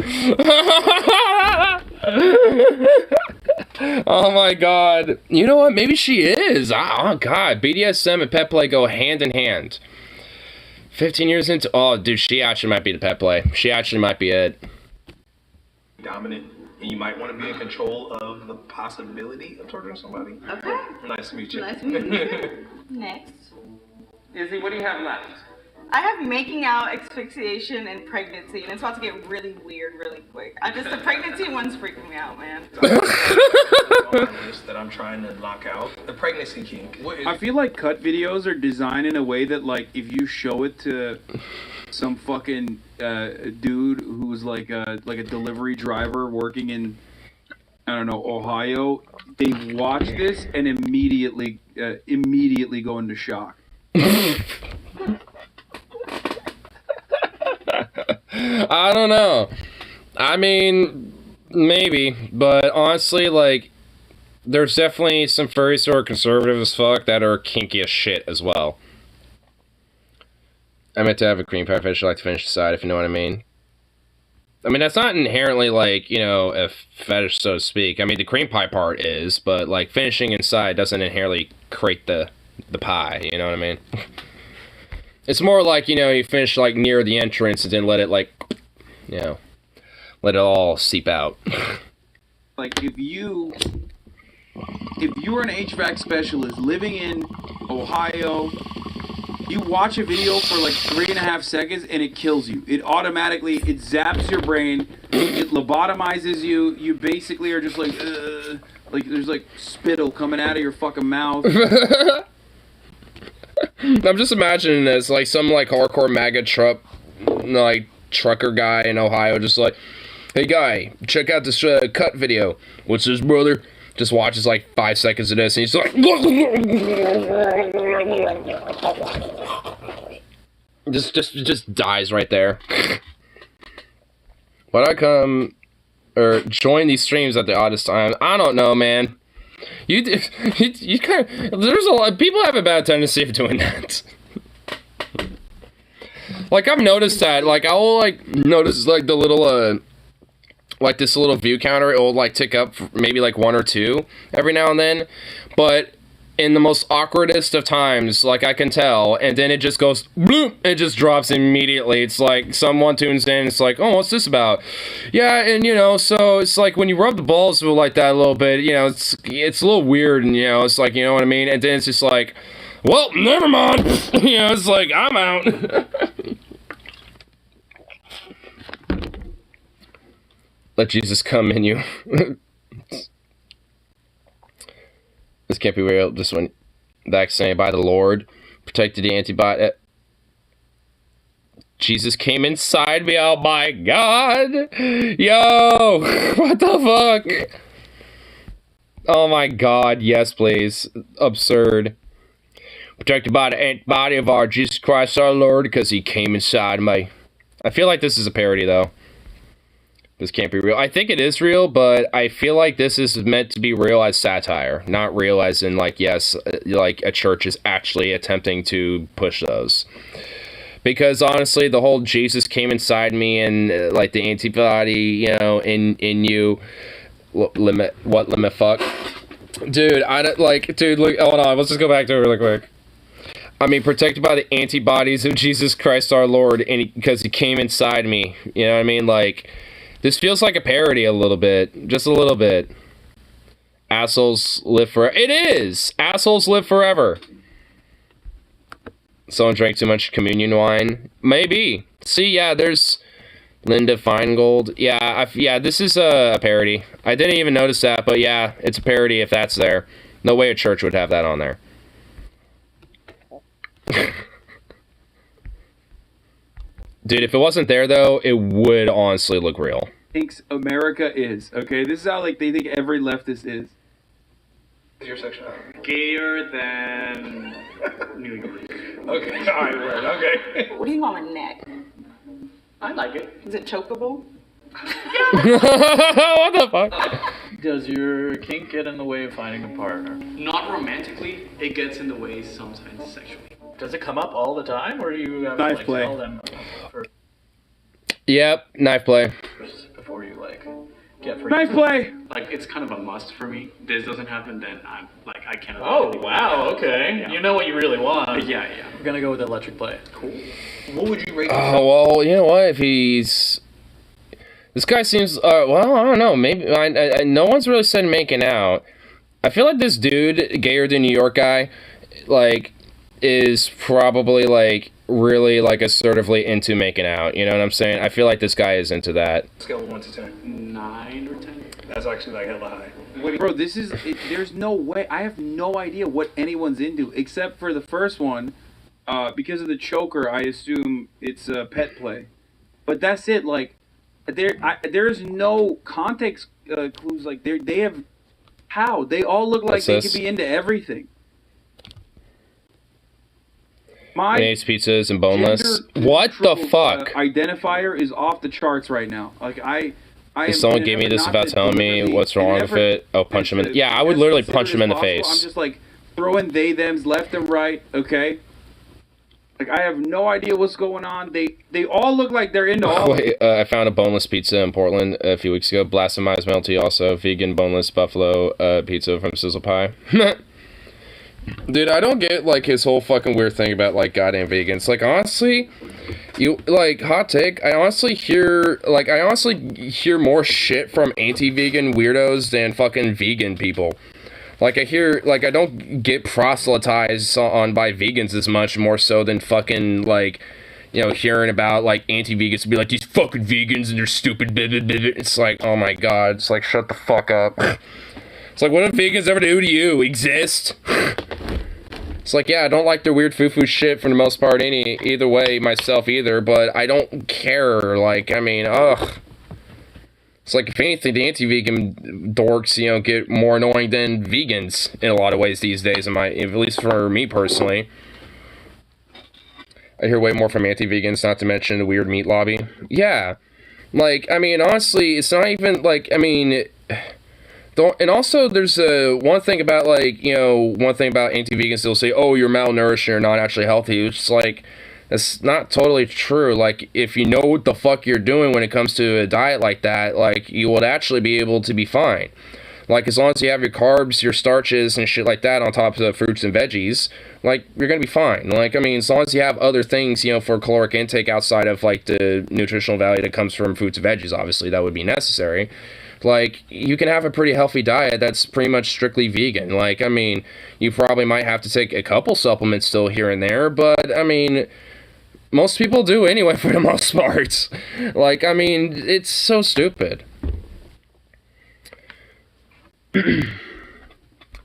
S1: Oh my god. You know what? Maybe she is. Oh god. BDSM and pet play go hand in hand. 15 years into... Oh, dude, she actually might be the pet play. She actually might be it.
S8: dominant, and you might want to be in control of the possibility of torturing somebody.
S10: Okay.
S8: Nice to meet you.
S10: Nice to meet you. Next.
S11: Izzy, what do you have left?
S10: I have making out, asphyxiation, and pregnancy, and it's about to get really weird really quick. The pregnancy one's freaking me out, man.
S8: That I'm trying to knock out. The pregnancy kink.
S7: I feel like cut videos are designed in a way that, like, if you show it to some fucking dude who's like a delivery driver working in, I don't know, Ohio, they watch this and immediately go into shock.
S1: I don't know. I mean, maybe, but honestly, like, there's definitely some furries who are conservative as fuck that are kinky as shit as well. I meant to have a cream pie fetish. I like to finish the side, if you know what I mean. I mean, that's not inherently, like, you know, a fetish, so to speak. I mean, the cream pie part is, but, like, finishing inside doesn't inherently create the pie, you know what I mean? It's more like, you know, you finish, like, near the entrance and then let it, like, you know, let it all seep out.
S7: Like, if you're an HVAC specialist living in Ohio, you watch a video for like 3.5 seconds and it kills you. It zaps your brain, it lobotomizes you. You basically are just like there's like spittle coming out of your fucking mouth.
S1: I'm just imagining this, like some like hardcore MAGA trucker guy in Ohio, just like, hey guy, check out this cut video. What's this, brother? Just watches like 5 seconds of this, and he's like, just dies right there. Why'd I come or join these streams at the oddest time? I don't know, man. You kind of, there's a lot, people have a bad tendency of doing that. Like, I've noticed that, like, I'll, like, notice, like, the little, like, this little view counter, it'll, like, tick up for maybe, like, 1 or 2 every now and then, but in the most awkwardest of times, like, I can tell, and then it just goes, bloop, it just drops immediately. It's like, someone tunes in, it's like, oh, what's this about? Yeah, and, you know, so it's like, when you rub the balls with, like, that a little bit, you know, it's a little weird, and, you know, it's like, you know what I mean? And then it's just like, well, never mind. You know, it's like, I'm out. Let Jesus come in you. This can't be real. This one, vaccinated by the Lord, protected the antibody. Jesus came inside me. Oh my God, yo, what the fuck? Oh my God, yes, please. Absurd. Protected by the antibody of our Jesus Christ our Lord, because he came inside me. I feel like this is a parody, though. This can't be real. I think it is real, but I feel like this is meant to be real as satire. Not real as in, like, yes, like a church is actually attempting to push those. Because, honestly, the whole Jesus came inside me and, like, the antibody, you know, in you... Limit fuck? Dude, I don't, like, dude, look, hold on, let's just go back to it really quick. I mean, protected by the antibodies of Jesus Christ our Lord, and because he came inside me. You know what I mean? Like, this feels like a parody a little bit. Just a little bit. Assholes live forever. It is! Assholes live forever. Someone drank too much communion wine? Maybe. See, yeah, there's Linda Feingold. Yeah, yeah, this is a parody. I didn't even notice that, but yeah, it's a parody if that's there. No way a church would have that on there. Dude, if it wasn't there, though, it would honestly look real.
S7: Thinks America is, okay? This is how, like, they think every leftist is.
S8: Your section.
S11: Gayer than New York.
S8: Okay, alright, word, okay.
S10: What do you call a neck?
S11: I like it.
S10: Is it chokeable?
S1: What the fuck?
S12: Does your kink get in the way of finding a partner?
S9: Not romantically, it gets in the way sometimes sexually.
S12: Does it come up all the time, or do you have
S7: Knife
S12: to, like,
S7: play.
S12: tell them first
S1: Yep, knife play.
S12: before you, like, get free?
S7: Knife play!
S9: Like, it's kind of a must for me. This doesn't happen, then I'm like, I can't.
S12: Oh, wow, okay.
S9: Yeah.
S12: You know what you really want.
S9: Yeah.
S12: I'm gonna go with electric play.
S9: Cool.
S8: What would you rate
S1: Oh, well, you know what? If he's... This guy seems... well, I don't know. Maybe... I no one's really said making out. I feel like this dude, gayer than New York guy, like, is probably, like, really, like, assertively into making out. You know what I'm saying? I feel like this guy is into that.
S8: Scale of 1 to 10.
S9: 9 or 10.
S8: That's actually like hella high.
S7: Bro, this is... there's no way... I have no idea what anyone's into, except for the first one. Because of the choker, I assume it's pet play. But that's it, like... There's no context clues. Like they have how they all look like they could be into everything. My
S1: Mayonnaise pizzas and boneless. What the fuck?
S7: Identifier is off the charts right now. Like
S1: If someone gave me this without telling me what's wrong with it, oh, punch him in. Yeah, I would literally punch him in the face.
S7: I'm just like throwing they thems left and right. Okay. Like, I have no idea what's going on. They all look like they're into all.
S1: Wait, I found a boneless pizza in Portland a few weeks ago. Blasphemized melty, also vegan boneless buffalo pizza from Sizzle Pie. Dude, I don't get, like, his whole fucking weird thing about, like, goddamn vegans. Like, honestly, like, hot take, I honestly hear more shit from anti-vegan weirdos than fucking vegan people. Like, I don't get proselytized on by vegans as much, more so than fucking, like, you know, hearing about, like, anti-vegans to be like, these fucking vegans and they're stupid, blah, blah, blah. It's like, oh my God, it's like, shut the fuck up. It's like, what have vegans ever do to you? Exist? It's like, yeah, I don't like their weird foo-foo shit for the most part either way myself either, but I don't care, like, I mean, ugh. It's like, if anything, the anti-vegan dorks, you know, get more annoying than vegans in a lot of ways these days, at least for me personally. I hear way more from anti-vegans, not to mention the weird meat lobby. Yeah. Like, I mean, honestly, it's not even, like, I mean... And also, there's one thing about, like, you know, one thing about anti-vegans, they'll say, oh, you're malnourished, you're not actually healthy. It's like... That's not totally true. Like, if you know what the fuck you're doing when it comes to a diet like that, like, you would actually be able to be fine. Like, as long as you have your carbs, your starches, and shit like that on top of the fruits and veggies, like, you're gonna be fine. Like, I mean, as long as you have other things, you know, for caloric intake outside of, like, the nutritional value that comes from fruits and veggies, obviously, that would be necessary. Like, you can have a pretty healthy diet that's pretty much strictly vegan. Like, I mean, you probably might have to take a couple supplements still here and there, but, I mean... Most people do anyway, for the most part. Like, I mean, it's so stupid.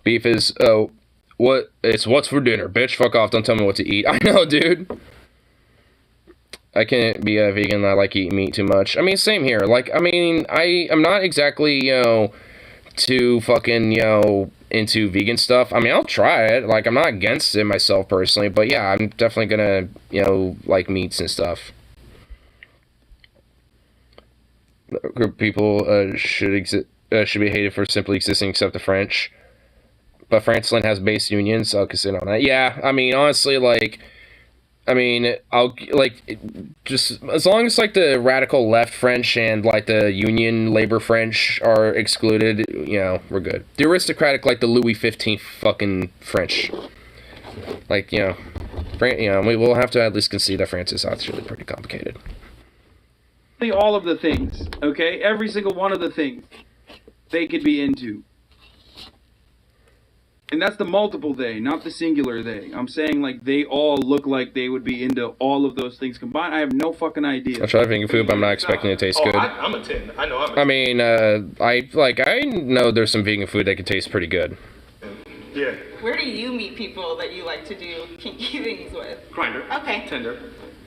S1: Beef is, what's for dinner? Bitch, fuck off, don't tell me what to eat. I know, dude. I can't be a vegan, I like eating meat too much. I mean, same here. Like, I mean, I'm not exactly, too fucking, into vegan stuff. I mean, I'll try it. Like, I'm not against it myself personally, but yeah, I'm definitely gonna, like meats and stuff. Group of people should be hated for simply existing except the French. But Franceland has base unions, so I'll consider on that. Yeah, I mean, honestly, like, I'll, like, just, as long as, like, the radical left French and, like, the union labor French are excluded, we're good. The aristocratic, like, the Louis XV fucking French. Like, we will have to at least concede that France is actually pretty complicated.
S7: All of the things, okay? Every single one of the things they could be into. And that's the multiple they, not the singular they. I'm saying, like, they all look like they would be into all of those things combined. I have no fucking idea.
S1: I'll try vegan food, but I'm not expecting it to taste good.
S8: I'm a 10. I know I'm a 10.
S1: I mean, I know there's some vegan food that can taste pretty good.
S8: Yeah.
S10: Where do you meet people that you like to do kinky things with?
S11: Grindr.
S10: Okay.
S11: Tinder.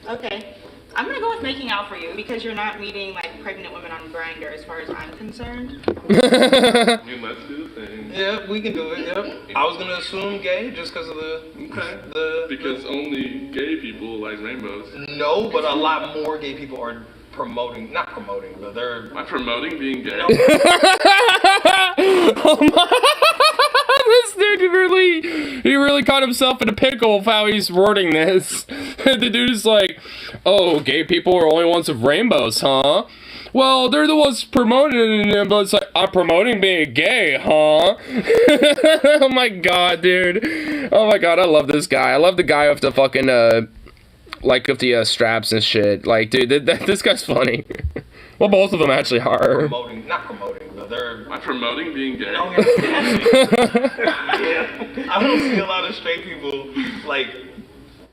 S10: Okay. I'm gonna go with making out for you because you're not meeting like pregnant women on Grindr as far as I'm concerned.
S14: Let's do the thing.
S8: Yeah, we can do it. Yep. I was gonna assume gay just because of
S14: because only gay people like rainbows.
S8: No, but a lot more gay people are not promoting, but they're.
S14: Am I promoting being gay?
S1: This dude really caught himself in a pickle with how he's wording this. The dude is like, oh, gay people are only ones with rainbows, huh? Well, they're the ones promoting it, but it's like, I'm promoting being gay, huh? Oh my god, dude. Oh my god, I love this guy. I love the guy with the fucking, with the straps and shit. Like, dude, this guy's funny. Well, both of them actually are.
S8: Not promoting, but they're.
S14: Am I promoting being gay?
S8: No, yeah. I don't see a lot of straight people, like,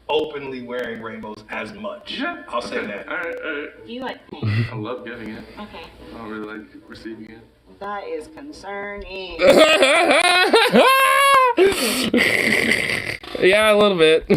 S8: openly wearing rainbows as much.
S14: Yeah.
S8: I'll say that.
S14: Alright.
S10: Do you like pink?
S14: I love giving it.
S10: Okay.
S14: I don't really like receiving it.
S10: That is concerning.
S1: Yeah, a little bit.
S10: There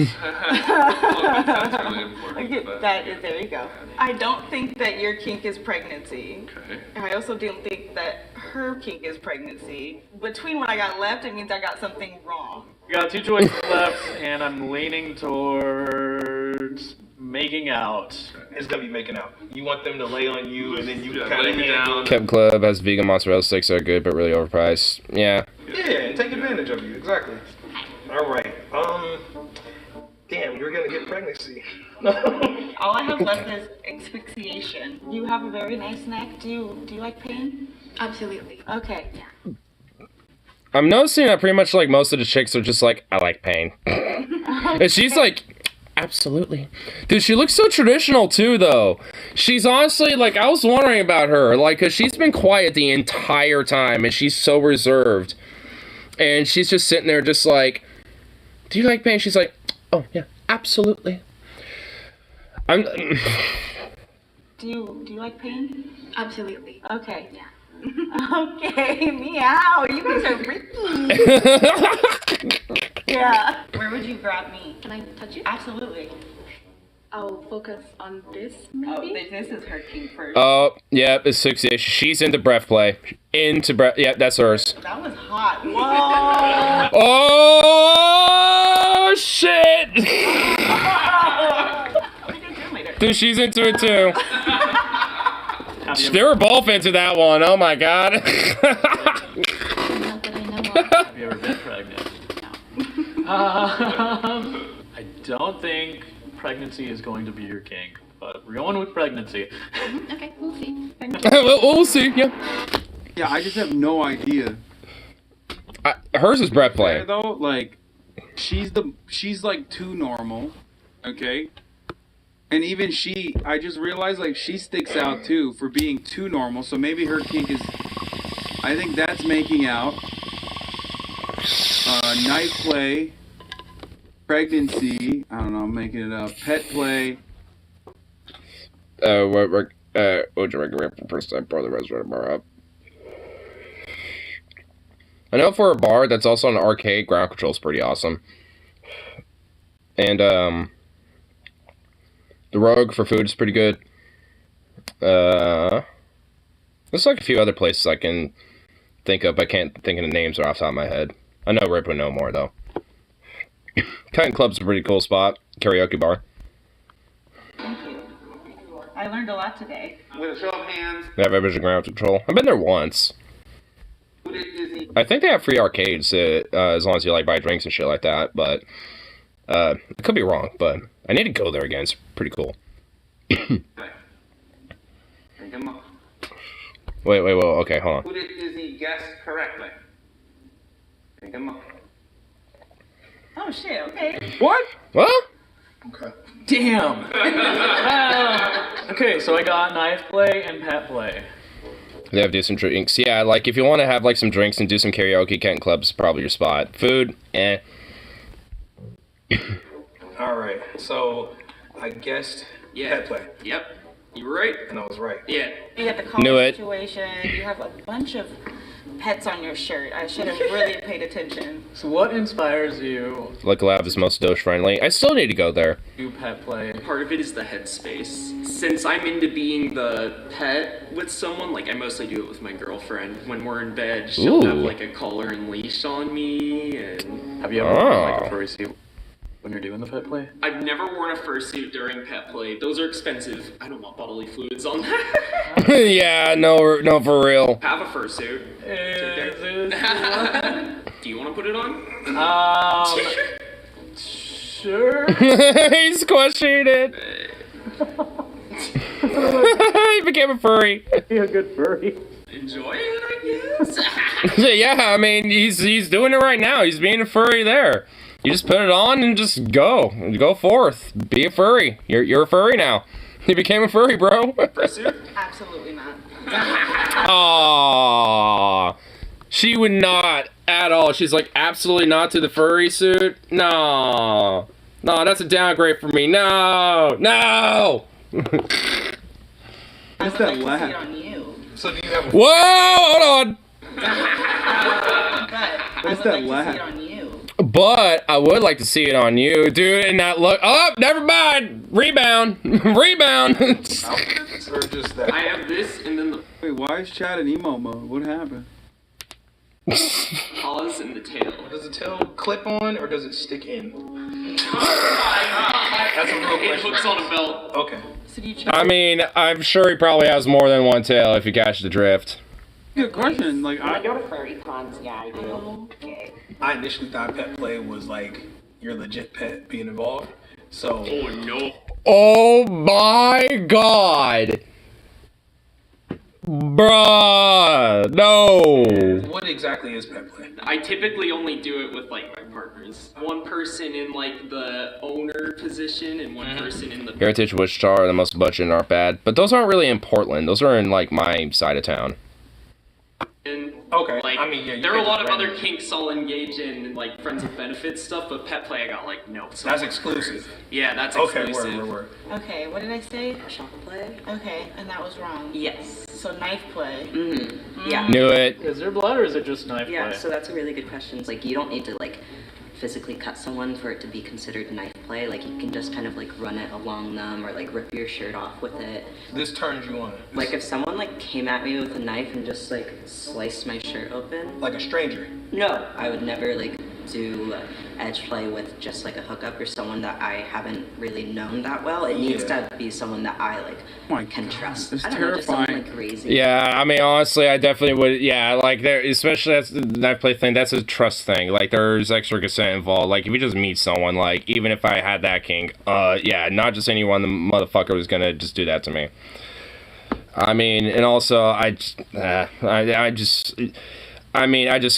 S10: you go. I don't think that your kink is pregnancy.
S14: Okay.
S10: And I also don't think that her kink is pregnancy. Between what I got left, it means I got something wrong.
S12: You got two choices left, and I'm leaning towards making out.
S8: It's gonna be making out. You want them to lay on you, and then you kind
S14: lay
S8: of
S14: me down.
S1: Kev Club has vegan mozzarella sticks that are good, but really overpriced. Yeah.
S8: Yeah, and take advantage of you. Exactly. All right. Damn, you're gonna get pregnancy.
S10: All I have left is asphyxiation. You have a very nice neck. Do you like pain?
S2: Absolutely.
S10: Okay. Yeah.
S1: I'm noticing that pretty much like most of the chicks are just like, I like pain. And she's like, absolutely. Dude, she looks so traditional too, though. She's honestly, like, I was wondering about her, like, because she's been quiet the entire time, and she's so reserved. And she's just sitting there just like, do you like pain? She's like, oh, yeah, absolutely.
S10: Do you like pain?
S2: Absolutely.
S10: Okay. Yeah. Okay, meow. You guys are Ricky. Yeah. Where would you grab me?
S2: Can I touch you?
S10: Absolutely.
S2: I'll focus on this,
S10: Oh,
S2: maybe?
S10: this is her king first.
S1: Oh, yeah, asphyxiation. She's into breath play. Yeah, that's hers.
S10: That was hot. Whoa.
S1: Oh, shit. Dude, she's into it too. They were both into that one. Oh my god.
S12: Have you ever been pregnant? No. I don't think pregnancy is going to be your kink, but we're going with pregnancy.
S2: Okay, we'll see.
S1: We'll see, yeah.
S7: Yeah, I just have no idea.
S1: Hers is breath play.
S7: Though, like, she's like too normal, okay? And even I just realized, like, she sticks out, too, for being too normal. So maybe her kink is, I think that's making out. Knife play. Pregnancy. I don't know, I'm making it up. Pet play.
S1: What would you recommend for first time pour the rest of the bar up? I know for a bar that's also an arcade, ground control's pretty awesome. And the Rogue for food is pretty good. There's like a few other places I can think of. I can't think of the names off the top of my head. I know Rip would know more though. Cutting Club's a pretty cool spot. Karaoke bar.
S10: Thank you. I learned a lot today.
S8: With a show of hands.
S1: They have Vision Ground Control. I've been there once. I think they have free arcades as long as you like buy drinks and shit like that. But I could be wrong. But I need to go there again. It's pretty cool. Wait, okay, hold on.
S8: Who did Izzy guess correctly? Pick him up.
S10: Oh shit, okay.
S12: What?
S1: What?
S8: Okay.
S12: Damn. Okay, so I got knife play and pet play.
S1: They have do some drinks. Yeah, like if you want to have like some drinks and do some karaoke, Kent Club's probably your spot. Food, eh.
S8: All right, so I guessed pet play.
S9: Yep. You were right.
S8: And I was right.
S9: Yeah.
S10: You had the
S1: Knew
S10: college
S1: it.
S10: situation. You have a bunch of pets on your shirt. I should have really paid attention.
S12: So what inspires you
S1: Like Lab is most doge friendly. I still need to go there.
S12: to pet play?
S9: Part of it is the headspace. Since I'm into being the pet with someone, like I mostly do it with my girlfriend. When we're in bed, she'll have
S1: Ooh.
S9: like a collar and leash on me, and
S12: Have you ever worn like a furry suit when you're doing the pet play?
S9: I've never worn a fursuit during pet play. Those are expensive. I don't want bodily fluids on that.
S1: Yeah, no, for real.
S9: Have a fursuit. Do you want to put it on?
S12: Sure.
S1: He's questioning it. He became a furry.
S12: Be a good furry.
S9: Enjoy it, I guess.
S1: Yeah, I mean, he's doing it right now. He's being a furry there. You just put it on and just go forth. Be a furry. You're a furry now. You became a furry, bro.
S9: Fursuit?
S10: Absolutely not.
S1: Aww. She would not at all. She's like, absolutely not to the furry suit. No, that's a downgrade for me. No.
S10: What's that laugh? On you.
S8: So do you have?
S1: Whoa, hold on.
S10: What's that laugh? On you.
S1: But I would like to see it on you, dude, and not look. Oh, never mind. Rebound.
S8: Or just that?
S9: I have this, and then the
S7: Wait, why is Chad in emo mode? What happened?
S9: paws and the tail.
S8: Does the tail clip on or does it stick in?
S9: That's
S8: a real
S9: It
S8: question.
S9: hooks on a belt.
S8: Okay.
S10: So do you
S1: I mean, I'm sure he probably has more than one tail if you catch the drift.
S7: Good question. Like,
S10: go to furry cons, yeah, I do. Okay.
S8: I initially thought pet play was like your legit pet being involved. So.
S9: Oh no.
S1: Oh my god. Bruh, no.
S8: What exactly is pet play?
S9: I typically only do it with like my partners. One person in like the owner position and one person in the
S1: Heritage, Wichita are the most budget aren't bad, but those aren't really in Portland. Those are in like my side of town.
S8: Okay.
S9: Like,
S8: I mean, yeah, you
S9: there are a
S8: pick
S9: lot of
S8: random.
S9: other kinks I'll engage in, like friends with benefits stuff, but pet play I got like no. So
S8: That's exclusive.
S9: Yeah, that's
S8: Okay,
S9: exclusive.
S8: word.
S10: Okay, what did I say?
S13: Shop play?
S10: Okay, and that was wrong.
S13: Yes.
S10: So knife play.
S13: Mm-hmm. Yeah.
S1: Knew it.
S12: Is there blood or is it just knife
S13: Yeah,
S12: play?
S13: so that's a really good question. It's like you don't need to like physically cut someone for it to be considered knife play. Like you can just kind of like run it along them or like rip your shirt off with it.
S8: This turns you on.
S13: Like if someone like came at me with a knife and just like sliced my shirt open.
S8: Like a stranger.
S13: No, I would never like do edge play with just like a hookup or someone that I haven't really known that well. It needs to be someone that I like can trust.
S7: It's
S13: I don't know, just someone
S7: terrifying.
S13: like crazy.
S1: Yeah, I mean, honestly, I definitely would. Yeah, like there, especially that's the knife play thing. That's a trust thing. Like there's extra consent involved. Like if you just meet someone, like even if I had that kink, yeah, not just anyone, the motherfucker was gonna just do that to me. I mean, and also I just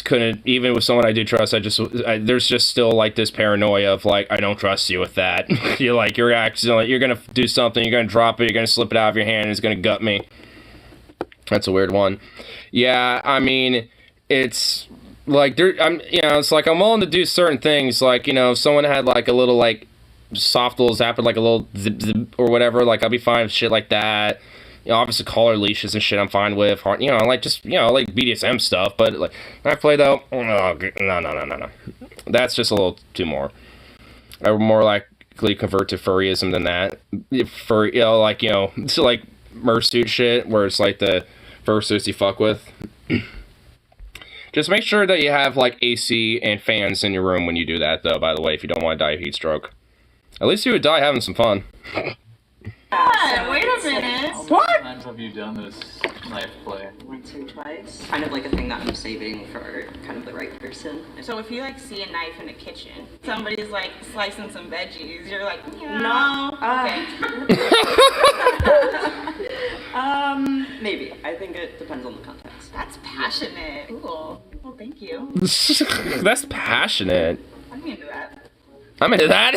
S1: couldn't, even with someone I do trust, there's just still like this paranoia of like, I don't trust you with that. You're like, you're gonna do something, you're gonna drop it, you're gonna slip it out of your hand, and it's gonna gut me. That's a weird one. Yeah, I mean, it's like, it's like I'm willing to do certain things, like, if someone had like a little like soft little zapper, like a little zip zip or whatever, like I'll be fine with shit like that. You know, obviously collar leashes and shit I'm fine with. You know, like just, you know, like BDSM stuff. But like knife play though, no. That's just a little too more. I would more likely convert to furryism than that. For, you know, like, you know, to like mersuit shit where it's like the fursuits you fuck with. Just make sure that you have like AC and fans in your room when you do that though, by the way, if you don't want to die of heat stroke. At least you would die having some fun.
S10: Wait a minute.
S12: How many times have you done this knife play?
S13: Once or twice. Kind of like a thing that I'm saving for kind of the right person.
S10: So if you like see a knife in the kitchen, somebody's like slicing some veggies, you're like, no. Okay.
S13: Maybe. I think it depends on the context.
S10: That's passionate. Cool. Well, thank you.
S1: That's passionate.
S10: I'm into that.
S1: I'm into that.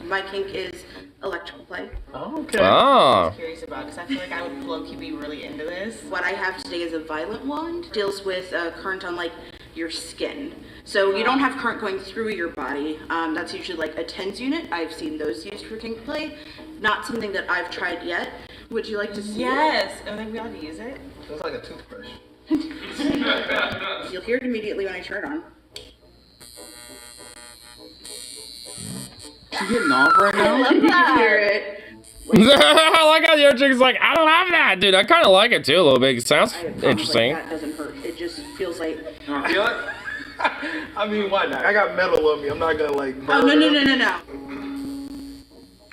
S10: My kink is electrical play.
S12: Oh, okay.
S1: Oh.
S10: I'm curious about because I feel like I would low-key be really into this. What I have today is a violet wand. Deals with current on like your skin. So you don't have current going through your body. That's usually like a TENS unit. I've seen those used for kink play. Not something that I've tried yet. Would you like to see
S2: Yes.
S10: it? I think we ought to use it.
S8: Looks like a toothbrush.
S10: You'll hear it immediately when I turn it on.
S7: You getting off right now?
S10: I love that. Hear it.
S1: I like how the other chick's like, I love that, dude. I kind of like it too a little bit. It sounds
S10: Like,
S1: interesting.
S10: that doesn't hurt. It just feels like.
S8: You feel it? I mean, why not? I got metal on me. I'm not gonna like.
S10: Oh
S8: burn it.
S10: no.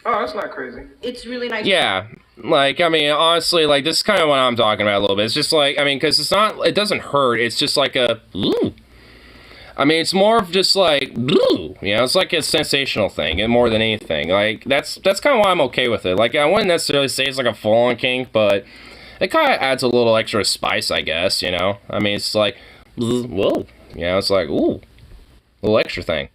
S8: Oh, that's not crazy.
S10: It's really nice.
S1: Yeah, like, I mean, honestly, like, this is kind of what I'm talking about a little bit. It's just like, I mean, because it doesn't hurt. It's just like a, ooh. I mean, it's more of just like, ooh, you know, it's like a sensational thing, and more than anything. Like, that's kind of why I'm okay with it. Like, I wouldn't necessarily say it's like a full-on kink, but it kind of adds a little extra spice, I guess, you know? I mean, it's like, whoa, you know, it's like, ooh, a little extra thing.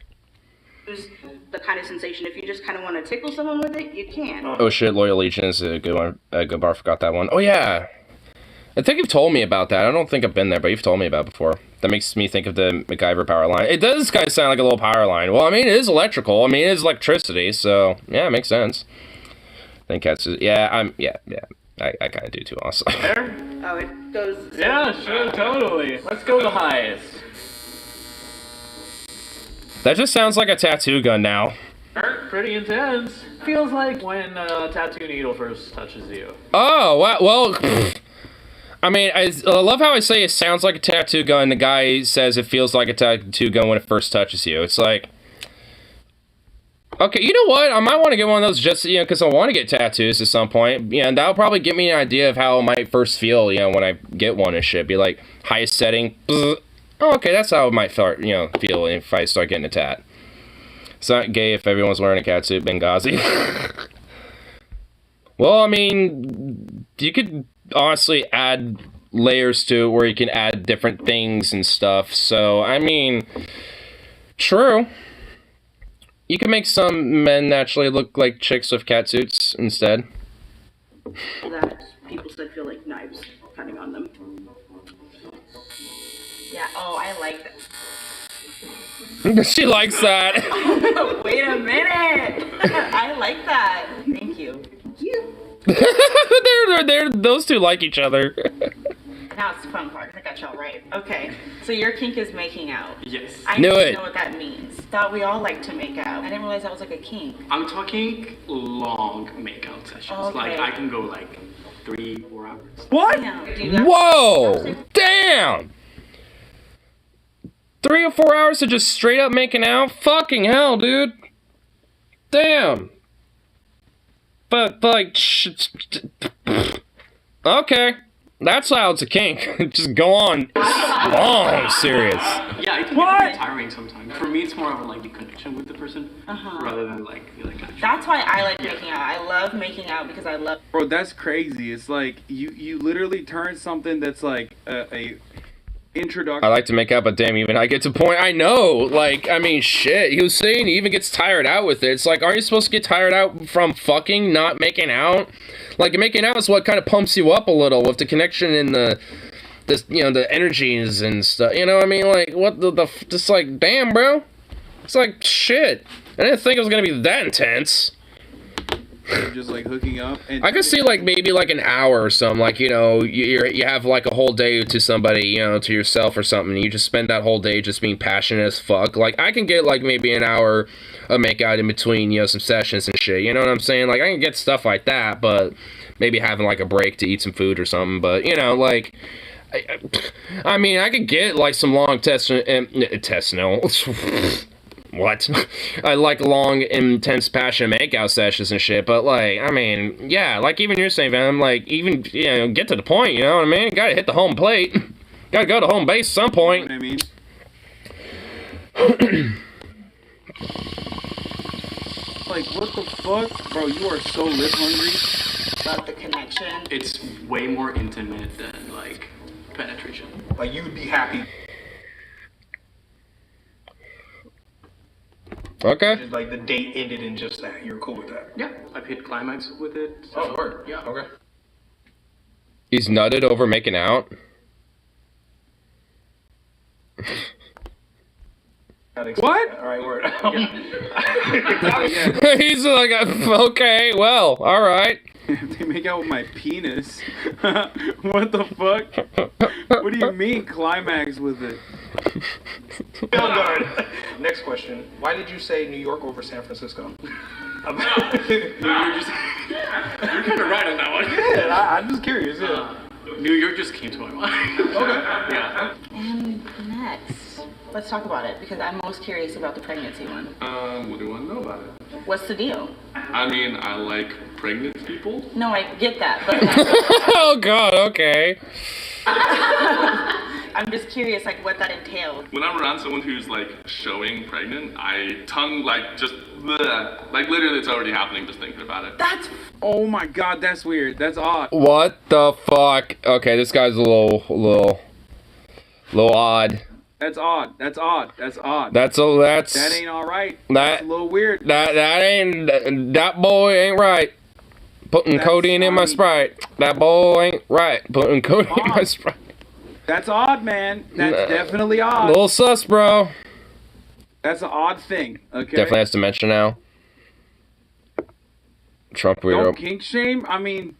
S10: The kind of sensation. If you just kind of want to tickle someone with it, you can.
S1: Oh shit, Loyal Legion is a good one. A good bar, forgot that one. Oh yeah. I think you've told me about that. I don't think I've been there, but you've told me about it before. That makes me think of the MacGyver power line. It does kind of sound like a little power line. Well, I mean, it is electrical. I mean, it is electricity, so yeah, it makes sense. I think that's, yeah, I kind of do too, honestly.
S10: Oh, it goes.
S12: Yeah, sure, totally. Let's go the highest.
S1: That just sounds like a tattoo gun now.
S12: Pretty intense. Feels like when a tattoo needle first touches you.
S1: Oh, well, I mean, I love how I say it sounds like a tattoo gun. The guy says it feels like a tattoo gun when it first touches you. It's like, okay, you know what? I might want to get one of those just, you know, because I want to get tattoos at some point. Yeah, and that'll probably give me an idea of how it might first feel, you know, when I get one and shit. Be like, highest setting. Oh, okay, that's how it might start, you know, feel if I start getting a tat. It's not gay if everyone's wearing a catsuit, Benghazi. Well, I mean, you could honestly add layers to it where you can add different things and stuff. So, I mean, true. You can make some men naturally look like chicks with catsuits instead.
S10: That people said feel like knives cutting on them. Yeah, oh, I like that.
S1: She likes that.
S10: Wait a minute. I like that. Thank you.
S1: they're those two like each other.
S10: Now it's the fun part. I got y'all right. Okay, so your kink is making out.
S11: Yes.
S10: I
S1: Knew
S10: need
S1: it.
S10: to know what that means. Thought we all like to make out. I didn't realize that was like a kink.
S11: I'm talking long makeout sessions.
S10: Okay.
S11: Like I can go like 3-4 hours.
S1: What?
S10: Yeah,
S1: Whoa! Damn! 3 or 4 hours of just straight up making out? Fucking hell, dude. Damn. But like, okay. That's how it's a kink. Just go on. Long, serious.
S11: Yeah, it can get very tiring sometimes. For me, it's more of like the connection with the person rather than like
S10: That's why I like making out. I love making out because I love.
S7: Bro, that's crazy. It's like you literally turn something that's like a introduction.
S1: I like to make out, but damn, even I get to point. I know, like, I mean, shit. He was saying he even gets tired out with it. It's like, aren't you supposed to get tired out from fucking, not making out? Like, making out is what kind of pumps you up a little with the connection and you know, the energies and stuff. You know what I mean? Like, what the just like, damn, bro. It's like, shit. I didn't think it was gonna be that intense.
S7: just like hooking up. And
S1: I could see like maybe like an hour or something. Like, you know, you have like a whole day to somebody, you know, to yourself or something. And you just spend that whole day just being passionate as fuck. Like, I can get like maybe an hour of makeout in between, you know, some sessions and shit. You know what I'm saying? Like, I can get stuff like that, but maybe having like a break to eat some food or something. But, you know, like, I mean, I could get like some long intestinal. What? I like long, intense, passionate makeout sessions and shit, but like, I mean, yeah, like even you're saying, Van, like, even, you know, get to the point, you know what I mean? Gotta hit the home plate. Gotta go to home base at some point.
S7: You know what I mean? Like, what the fuck? Bro, you are so lip hungry.
S10: About the connection.
S11: It's way more intimate than, like, penetration.
S8: Like, you would be happy.
S1: Okay.
S8: Just, like, the date ended in just that. You're cool with that.
S11: Yeah, I've hit climax with it. So,
S8: Oh, word.
S11: Yeah.
S8: Okay.
S1: He's nutted over making out.
S7: What?
S8: All right, word.
S1: He's like, okay, well, all right.
S7: They make out with my penis. What the fuck? What do you mean climax with it?
S8: Next question. Why did you say New York over San Francisco?
S11: You're kind of right on that one.
S8: Yeah, I'm just curious. Yeah.
S11: New York just came to my mind.
S8: Okay.
S11: Yeah.
S10: And next, let's talk about it because I'm most curious about the pregnancy one.
S14: What do you want to know about it?
S10: What's the deal?
S14: I mean, I like pregnant people.
S10: No, I get that, but
S1: Oh god, okay.
S10: I'm just curious, like, what that entails.
S14: When I'm around someone who's like showing pregnant, I tongue like just bleh. Like literally, it's already happening just thinking about it.
S7: That's. Oh my god, that's weird. That's odd.
S1: What the fuck? Okay, this guy's a little odd.
S7: That's odd. That's odd. That's odd.
S1: That's.
S7: That ain't all right. That's a little weird.
S1: That boy ain't right. Putting codeine in my Sprite. That boy ain't right. Putting codeine in my Sprite.
S7: That's odd, man. That's definitely odd.
S1: Little sus, bro.
S7: That's an odd thing. Okay.
S1: Definitely has dementia now. Trump weirdo.
S7: Don't kink shame. I mean,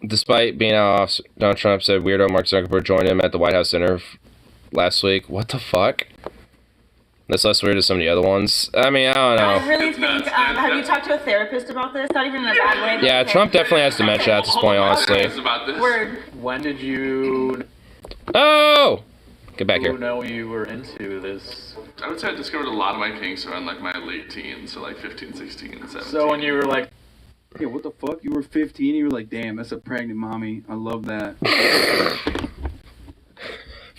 S1: Despite being out off, Donald Trump said weirdo Mark Zuckerberg joined him at the White House dinner last week. What the fuck? That's less weird than some of the other ones. I mean, I don't know.
S10: I really think, have you talked to a therapist about this? Not even in a bad way.
S1: Yeah, Trump definitely has dementia at this point, honestly.
S10: Word.
S12: When did you
S1: Oh! Get back here.
S12: know you were into this?
S14: I would say I discovered a lot of my kinks around like my late teens, so like 15, 16, and 17.
S12: So when you were like,
S7: yeah, what the fuck? You were 15, you were like, damn, that's a pregnant mommy. I love that.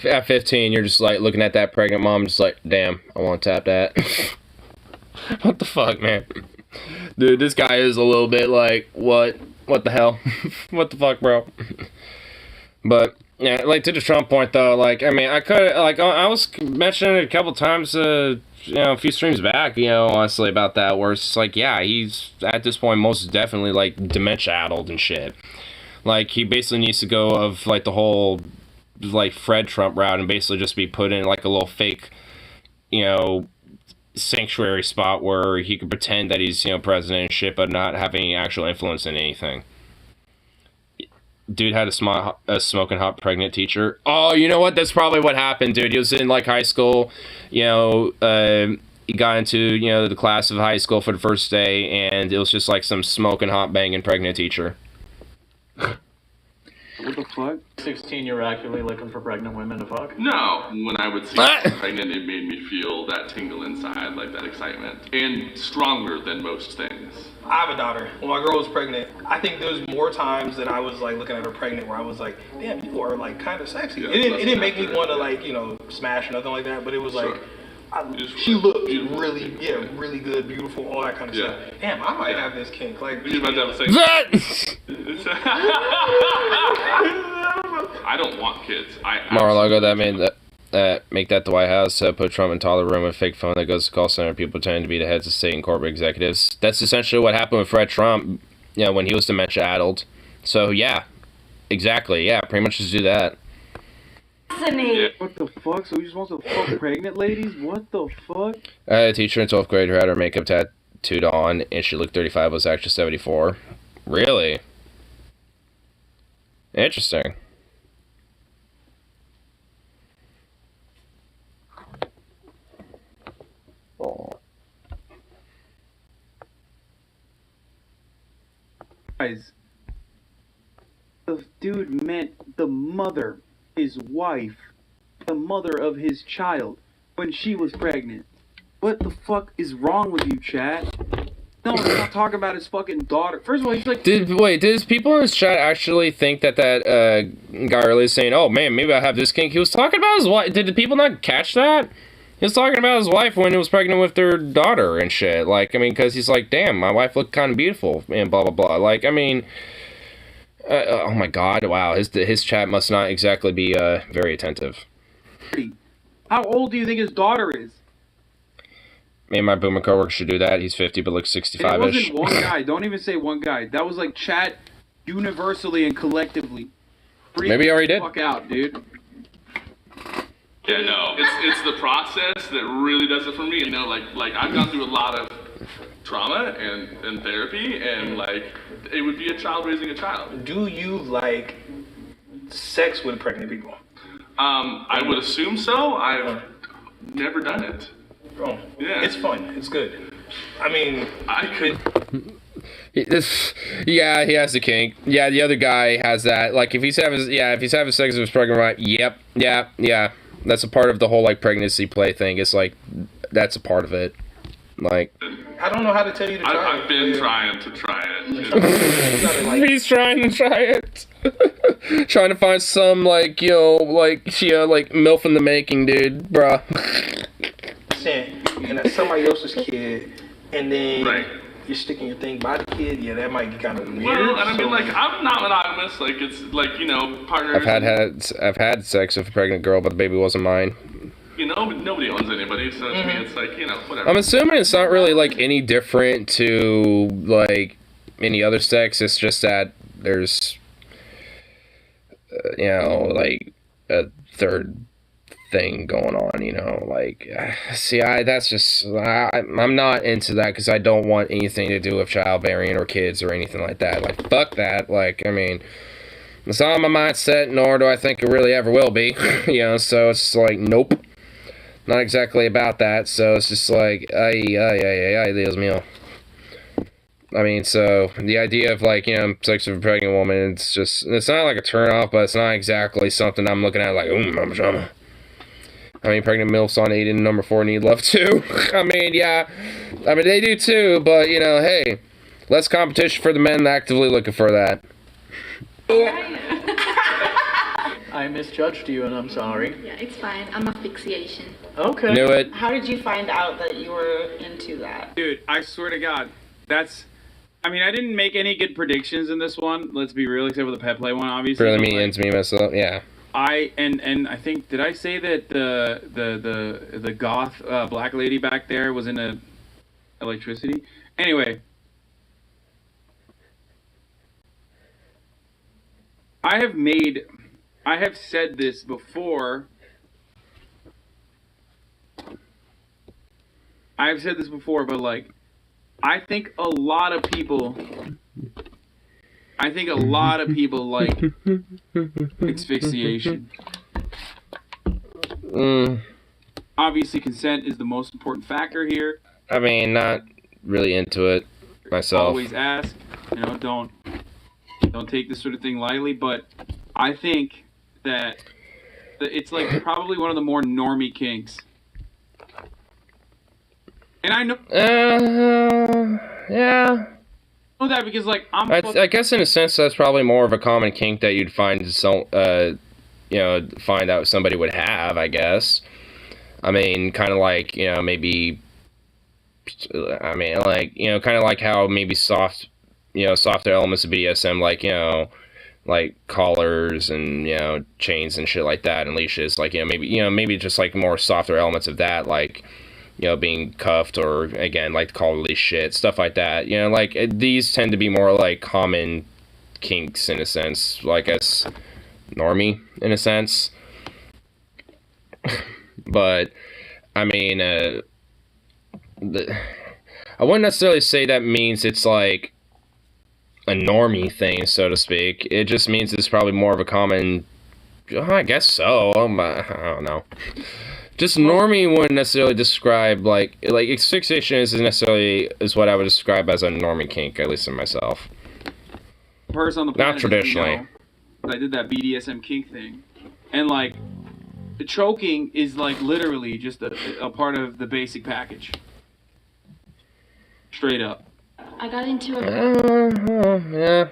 S1: At 15, you're just like looking at that pregnant mom, just like, damn, I want to tap that. What the fuck, man? Dude, this guy is a little bit like, what the hell? What the fuck, bro? But, yeah, like, to the Trump point, though, like, I mean, I could, like, I was mentioning it a couple times, you know, a few streams back, you know, honestly, about that, where it's like, yeah, he's, at this point, most definitely, like, dementia-addled and shit. Like, he basically needs to go of, like, the whole, like, Fred Trump route and basically just be put in, like, a little fake, you know, sanctuary spot where he could pretend that he's, you know, president and shit, but not have any actual influence in anything. Dude had a smoking hot pregnant teacher. Oh, you know what? That's probably what happened, dude. He was in, like, high school, you know, he got into, you know, the class of high school for the first day, and it was just, like, some smoking hot banging pregnant teacher.
S7: What the fuck?
S12: 16, you were actively looking for pregnant women to fuck?
S14: No, when I would see someone pregnant, it made me feel that tingle inside, like that excitement. And stronger than most things.
S8: I have a daughter. When my girl was pregnant, I think there was more times that I was like looking at her pregnant where I was like, damn, you are like kind of sexy.
S14: Yeah,
S8: it didn't make me want to like, you know, smash or nothing like that, but it was like, she looked really, really good, beautiful, all that kind of stuff. Damn, I might have this kink. Like,
S14: You might have the same- I don't want kids.
S1: Mar-a-Lago, that made that make that the White House, put Trump in toddler room with a fake phone that goes to call center, people pretending to be the heads of state and corporate executives. That's essentially what happened with Fred Trump, you know, when he was dementia-addled. So, yeah, exactly, yeah, pretty much just do that.
S7: What the fuck? So he just wants to fuck pregnant ladies? What the fuck?
S1: I had a teacher in 12th grade who had her makeup to Dawn, and she looked 35, was actually 74. Really? Interesting. Oh.
S7: Guys, the dude meant the mother, his wife, the mother of his child, when she was pregnant. What the fuck is wrong with you, chat? No, he's not talking about his fucking daughter. First of all, he's like...
S1: Did people in his chat actually think that guy earlier saying, oh man, maybe I have this kink? He was talking about his wife. Did the people not catch that? He was talking about his wife when he was pregnant with their daughter and shit. Like, I mean, because he's like, damn, my wife looked kind of beautiful and blah, blah, blah. Like, I mean... oh my god, wow. His chat must not exactly be very attentive.
S7: How old do you think his daughter is?
S1: Me and my boomer coworker should do that. He's 50 but looks 65-ish.
S7: It wasn't one guy. Don't even say one guy. That was like chat universally and collectively.
S1: Maybe he already did.
S7: Fuck out, dude.
S14: Yeah, no, it's the process that really does it for me. You know, like I've gone through a lot of trauma and therapy, and like it would be a child raising a child.
S8: Do you like sex with pregnant people?
S14: I would assume so. I've never done it.
S8: Bro,
S14: yeah,
S8: it's fun. It's good. I mean, I could.
S1: Yeah, he has the kink. Yeah, the other guy has that. Like, if he's having sex with his pregnant wife, yep, yeah. That's a part of the whole like pregnancy play thing. It's like that's a part of it. Like,
S8: I don't know how to tell you to try it.
S14: I've been trying to try it.
S1: He's trying to try it. Trying to find some like like MILF in the making, dude, bruh.
S8: And that's somebody else's kid, and then you're sticking your thing by the kid. Yeah, that might be kind of weird.
S14: Well, and I mean, like, I'm not monogamous. Like, it's like, you know, partners.
S1: I've had sex with a pregnant girl, but the baby wasn't mine.
S14: You know, but nobody owns anybody, so to me, it's like, you know, whatever.
S1: I'm assuming it's not really like any different to like any other sex. It's just that there's, like a third thing going on, like, see, I'm not into that because I don't want anything to do with childbearing or kids or anything like that. Like, fuck that. Like, I mean, it's not my mindset, nor do I think it really ever will be, so it's like, nope, not exactly about that. So it's just like, ay, Dios mío. I mean, so the idea of like, sex with a pregnant woman, it's not like a turn off, but it's not exactly something I'm looking at like, mama drama. I mean, pregnant MILFs on 8 and number 4 need love too. I mean, yeah. I mean, they do too, but, hey, less competition for the men actively looking for that.
S12: I misjudged you, and I'm sorry.
S15: Yeah, it's fine. I'm asphyxiation.
S12: Okay.
S1: Knew it.
S10: How did you find out that you were into that?
S7: Dude, I swear to God, I mean, I didn't make any good predictions in this one. Let's be real, except for the pet play one, obviously.
S1: Really, me and me myself, yeah.
S7: And I think, did I say that the goth black lady back there was into electricity? Anyway, I have said this before. But like, I think a lot of people like asphyxiation. Obviously, consent is the most important factor here.
S1: I mean, not really into it myself.
S7: Always ask, don't take this sort of thing lightly. But I think that it's like probably one of the more normie kinks. And I know.
S1: Yeah.
S7: I know that because like
S1: I guess in a sense that's probably more of a common kink that you'd find find out somebody would have, I guess. I mean, kind of like, maybe, I mean, like, kind of like how maybe softer elements of BDSM, like collars and, chains and shit like that and leashes, like, maybe just like more softer elements of that, like, being cuffed or, again, like collar leash shit, stuff like that. Like, these tend to be more like common kinks in a sense, like as normie in a sense. But, I mean, I wouldn't necessarily say that means it's like a normie thing, so to speak. It just means it's probably more of a common. I guess so. I don't know. Just normie wouldn't necessarily describe like asphyxiation is what I would describe as a normie kink, at least in myself.
S7: Person on the planet
S1: Not traditionally.
S7: I did that BDSM kink thing, and like the choking is like literally just a part of the basic package. Straight up.
S15: I got into
S1: Yeah.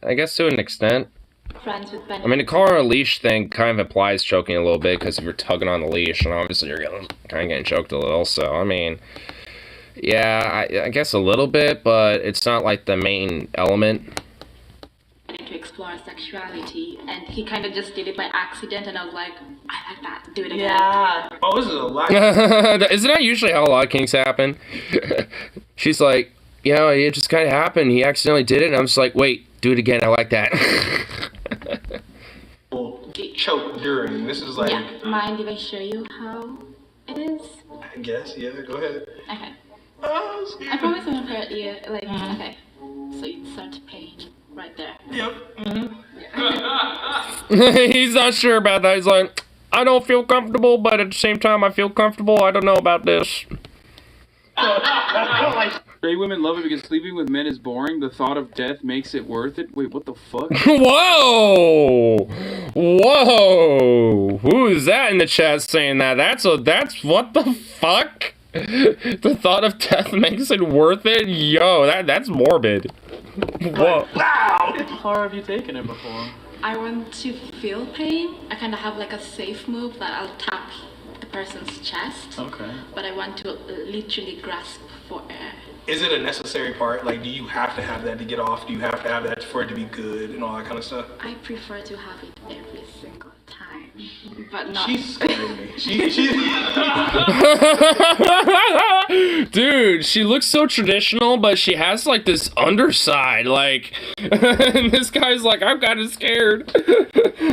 S1: I guess to an extent.
S15: friends with benefits.
S1: I mean, the collar on a leash thing kind of implies choking a little bit, because if you're tugging on the leash, and obviously you're kind of getting choked a little, so, I mean, yeah, I guess a little bit, but it's not like the main element.
S15: To explore sexuality, and he kind of just did it by accident, and I was like, I like that, do it again.
S8: Yeah. Oh, this is a lot.
S1: Isn't that usually how a lot of kinks happen? She's like, you know, it just kind of happened, he accidentally did it, and I'm just like, wait, do it again, I like that.
S8: Choke during. This is like.
S15: Yeah, mind if I show you how it is?
S8: I guess, yeah, go ahead.
S15: Okay.
S8: Oh,
S15: I promise I won't hurt you. Like, okay. So you start playing right there.
S8: Yep.
S1: He's not sure about that. He's like, I don't feel comfortable, but at the same time, I feel comfortable. I don't know about this.
S7: Straight women love it because sleeping with men is boring. The thought of death makes it worth it. Wait, what the fuck?
S1: Whoa! Whoa! Who is that in the chat saying that? That's what the fuck? The thought of death makes it worth it? Yo, that's morbid. Whoa.
S12: How have you taken it before?
S15: I want to feel pain. I kind of have like a safe move that I'll tap the person's chest.
S12: Okay.
S15: But I want to literally grasp for air.
S8: Is it a necessary part? Like, do you have to have that to get off? Do you have to have that for it to be good and all that kind of stuff?
S15: I prefer to have it every single time, but not.
S8: She's scaring me.
S1: Dude, she looks so traditional, but she has like this underside, like, and this guy's like, I'm kind of scared.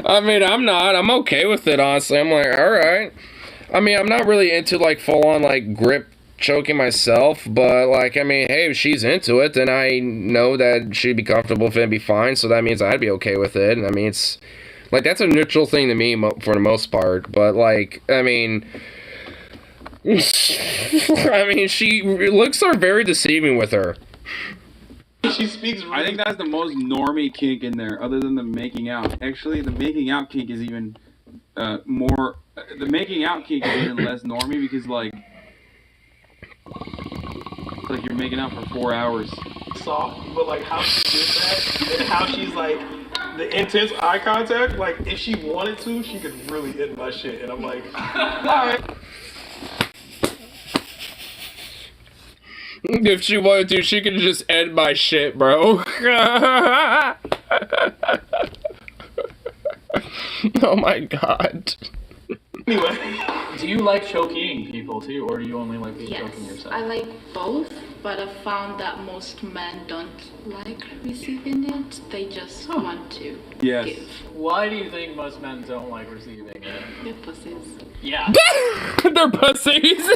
S1: I mean, I'm not. I'm okay with it, honestly. I'm like, all right. I mean, I'm not really into like full on like grip choking myself, but like, I mean, hey, if she's into it, then I know that she'd be comfortable with it and be fine, so that means I'd be okay with it. And I mean, it's like, that's a neutral thing to me for the most part, but like, I mean, she looks are very deceiving with her.
S8: She speaks really.
S7: I think that's the most normie kink in there, other than the making out. Actually, the making out kink is even more. The making out kink is even less normie because like you're making out for 4 hours.
S8: Soft, but like how she did that and how she's like the intense eye contact. Like if she wanted to, she could really end my shit, and I'm like, all right.
S1: If she wanted to, she could just end my shit, bro. Oh my god.
S8: Anyway.
S12: Do you like choking people too, or do you only like being choking yourself?
S15: I like both, but I found that most men don't like receiving it. They just want to give.
S12: Why do you think most men don't like receiving it?
S15: They're pussies.
S12: Yeah.
S1: They're pussies.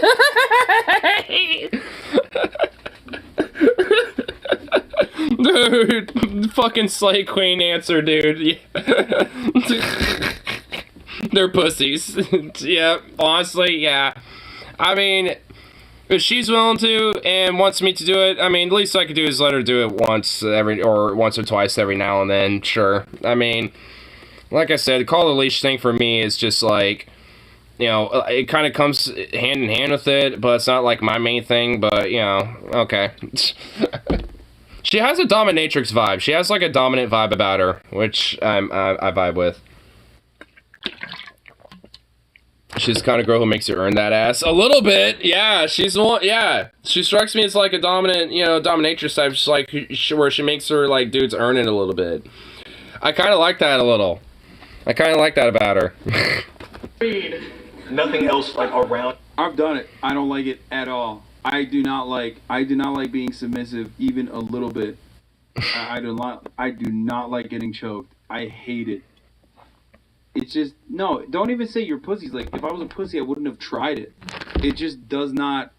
S1: Dude, fucking Slay Queen answer, dude. They're pussies. Yeah, honestly, yeah. I mean, if she's willing to and wants me to do it, I mean, the least I could do is let her do it once or twice every now and then, sure. I mean, like I said, the call the leash thing for me is just like, you know, it kind of comes hand in hand with it, but it's not like my main thing, but, you know, okay. She has a dominatrix vibe. She has like a dominant vibe about her, which I vibe with. She's the kind of girl who makes you earn that ass. A little bit, yeah. She's the one, yeah. She strikes me as like a dominant, you know, dominatrix type. She's like, where she makes her, like, dudes earn it a little bit. I kind of like that a little. I kind of like that about her.
S8: Nothing else, like, around.
S7: I've done it. I don't like it at all. I do not like being submissive even a little bit. I do not like getting choked. I hate it. It's just, no, don't even say you're pussies. Like, if I was a pussy, I wouldn't have tried it. It just does not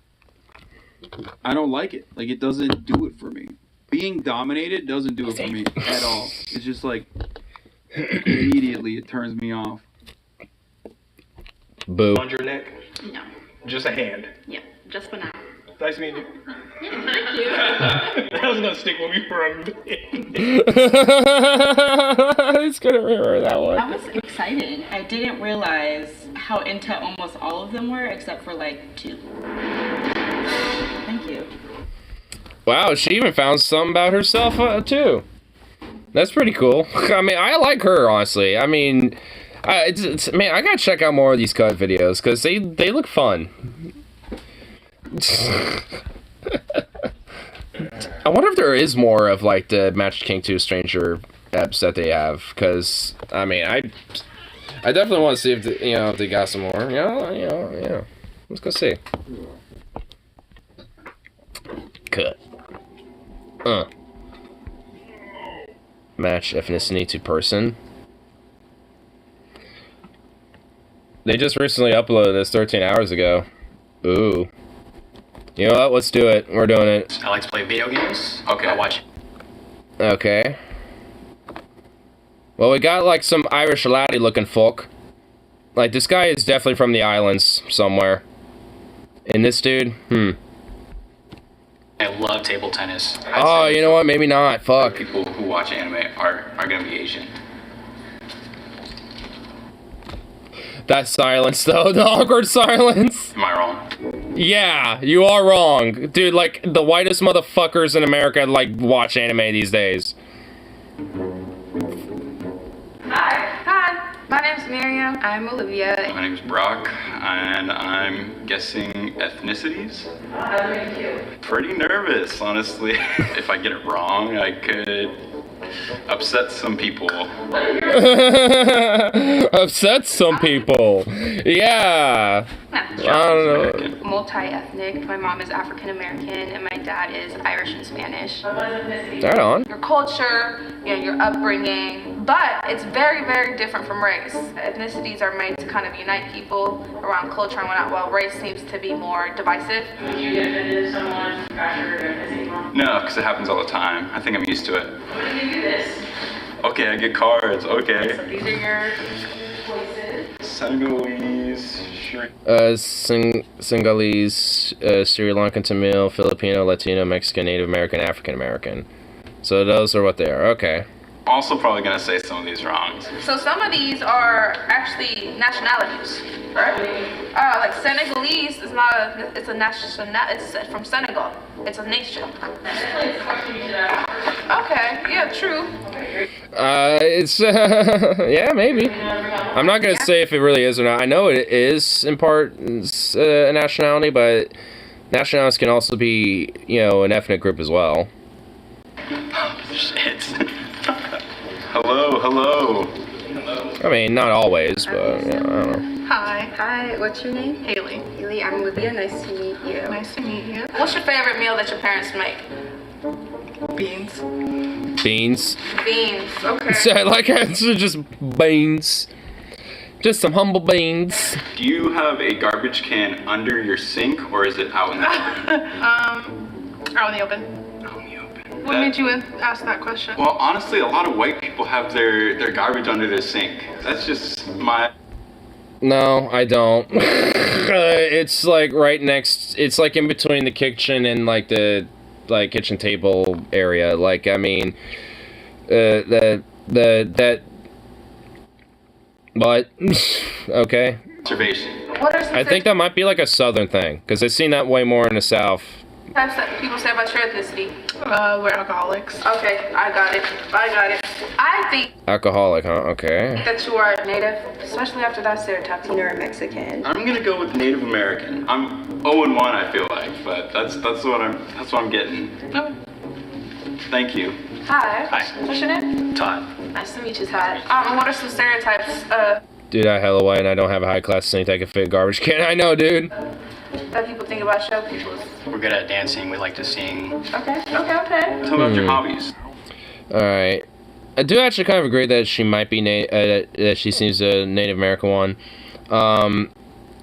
S7: I don't like it. Like, it doesn't do it for me. Being dominated doesn't do it for me at all. It's just like, immediately it turns me off.
S1: Boo.
S8: On your neck?
S15: No.
S8: Just a hand.
S15: Yeah, just for now.
S8: Nice meeting you.
S15: Thank you.
S8: That was gonna stick with me for a minute.
S1: It's gonna remember that one.
S10: I was excited. I didn't realize how into almost all of them were, except for like 2. Thank you.
S1: Wow, she even found something about herself too. That's pretty cool. I mean, I like her honestly. I mean, man, I gotta check out more of these cut videos because they look fun. I wonder if there is more of like the Match King 2 Stranger apps that they have, because I mean, I definitely want to see if if they got some more. Yeah. Let's go see. Cut. Match ethnicity to person. They just recently uploaded this 13 hours ago. Ooh. You know what? Let's do it. We're doing it.
S11: I like to play video games. Okay. I watch.
S1: Okay. Well, we got like some Irish laddie looking folk. Like, this guy is definitely from the islands somewhere. And this dude,
S11: I love table tennis.
S1: Oh, you know what? Maybe not. Fuck.
S11: People who watch anime are gonna be Asian.
S1: That silence, though. The awkward silence.
S11: Am I wrong?
S1: Yeah, you are wrong. Dude, like, the whitest motherfuckers in America, like, watch anime these days.
S16: Hi, my name's Miriam. I'm Olivia.
S11: My name's Brock, and I'm guessing ethnicities.
S16: How do you feel?
S11: Pretty nervous, honestly. If I get it wrong, I could upset some people.
S1: Upset some people. Yeah. I don't know.
S16: Multi-ethnic. My mom is African American and my dad is Irish and Spanish.
S1: Right on.
S16: Your culture, your upbringing, but it's very, very different from race. Ethnicities are made to kind of unite people around culture and whatnot, while race seems to be more divisive. Would you get offended if someone got your ethnicity wrong?
S11: No, because it happens all the time. I think I'm used to it.
S16: I'm gonna give you this.
S11: Okay, I get cards. Okay.
S16: So these are your choices.
S11: Senegalese,
S1: Sinhalese, Sri Lankan, Tamil, Filipino, Latino, Mexican, Native American, African American. So those are what they are. Okay.
S11: Also probably gonna say some of these wrong.
S16: So some of these are actually nationalities, right? Like Senegalese is not a, it's a national, it's from Senegal. It's a nation. Okay, yeah, true.
S1: It's, yeah, maybe. I'm not gonna say if it really is or not. I know it is in part a nationality, but nationalities can also be, an ethnic group as well.
S11: Shit. Hello.
S1: I mean, not always, but I don't know.
S16: Hi, what's your name? Haley. Haley, I'm Olivia. Nice to meet you. Nice to meet you. What's your favorite meal that your parents make?
S1: Beans.
S16: Beans, okay.
S1: So I like how it's just beans. Just some humble beans.
S11: Do you have a garbage can under your sink, or is it out in the open?
S16: Out in the open. What made you ask that question?
S11: Well, honestly, a lot of white people have their garbage under their sink. That's just my...
S1: No, I don't. It's like right next, it's like in between the kitchen and like the kitchen table area. Like, I mean, what? Okay.
S11: Observation.
S16: What are some
S1: I think that might be like a southern thing, because I've seen that way more in the south.
S16: types that people say about your ethnicity?
S15: We're alcoholics.
S16: Okay, I got it. I think
S1: Alcoholic, huh? Okay.
S16: that you are native, especially after that stereotype.
S10: You're a Mexican.
S11: I'm gonna go with Native American. I'm 0-1, I feel like, but that's what I'm getting.
S16: Okay.
S11: Thank you.
S16: Hi.
S11: Hi.
S16: What's your name?
S11: Todd.
S16: Nice to meet you, Todd. And what are some stereotypes
S1: Dude, I hella white and I don't have a high class sink that can fit a garbage can. I know, dude.
S16: that people think about show people?
S11: We're good at dancing. We like to sing.
S16: Okay.
S11: Tell about your hobbies.
S1: Alright. I do actually kind of agree that she might be, that she seems a Native American one.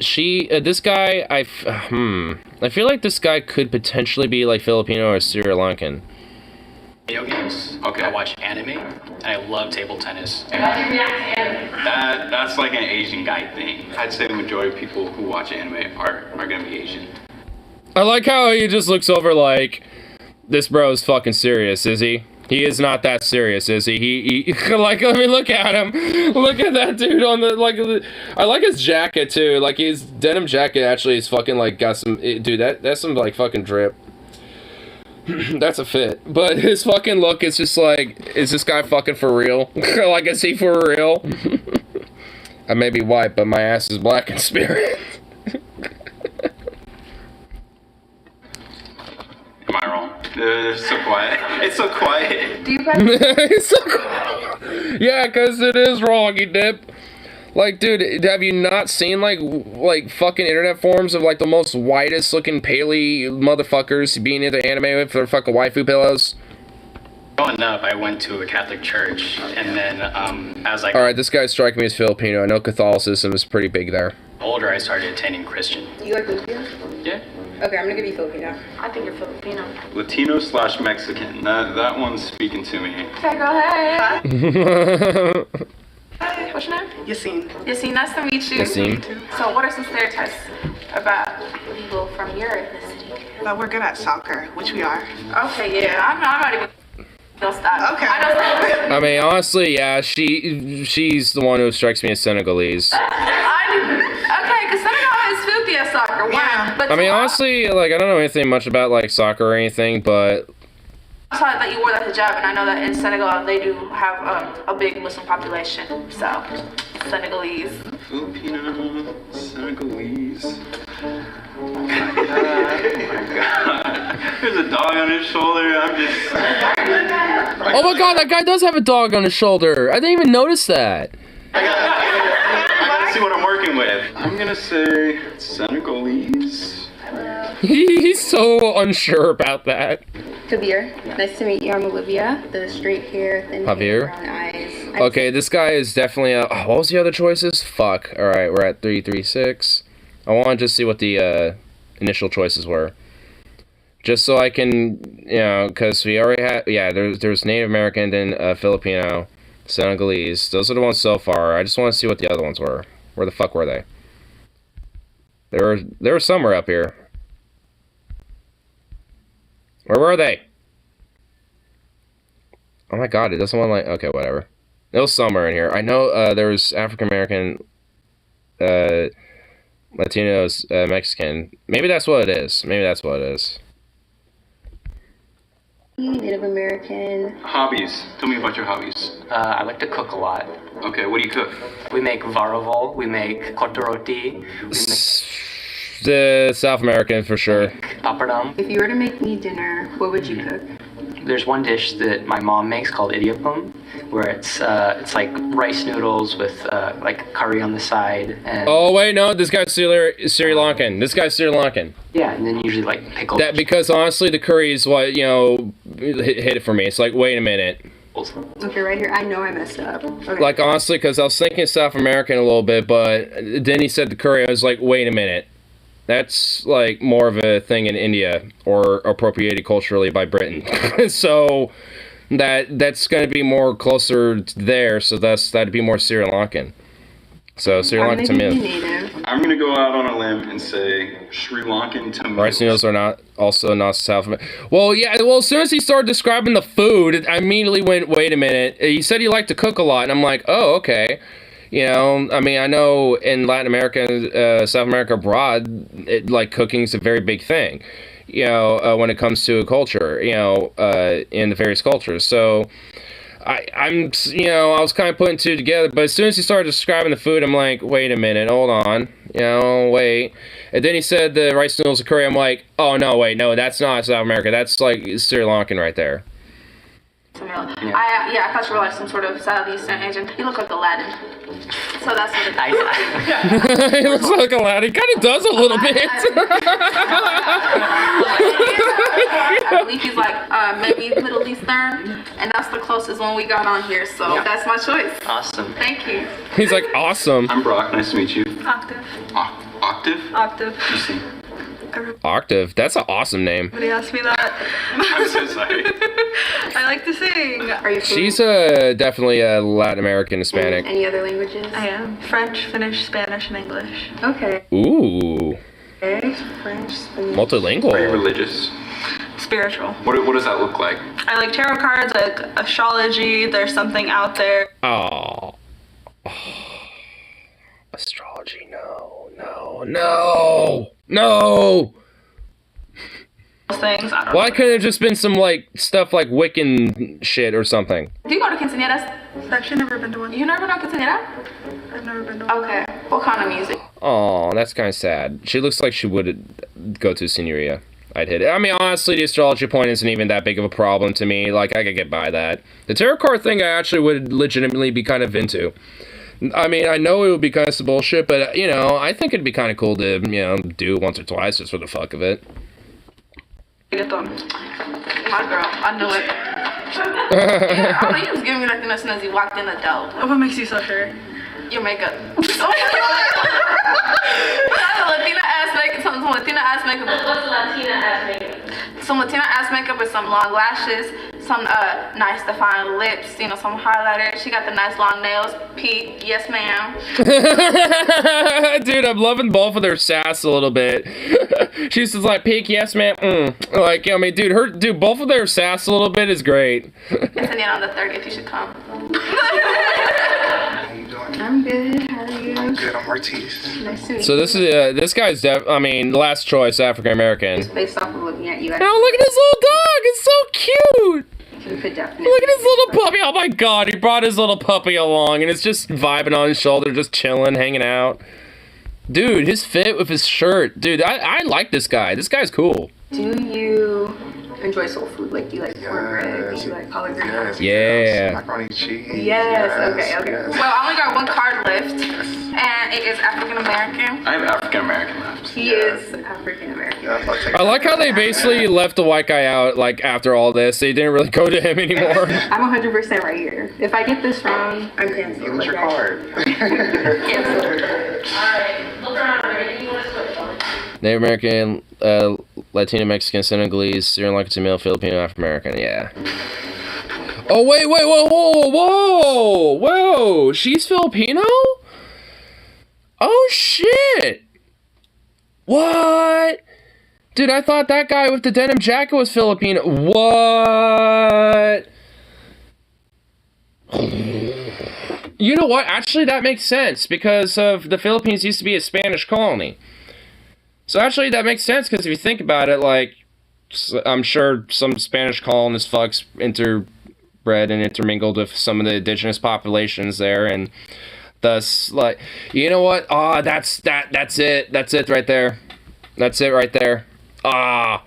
S1: this guy, I feel like this guy could potentially be like Filipino or Sri Lankan.
S11: Video games. Okay. I watch anime, and I love table tennis.
S17: That's like an Asian guy thing. I'd say the majority of people who watch anime are gonna be Asian.
S1: I like how he just looks over like, this bro is fucking serious, is he? He is not that serious, is he? He like, I mean, look at him. Look at that dude on the, like, I like his jacket, too. Like, his denim jacket actually is fucking, like, got some, dude, that's some, like, fucking drip. That's a fit. But his fucking look is just like, is this guy fucking for real? Like, is he for real? I may be white, but my ass is black in spirit.
S17: Am I wrong? It's so quiet. It's so quiet.
S16: Do you guys?
S1: It's so quiet. Yeah, because it is wrong, you dip. Like, dude, have you not seen, like fucking internet forums of, like, the most whitest looking paley motherfuckers being into anime with their fucking waifu pillows?
S11: Growing up, I went to a Catholic church, and then as I got
S1: Alright, this guy strikes me as Filipino. I know Catholicism is pretty big there.
S11: older, I started attending Christian.
S18: You like Filipino?
S11: Yeah.
S18: Okay, I'm gonna give you Filipino.
S16: I think you're Filipino.
S17: Latino/Mexican. That one's speaking to me.
S16: Okay, go ahead. What's your name?
S18: Yassine.
S16: Yassine, nice to meet you.
S1: Yassine.
S16: So what are some stereotypes about people from your ethnicity?
S18: That we're good at soccer, which we are.
S16: Okay, yeah, I'm not even gonna stop.
S18: Okay.
S1: I mean, honestly, yeah, she's the one who strikes me as Senegalese.
S16: Okay, because Senegal is filthy at soccer. Wow. But
S1: I mean, honestly, like, I don't know anything much about, like, soccer or anything, but...
S16: I saw that you wore that hijab, and I know that in Senegal they do have a big Muslim population. So, Senegalese.
S17: Filipino, Senegalese. Oh my god. There's a dog on his shoulder. I'm just...
S1: Oh my god, that guy does have a dog on his shoulder. I didn't even notice that.
S17: I gotta see what I'm working with. I'm gonna say Senegalese.
S1: He's so unsure about that.
S18: Kabir, nice to meet you. I'm Olivia. The straight hair, thin hair,
S1: Javier?
S18: brown eyes.
S1: Okay, this guy is definitely a... Oh, what was the other choices? Fuck. Alright, we're at 336. I want to just see what the initial choices were. Just so I can, you know, because we already had... Yeah, there's Native American, then Filipino, Senegalese. Those are the ones so far. I just want to see what the other ones were. Where the fuck were they? There were somewhere up here. Where were they? Oh my god, it doesn't want to, like... Okay, whatever. It was somewhere in here. I know there was African American, Latinos, Mexican. Maybe that's what it is. Maybe that's what it is.
S18: Native American.
S17: Hobbies. Tell me about your hobbies.
S11: I like to cook a lot.
S17: Okay, what do you cook?
S11: We make varovol, we make kotoroti,
S1: The South American, for sure.
S11: papadam.
S18: If you were to make me dinner, what would you cook?
S11: There's one dish that my mom makes called idiyappam, where it's like rice noodles with like curry on the side. And
S1: Oh wait, no, this guy's Sri Lankan. This guy's Sri Lankan.
S11: yeah, and then usually like pickles.
S1: That because honestly, the curry is what hit it for me. It's like, wait a minute.
S18: Okay, right here. I know I messed up. Okay.
S1: Like honestly, because I was thinking South American a little bit, but then he said the curry. I was like, wait a minute. That's like more of a thing in India or appropriated culturally by Britain. So that's going to be more closer there. So that'd be more Sri Lankan. So Sri Lankan to me.
S17: I'm gonna go out on a limb and say Sri Lankan to me.
S1: Rice noodles are not South American. Well, yeah. Well, as soon as he started describing the food, I immediately went, wait a minute. He said he liked to cook a lot, and I'm like, oh, okay. You know, I mean, I know in Latin America, South America, abroad, like cooking's a very big thing. You know, when it comes to a culture. You know, in the various cultures. So, I was kind of putting two together. But as soon as he started describing the food, I'm like, wait a minute, hold on. You know, wait. And then he said the rice noodles and curry. I'm like, oh no, wait, no, that's not South America. That's like Sri Lankan right there.
S16: I thought you were like some sort of Southeastern Asian. You look like Aladdin. So that's what it is.
S1: He looks like Aladdin. He kind of does a little bit.
S16: I believe he's like maybe Middle Eastern, and that's the closest one we got on here. So that's my choice.
S11: Awesome.
S16: Thank you.
S1: He's like, awesome.
S17: I'm Brock. Nice to meet you.
S16: Octave.
S17: Octave. Octave?
S19: Octave.
S17: You sing.
S1: Octave. That's an awesome name.
S19: Everybody asked me that.
S17: I'm so sorry.
S19: I like to sing. Are you
S1: She's definitely a Latin American Hispanic.
S19: Any other languages? I am. French, Finnish, Spanish, and English. Okay.
S1: Ooh.
S19: Okay. French, Spanish.
S1: Multilingual.
S17: Are you religious?
S19: Spiritual.
S17: What does that look like?
S19: I like tarot cards, I like astrology. There's something out there.
S1: Oh. Astrology, no.
S19: Things. I don't
S1: Why couldn't it have just been some like stuff like Wiccan shit or something?
S16: Do you go to quinceañeras?
S19: I've actually never been to one.
S16: You never been to a quinceañera?
S19: I've never been to one.
S16: Okay. What kind of music?
S1: Oh, that's kind of sad. She looks like she would go to Signoria. I'd hit it. I mean, honestly, the astrology point isn't even that big of a problem to me. Like, I could get by that. The tarot card thing I actually would legitimately be kind of into. I mean, I know it would be kind of some bullshit, but, you know, I think it'd be kind of cool to, you know, do it once or twice just for the fuck of it.
S16: My girl, I knew it. Yeah, I don't know, you was giving me like as soon as you walked in the door.
S19: What makes you so sure?
S16: Your makeup. Some Latina ass makeup. Some Latina ass makeup. What's Latina ass makeup? Some Latina ass makeup with some long lashes, some nice defined lips, you know, some highlighter. She got the nice long nails. Pete, yes ma'am.
S1: Dude, I'm loving both of their sass a little bit. She's just like, Peek, yes ma'am. Like, I mean, dude, both of their sass a little bit is great.
S16: And then on the 30th, you should come.
S18: I'm good. How are you?
S17: I'm good. I'm Ortiz.
S18: Nice to meet
S1: So this is this guy's last choice African American.
S18: Based off of looking at you.
S1: Oh, look at his little dog! It's so cute!
S18: You could definitely.
S1: Look at his little puppy! Oh my god, he brought his little puppy along and it's just vibing on his shoulder, just chilling, hanging out. Dude, his fit with his shirt. Dude, I like this guy. This guy's cool.
S18: Do you enjoy soul food? Like, do you like cornbread? Do you like collard greens?
S1: Yeah.
S17: Macaroni and cheese.
S18: Yes. Okay.
S16: Well, I only got one card left, and it is African American.
S17: I have African American left.
S18: He is African American.
S1: I like how they basically left the white guy out, like, after all this. They didn't really go to him anymore.
S18: I'm 100% right here. If I get this wrong, I'm canceled.
S17: Use your card.
S18: Canceled.
S16: Alright, look around. Anything you want to switch on?
S1: Native American, Latino, Mexican, Senegalese, Sri Lankan, Tamil, Filipino, African American, yeah. Oh, wait, whoa! She's Filipino? Oh, shit! What? Dude, I thought that guy with the denim jacket was Filipino. What? You know what? Actually, that makes sense, because of the Philippines used to be a Spanish colony. So actually, that makes sense, because if you think about it, like, I'm sure some Spanish colonist fucks interbred and intermingled with some of the indigenous populations there, and thus, like, you know what? Ah, that's it. That's it right there. That's it right there. Ah.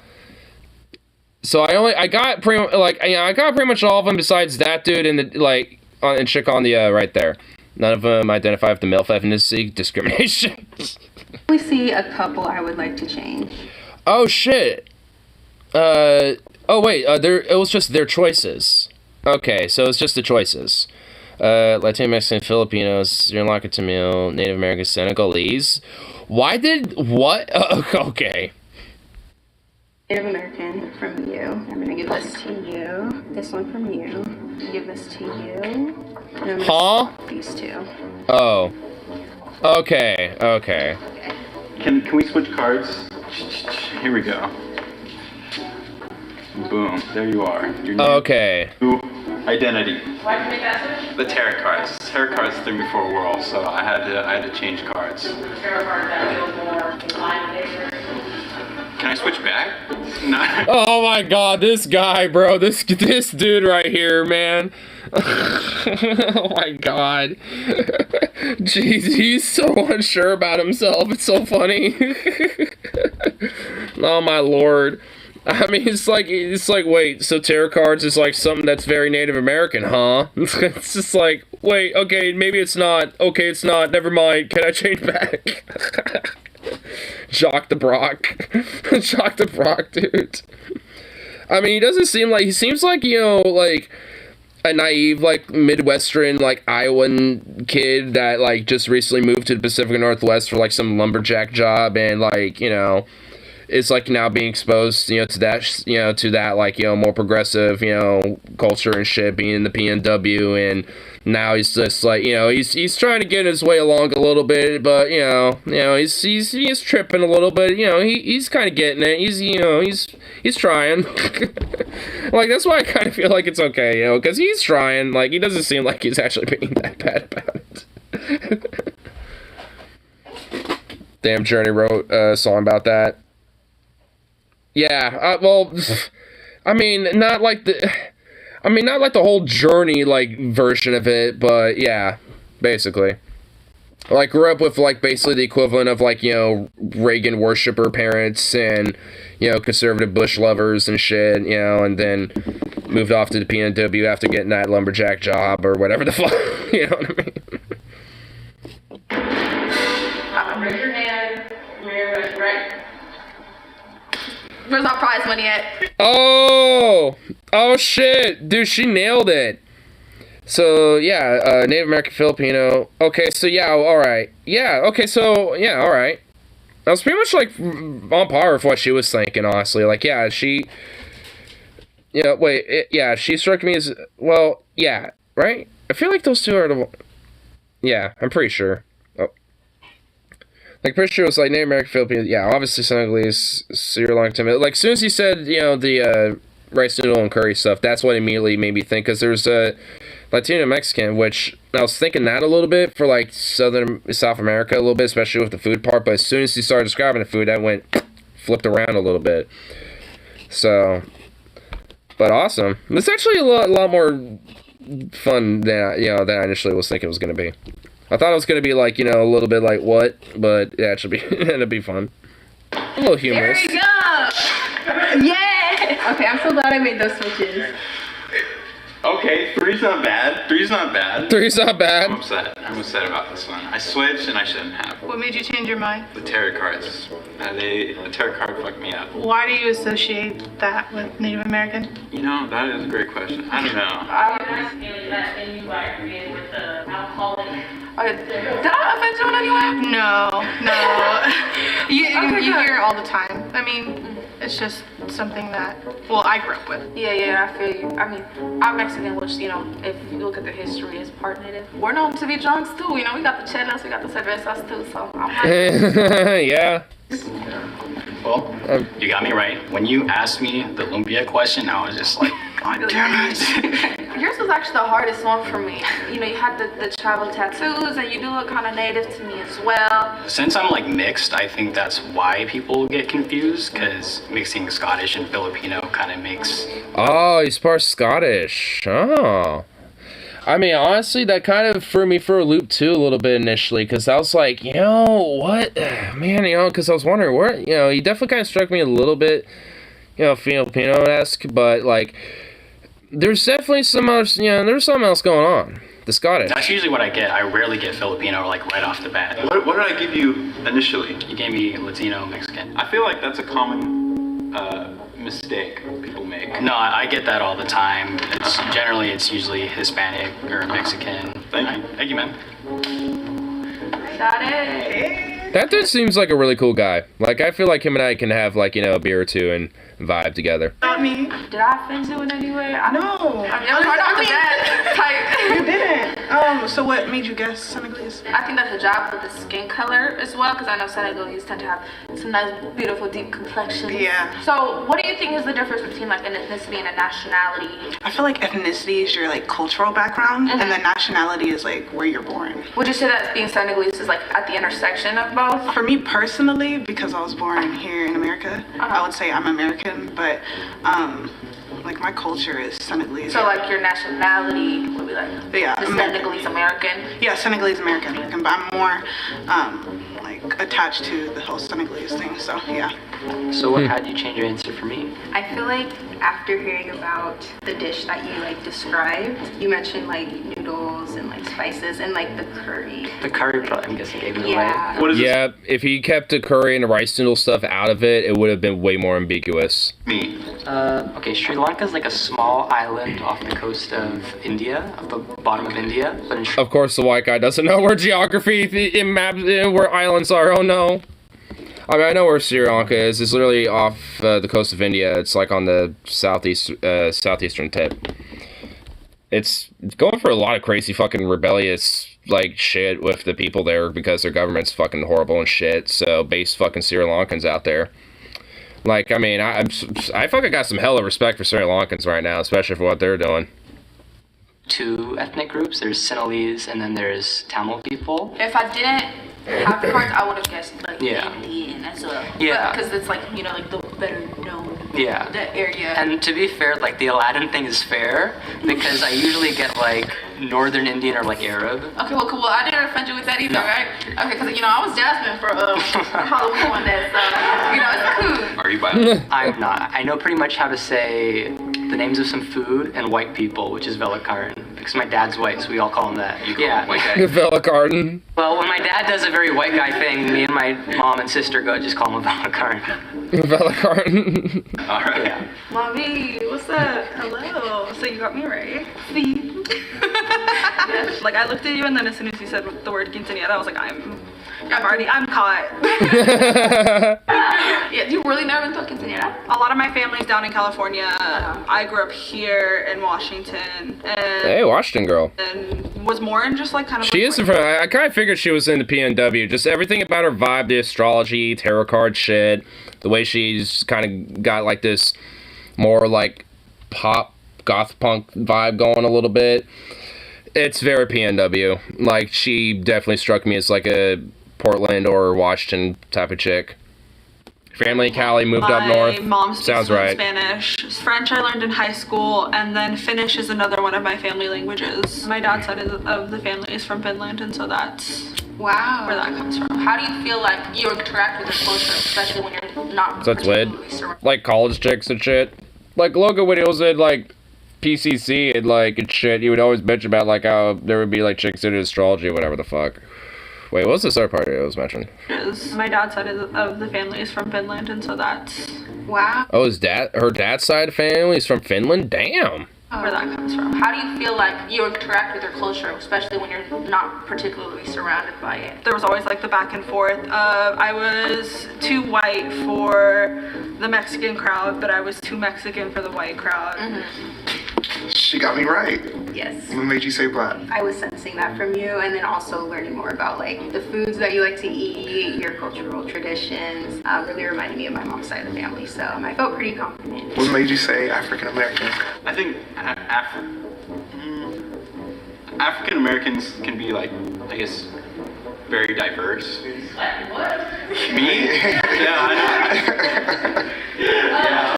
S1: So I got pretty much all of them besides that dude and the and chick on the right there. None of them identify with the MILF ethnicity discrimination.
S18: We see a couple I would like to change.
S1: Oh shit. Oh wait. It was just their choices. Okay, so it's just the choices. Latino, Mexican, Filipinos, Sri Lankan, Tamil, Native American, Senegalese. Why did what? Okay.
S18: Native American from you. I'm gonna give this to you. This one from you. Give this to you. And I'm
S1: Huh?
S18: These two.
S1: Oh. Okay. Okay.
S17: Can we switch cards? Here we go. Boom. There you are. Your
S1: Okay.
S17: new identity.
S16: Why did you make that switch?
S17: The tarot cards. Tarot cards threw me for a whirl, so I had to change cards.
S16: Tarot card that feels more in line with nature.
S17: Can I switch back? No.
S1: Oh my god, this guy, bro. This dude right here, man. Oh my god. Jeez, he's so unsure about himself. It's so funny. Oh my lord. I mean, it's like, wait, so tarot cards is like something that's very Native American, huh? It's just like, wait, okay, maybe it's not. Okay, it's not. Never mind. Can I change back? Jacques the Brock. Jacques the Brock, dude. I mean, he doesn't seem like, he seems like, you know, like, a naive, like, Midwestern, like, Iowan kid that, like, just recently moved to the Pacific Northwest for, like, some lumberjack job, and, like, you know, it's, like, now being exposed, you know, to that, like, you know, more progressive, you know, culture and shit, being in the PNW, and now he's just, like, you know, he's trying to get his way along a little bit, but, you know, he's tripping a little bit, you know, he's kind of getting it, he's trying. Like, that's why I kind of feel like it's okay, you know, because he's trying, like, he doesn't seem like he's actually being that bad about it. Damn, Journey wrote a song about that. Yeah, well, I mean, not like the whole Journey, like, version of it, but yeah, basically. Like, grew up with, like, basically the equivalent of, like, you know, Reagan worshiper parents and, you know, conservative Bush lovers and shit, you know, and then moved off to the PNW after getting that lumberjack job or whatever the fuck, you know what I mean?
S16: Raise your hand. Right. Where's our prize money at?
S1: Oh shit, dude, she nailed it. So yeah, Native American Filipino. Okay, so yeah, all right. Yeah, okay, so yeah, all right. That was pretty much like on par with what she was thinking, honestly. Like, yeah, she. Yeah, wait, yeah, she struck me as well. Yeah, right. I feel like those two are the. Yeah, I'm pretty sure. Like, pretty sure it was, like, Native American Philippines. Yeah, obviously Senegalese, Sri Lankan. Like, as soon as he said, you know, the rice noodle and curry stuff, that's what immediately made me think. Because there's Latino Mexican, which I was thinking that a little bit for, like, South America a little bit, especially with the food part. But as soon as he started describing the food, that flipped around a little bit. So, but awesome. It's actually a lot more fun than, you know, than I initially was thinking it was going to be. I thought it was going to be, like, you know, a little bit like, what? But yeah, it'll be fun. A little humorous.
S18: There we go! Yeah! Okay, I'm so glad I made those switches.
S17: Okay, three's not bad.
S1: Three's not bad.
S17: I'm upset about this one. I switched and I shouldn't have.
S19: What made you change your mind?
S17: The tarot cards. The tarot card fucked me up.
S19: Why do you associate that with Native American?
S17: You know, that is a great question. I don't know.
S16: Did I offend you in any way?
S19: No. You hear it all the time. I mean, it's just something that, well, I grew up with.
S16: Yeah, I feel you. I mean, I'm Mexican, which, you know, if you look at the history, is part native. We're known to be drunks too, you know, we got the chelas, we got the cervezas too, so I'm like...
S1: Yeah.
S20: Well, you got me right. When you asked me the lumpia question, I was just like, God damn it.
S16: Yours was actually the hardest one for me. You know, you had the tribal tattoos, and you do look kind of native to me as well.
S20: Since I'm like mixed, I think that's why people get confused, because mixing Scottish and Filipino kind of makes...
S1: Oh, he's part Scottish. Oh. I mean, honestly, that kind of threw me for a loop, too, a little bit initially, because I was like, you know, what? Man, you know, because I was wondering, where, you know, he definitely kind of struck me a little bit, you know, Filipino-esque, but, like, there's definitely some other, you know, there's something else going on. The Scottish.
S20: That's usually what I get. I rarely get Filipino, like, right off the bat.
S17: What did I give you initially?
S20: You gave me Latino, Mexican.
S17: I feel like that's a common mistake people make.
S20: No, I get that all the time. It's usually Hispanic or Mexican. Thank you, man.
S16: Got it.
S1: That dude seems like a really cool guy. Like, I feel like him and I can have, like, you know, a beer or two and vibe together.
S19: Not me.
S16: Did I offend you in any way?
S19: No.
S16: I mean, I'm not the bad type.
S19: You didn't. So what made you guess Senegalese?
S16: I think that's a job with the skin color as well, because I know Senegalese tend to have some nice, beautiful, deep complexions.
S19: Yeah.
S16: So what do you think is the difference between, like, an ethnicity and a nationality?
S19: I feel like ethnicity is your, like, cultural background, and then nationality is, like, where you're born.
S16: Would you say that being Senegalese is, like, at the intersection of both?
S19: For me personally, because I was born here in America, I would say I'm American, but, like, my culture is Senegalese.
S16: So, like, your nationality would be, like, Senegalese American?
S19: Yeah, Senegalese American, but I'm more, like, attached to the whole Senegalese thing, so, yeah.
S11: So what had you change your answer for me?
S18: I feel like after hearing about the dish that you, like, described, you mentioned, like, noodles and, like, spices and like the curry.
S11: The curry, probably, I'm guessing, gave it
S18: Yeah.
S11: away.
S1: Yeah, if he kept the curry and the rice noodle stuff out of it, it would have been way more ambiguous.
S11: Me. Okay, Sri Lanka is like a small island off the coast of India, off the bottom of India. But in
S1: Of course, the white guy doesn't know where geography in maps, where islands are. Oh no. I mean, I know where Sri Lanka is. It's literally off the coast of India. It's like on the southeastern tip. It's going for a lot of crazy fucking rebellious like shit with the people there because their government's fucking horrible and shit. So base fucking Sri Lankans out there. Like, I mean, I fucking got some hella respect for Sri Lankans right now, especially for what they're doing.
S11: two ethnic groups. There's Sinhalese and then there's Tamil people.
S16: If I didn't have cards, I would have guessed like
S11: Yeah.
S16: Indian as well.
S11: Yeah.
S16: Because it's like, you know, like the better known
S11: Yeah.
S16: the area.
S11: And to be fair, like the Aladdin thing is fair because I usually get like Northern Indian or like Arab.
S16: Okay, well, cool. Well, I didn't offend you with that either, right? Okay, because, you know, I was Jasmine for Halloween one day, so, you know, it's cool.
S11: Are you bilingual? I'm not. I know pretty much how to say the names of some food and white people, which is Velakarn. Because my dad's white, so we all call him that. You call him white guy?
S1: Velakarn.
S11: Well, when my dad does a very white guy thing, me and my mom and sister go just call him a Velakarn.
S1: Velakarn.
S11: All right. Yeah.
S19: Mommy, what's up? Hello. So you got me right. See? Like I looked at you and then as soon as you said the word quinceañera, I was like, I'm caught.
S16: Yeah, you really never been to a quinceañera?
S19: A lot of my family's down in California. I grew up here in Washington and
S1: Hey, Washington girl.
S19: and was more in just like kind of
S1: She is. I kind of figured she was into PNW. Just everything about her vibe, the astrology, tarot card shit, the way she's kind of got like this more like pop goth punk vibe going a little bit. It's very PNW. Like, she definitely struck me as like a Portland or Washington type of chick. Family in Cali, moved up north.
S19: My mom speaks
S1: Sounds
S19: fluent
S1: right.
S19: Spanish. French I learned in high school, and then Finnish is another one of my family languages. My dad's side of the family is from Finland, and so that's
S16: Wow.
S19: where that comes from.
S16: How do you feel like you interact with your culture, especially when you're not
S1: So that's weird. Like college chicks and shit. Like Logan when he was in like PCC and like and shit, he would always bitch about like how there would be like chicks into astrology or whatever the fuck. Wait, what was this other part I was mentioning?
S19: My dad's side of the family is from Finland, and so that's
S16: wow.
S1: Oh, her dad's side of family is from Finland? Damn.
S19: where that comes from.
S16: How do you feel like you interact with your culture, especially when you're not particularly surrounded by it?
S19: There was always like the back and forth. I was too white for the Mexican crowd, but I was too Mexican for the white crowd.
S21: She got me right.
S18: Yes.
S21: What made you say black?
S18: I was sensing that from you, and then also learning more about like the foods that you like to eat, your cultural traditions. Really reminded me of my mom's side of the family, so I felt pretty confident.
S21: What made you say African American?
S17: I think African Americans can be like, I guess, very diverse. Me? Yeah, I know. Yeah.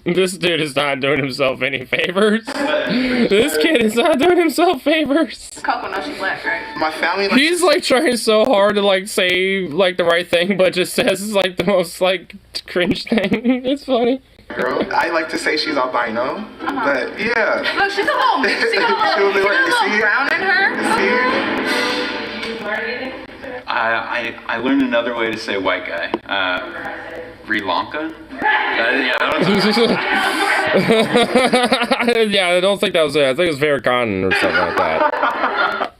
S1: This dude is not doing himself any favors. This kid is not doing himself favors.
S16: Coco knows she's black, right?
S21: My family
S1: He's like trying so hard to like say like the right thing, but just says like the most like cringe thing. It's funny.
S21: Girl, I like to say she's albino, but yeah.
S16: Look, she's a little mix. She got a little brown in her.
S17: I learned another way to say white guy. Sri Lanka?
S1: Yeah, I don't think that was it. I think it was Farrakhan or something like that.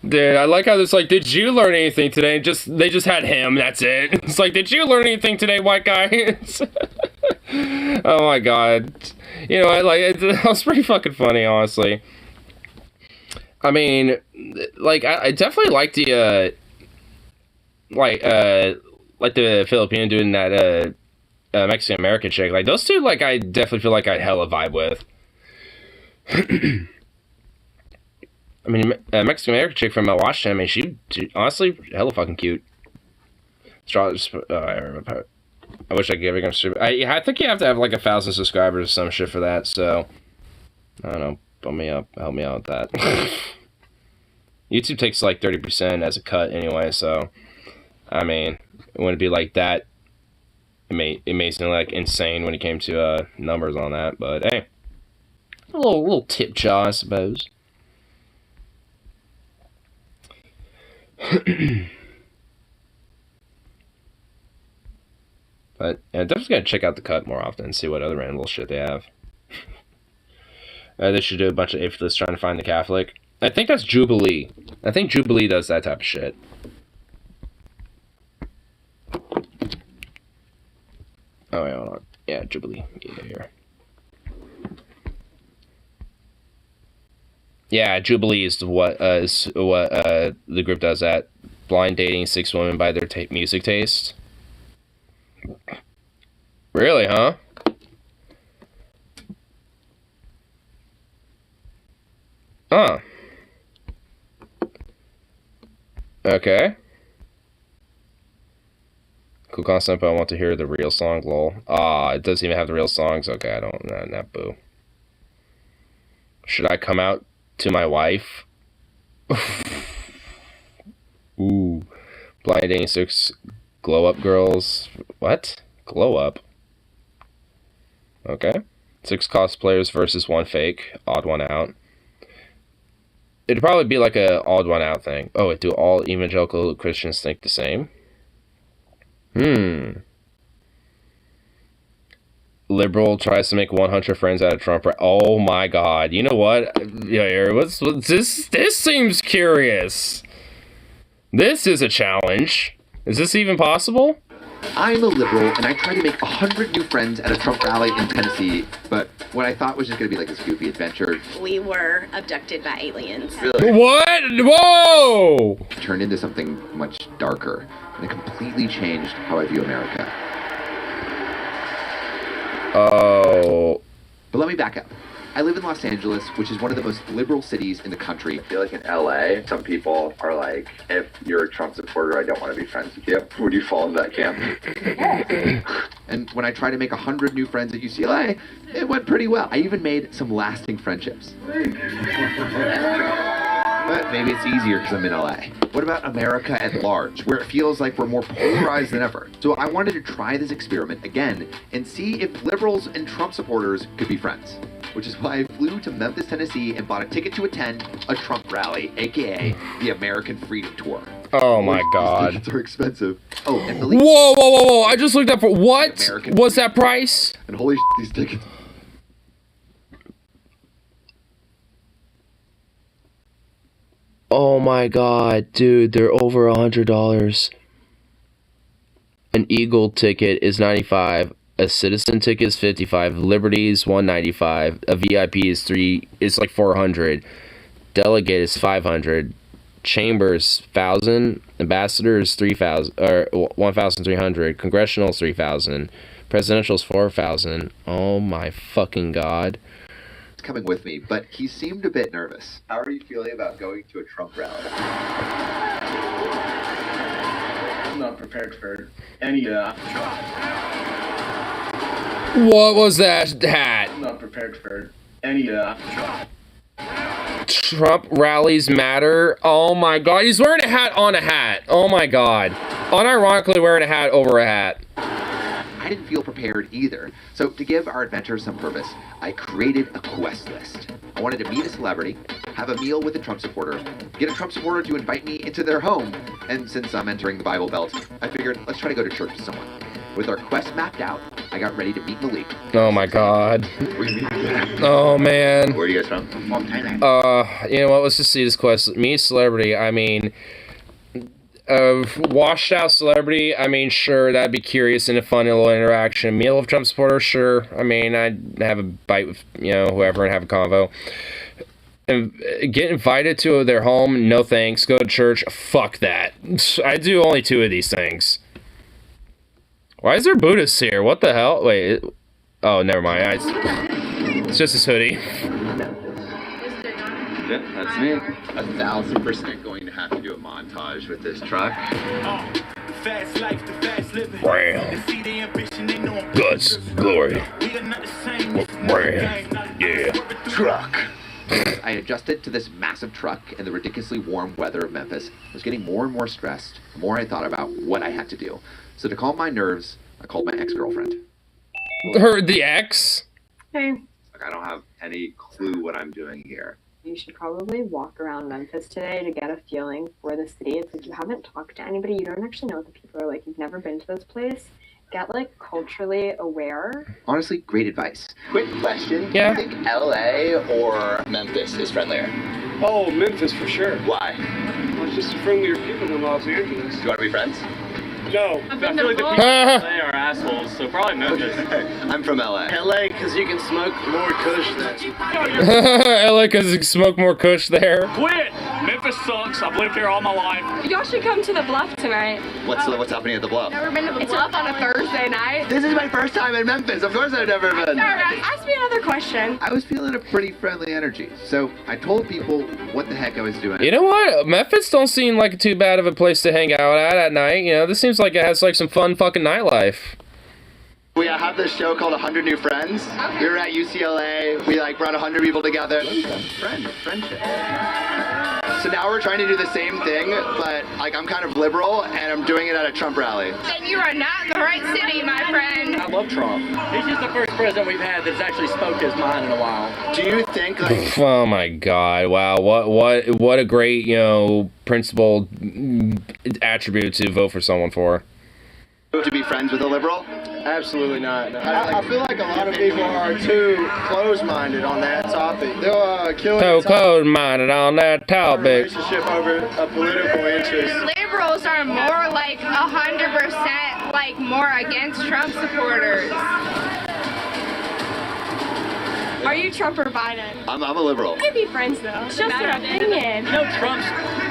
S1: Dude, I like how it's like, did you learn anything today? They just had him, that's it. It's like, did you learn anything today, white guy? Oh my god. You know, that was pretty fucking funny, honestly. I mean, like, I definitely like the, like the Filipino doing that, Mexican American chick. Like, those two, like, I definitely feel like I'd hella vibe with. I mean, Mexican American chick from Washington, I mean, she honestly, hella fucking cute. I remember. I wish I could give her I think you have to have, like, 1,000 subscribers or some shit for that, so. I don't know. Bump me up. Help me out with that. YouTube takes, like, 30% as a cut anyway, so. I mean, it wouldn't be like that. Amazingly like insane when it came to numbers on that, but hey, a little tip jar, I suppose. But yeah, definitely gotta check out the cut more often and see what other random shit they have. They should do a bunch of atheists trying to find the Catholic. I think that's Jubilee. I think Jubilee does that type of shit. Oh, wait, hold on. Yeah, Jubilee. Yeah, here. Yeah, Jubilee is what the group does that. Blind dating 6 women by their music taste. Really, huh? Huh. Okay. Cool concept, but I want to hear the real song, lol. Ah, it doesn't even have the real songs. Okay, I don't, nah, boo. Should I come out to my wife? Ooh. Blind dating 6 glow up girls. What? Glow up? Okay. 6 cosplayers versus 1 fake. Odd one out. It'd probably be like a odd one out thing. Oh, wait, do all evangelical Christians think the same? Liberal tries to make 100 friends out of Trump. Oh my god. You know what? Yeah, what's this? This seems curious. This is a challenge. Is this even possible?
S3: I'm a liberal, and I tried to make 100 new friends at a Trump rally in Tennessee, but what I thought was just going to be like this goofy adventure.
S22: We were abducted by aliens.
S3: Really?
S1: What? Whoa!
S3: Turned into something much darker, and it completely changed how I view America.
S1: Oh.
S3: But let me back up. I live in Los Angeles, which is one of the most liberal cities in the country.
S23: I feel like in LA, some people are like, if you're a Trump supporter, I don't want to be friends with you. Would you fall in that camp?
S3: And when I tried to make 100 new friends at UCLA, it went pretty well. I even made some lasting friendships. But maybe it's easier because I'm in LA. What about America at large, where it feels like we're more polarized than ever? So I wanted to try this experiment again and see if liberals and Trump supporters could be friends. Which is why I flew to Memphis, Tennessee and bought a ticket to attend a Trump rally, aka the American Freedom Tour.
S1: Oh my god.
S3: These tickets are expensive. Oh, and
S1: whoa. I just looked up for what? What's that price?
S3: And holy these tickets.
S1: Oh my god, dude, they're over $100. An Eagle ticket is $95. A citizen ticket is $55. Liberty is $195. A VIP is like $400. Delegate is $500. Chambers $1,000. Ambassador is $3,000 or $1,300. Congressional is $3,000. Presidential is $4,000. Oh my fucking god.
S3: Coming with me, but he seemed a bit nervous. How are you feeling about going to a Trump rally?
S24: I'm not prepared for any of that.
S1: What was that hat?
S24: I'm not prepared for any of that.
S1: Trump rallies matter. Oh my god, he's wearing a hat on a hat. Oh my god. Unironically wearing a hat over a hat.
S3: I didn't feel prepared either. So to give our adventure some purpose, I created a quest list. I wanted to meet a celebrity, have a meal with a Trump supporter, get a Trump supporter to invite me into their home, and since I'm entering the Bible Belt, I figured let's try to go to church with someone. With our quest mapped out, I got ready to meet Malik.
S1: Oh my god. Oh man.
S3: Where are you guys from? From Thailand.
S1: You know what, let's just see this quest. Meet a celebrity, I mean... washed out celebrity, I mean, sure, that'd be curious and a fun little interaction. Meal of Trump supporter, sure. I mean, I'd have a bite with, whoever and have a convo. And get invited to their home, no thanks. Go to church, fuck that. I do only 2 of these things. Why is there Buddhists here? What the hell? Wait. Oh, never mind. It's just this hoodie.
S3: Yeah, that's me. 1,000% going to have to do a montage with this truck.
S25: Fast life, the fast living.
S1: Guts, glory. Yeah.
S3: Truck. I adjusted to this massive truck and the ridiculously warm weather of Memphis. I was getting more and more stressed the more I thought about what I had to do. So to calm my nerves, I called my ex-girlfriend.
S1: The ex?
S22: Hey.
S23: Like, I don't have any clue what I'm doing here.
S4: You should probably walk around Memphis today to get a feeling for the city. It's like you haven't talked to anybody, you don't actually know what the people are like, you've never been to this place. Get like culturally aware.
S3: Honestly, great advice.
S5: Quick question.
S1: Yeah.
S5: Do you think LA or Memphis is friendlier?
S6: Oh, Memphis for sure.
S5: Why?
S6: Well, it's just friendlier people than Los Angeles.
S5: Do you want to be friends?
S6: No.
S12: I feel like the people in LA are assholes, so probably Memphis.
S5: I'm from LA.
S6: LA, because you can smoke more kush there.
S1: LA, because you smoke more kush there.
S12: Quit! Memphis sucks. I've lived here all my life.
S4: Y'all should come to the Bluff tonight.
S5: What's happening at the Bluff?
S4: Never been to the Bluff on a Thursday night.
S5: This is my first time in Memphis. Of course I've never been.
S4: Ask me another question.
S3: I was feeling a pretty friendly energy, so I told people what the heck I was doing.
S1: You know what? Memphis don't seem like too bad of a place to hang out at night. You know, this seems like it has like some fun fucking nightlife.
S5: We have this show called 100 New Friends. We were at UCLA. We like brought 100 people together.
S3: Friendship.
S5: So now we're trying to do the same thing, but like I'm kind of liberal and I'm doing it at a Trump rally.
S4: Then you are not in the right city, my friend.
S5: I love Trump.
S12: He's just the first president we've had that's actually spoke his mind in a while.
S5: Do you think like
S1: Oh my god, wow, what a great, you know, principled attribute to vote for someone for.
S5: to be friends with a liberal?
S6: Absolutely not. No. I feel like a lot of people are too closed-minded on that topic. They'll kill
S1: So close-minded on that topic.
S6: relationship over a political interest.
S4: Liberals are more like 100% like more against Trump supporters. Are you Trump or Biden?
S5: I'm a liberal.
S4: We could be friends though. It's just an opinion.
S12: You know Trump's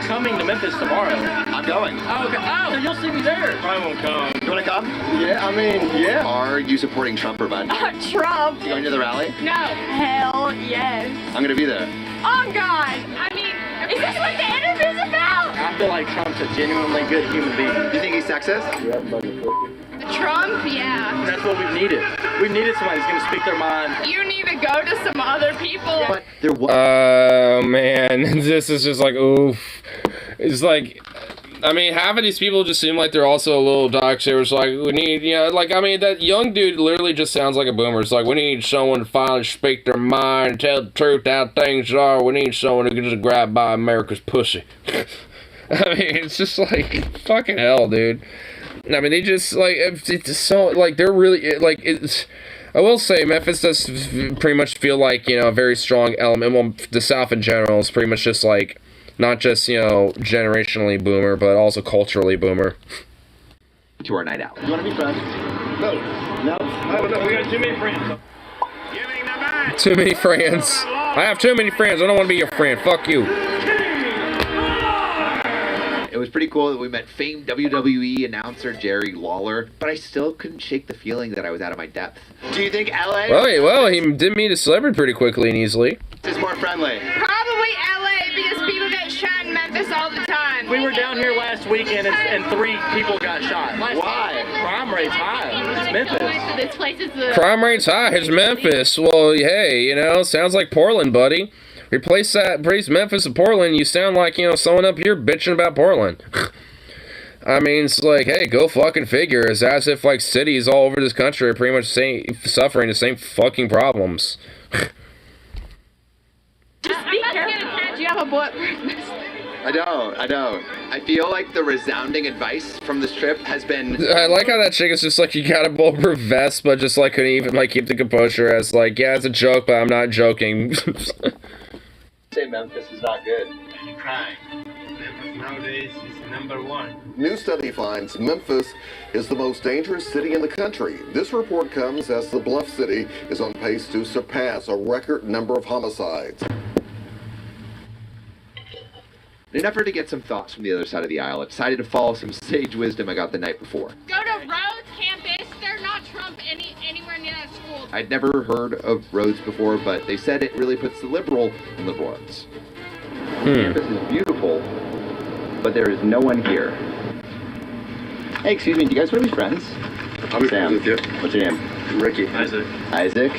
S12: coming to Memphis tomorrow.
S5: I'm going.
S12: Oh, okay. Oh, then you'll see me there.
S6: I won't come.
S5: You want to come?
S6: Yeah, I mean, yeah.
S5: Are you supporting Trump or Biden?
S4: Trump.
S5: You going to the rally?
S4: No. Hell yes.
S5: I'm going to be there.
S4: Oh God. I mean, is this what the interview's about?
S12: I feel like Trump's a genuinely good human being.
S5: Do you think he's sexist?
S4: Trump, yeah.
S12: That's what we've needed. We've needed somebody who's going to speak their mind.
S4: You need to go to some other people.
S3: But there was.
S1: Man, this is just like, oof. It's like, I mean, half of these people just seem like they're also a little docs. They was like, we need, you know, like, I mean, that young dude literally just sounds like a boomer. It's like, we need someone to finally speak their mind and tell the truth how things are. We need someone who can just grab by America's pussy. I mean, it's just like, fucking hell, dude. I mean, they just, like, it's so, like, they're really, like, it's, I will say, Memphis does pretty much feel like, you know, a very strong element. Well, the South in general is pretty much just, like, not just, you know, generationally boomer, but also culturally boomer.
S3: To our night out.
S5: You want to be friends?
S6: No. No, we got too many friends.
S1: Too many friends. I have too many friends. I don't want to be your friend. Fuck you.
S3: It was pretty cool that we met famed WWE announcer Jerry Lawler, but I still couldn't shake the feeling that I was out of my depth.
S5: Do you think LA
S1: Well, he did meet a celebrity pretty quickly and easily.
S5: is more friendly?
S4: Probably LA because people get shot in Memphis all the time.
S12: We were down here last weekend and 3 people got shot.
S5: Why?
S12: Crime rate's high. It's Memphis.
S4: This place is the
S1: Crime rate's high. It's Memphis. Well, hey, you know, sounds like Portland, buddy. Replace Memphis with Portland, you sound like, you know, someone up here bitching about Portland. I mean, it's like, hey, go fucking figure. It's as if, like, cities all over this country are pretty much suffering the same fucking problems.
S4: Just be careful. Do you have a bullet?
S5: I don't.
S3: I feel like the resounding advice from this trip has been...
S1: I like how that chick is just like, you got a bulletproof vest, but just, like, couldn't even, like, keep the composure as, like, yeah, it's a joke, but I'm not joking.
S5: Say Memphis is not good.
S6: You're crying. Memphis nowadays is #1.
S9: New study finds Memphis is the most dangerous city in the country. This report comes as the Bluff City is on pace to surpass a record number of homicides.
S3: In an effort to get some thoughts from the other side of the aisle, I decided to follow some sage wisdom I got the night before.
S4: Go to Rhodes campus. They're not Trump anywhere near that school.
S3: I'd never heard of Rhodes before, but they said it really puts the liberal in liberal arts.
S5: Campus is beautiful, but there is no one here. Hey, excuse me, do you guys want to be friends?
S9: I'm
S5: Sam.
S9: with you.
S5: What's your name?
S9: Ricky.
S5: Isaac.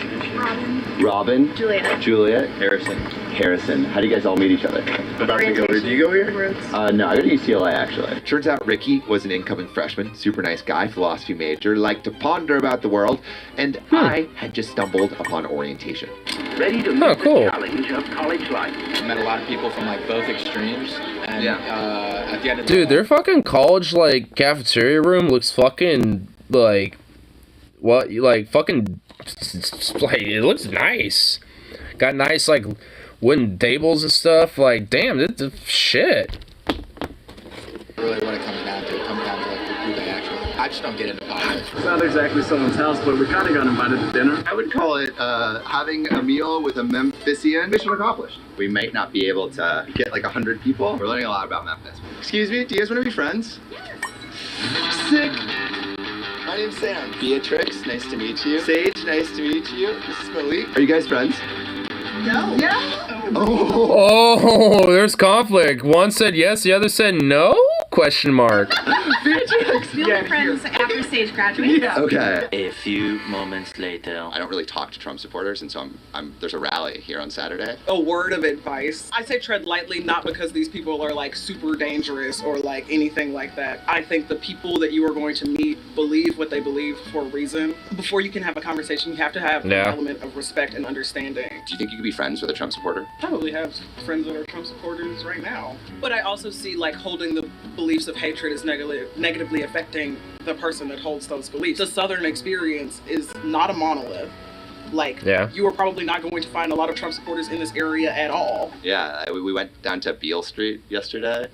S5: Robin. Juliet. Harrison. How do you guys all meet each other?
S9: About to go. Do you go here?
S5: No, I go to UCLA actually.
S3: Turns out Ricky was an incoming freshman, super nice guy, philosophy major, liked to ponder about the world, and I had just stumbled upon orientation.
S5: ready to meet the challenge of college life.
S2: I met a lot of people from like both extremes, and at the end of the
S1: Dude, their fucking college like cafeteria room looks fucking like what? Like fucking like it looks nice. Got nice like wooden tables and stuff. Like damn, this shit.
S2: really what it comes down to. It comes down to like who they actually. I just don't get into politics.
S24: It's not exactly someone's house, but we kind of got invited to dinner.
S21: I would call it having a meal with a Memphisian. Mission accomplished.
S5: We might not be able to get like 100 people.
S2: We're learning a lot about Memphis.
S21: Excuse me, do you guys want to be friends? Sick. My name's Sam.
S5: Beatrix, nice to meet you.
S21: Sage, nice to meet you. This is Malik. Are you guys friends?
S19: No. Yeah.
S1: Oh, there's conflict. One said yes, the other said no? Question mark.
S19: We'll be friends after Sage graduates.
S21: Yeah.
S5: Okay.
S7: A few moments later.
S5: I don't really talk to Trump supporters, and so there's a rally here on Saturday.
S8: A word of advice. I say tread lightly, not because these people are like super dangerous or like anything like that. I think the people that you are going to meet believe what they believe for a reason. Before you can have a conversation, you have to have an element of respect and understanding.
S5: Do you think you could be friends with a Trump supporter?
S8: Probably have friends that are Trump supporters right now. But I also see like holding the beliefs of hatred is negatively affecting the person that holds those beliefs. The Southern experience is not a monolith. Like, you are probably not going to find a lot of Trump supporters in this area at all.
S5: Yeah, we went down to Beale Street yesterday,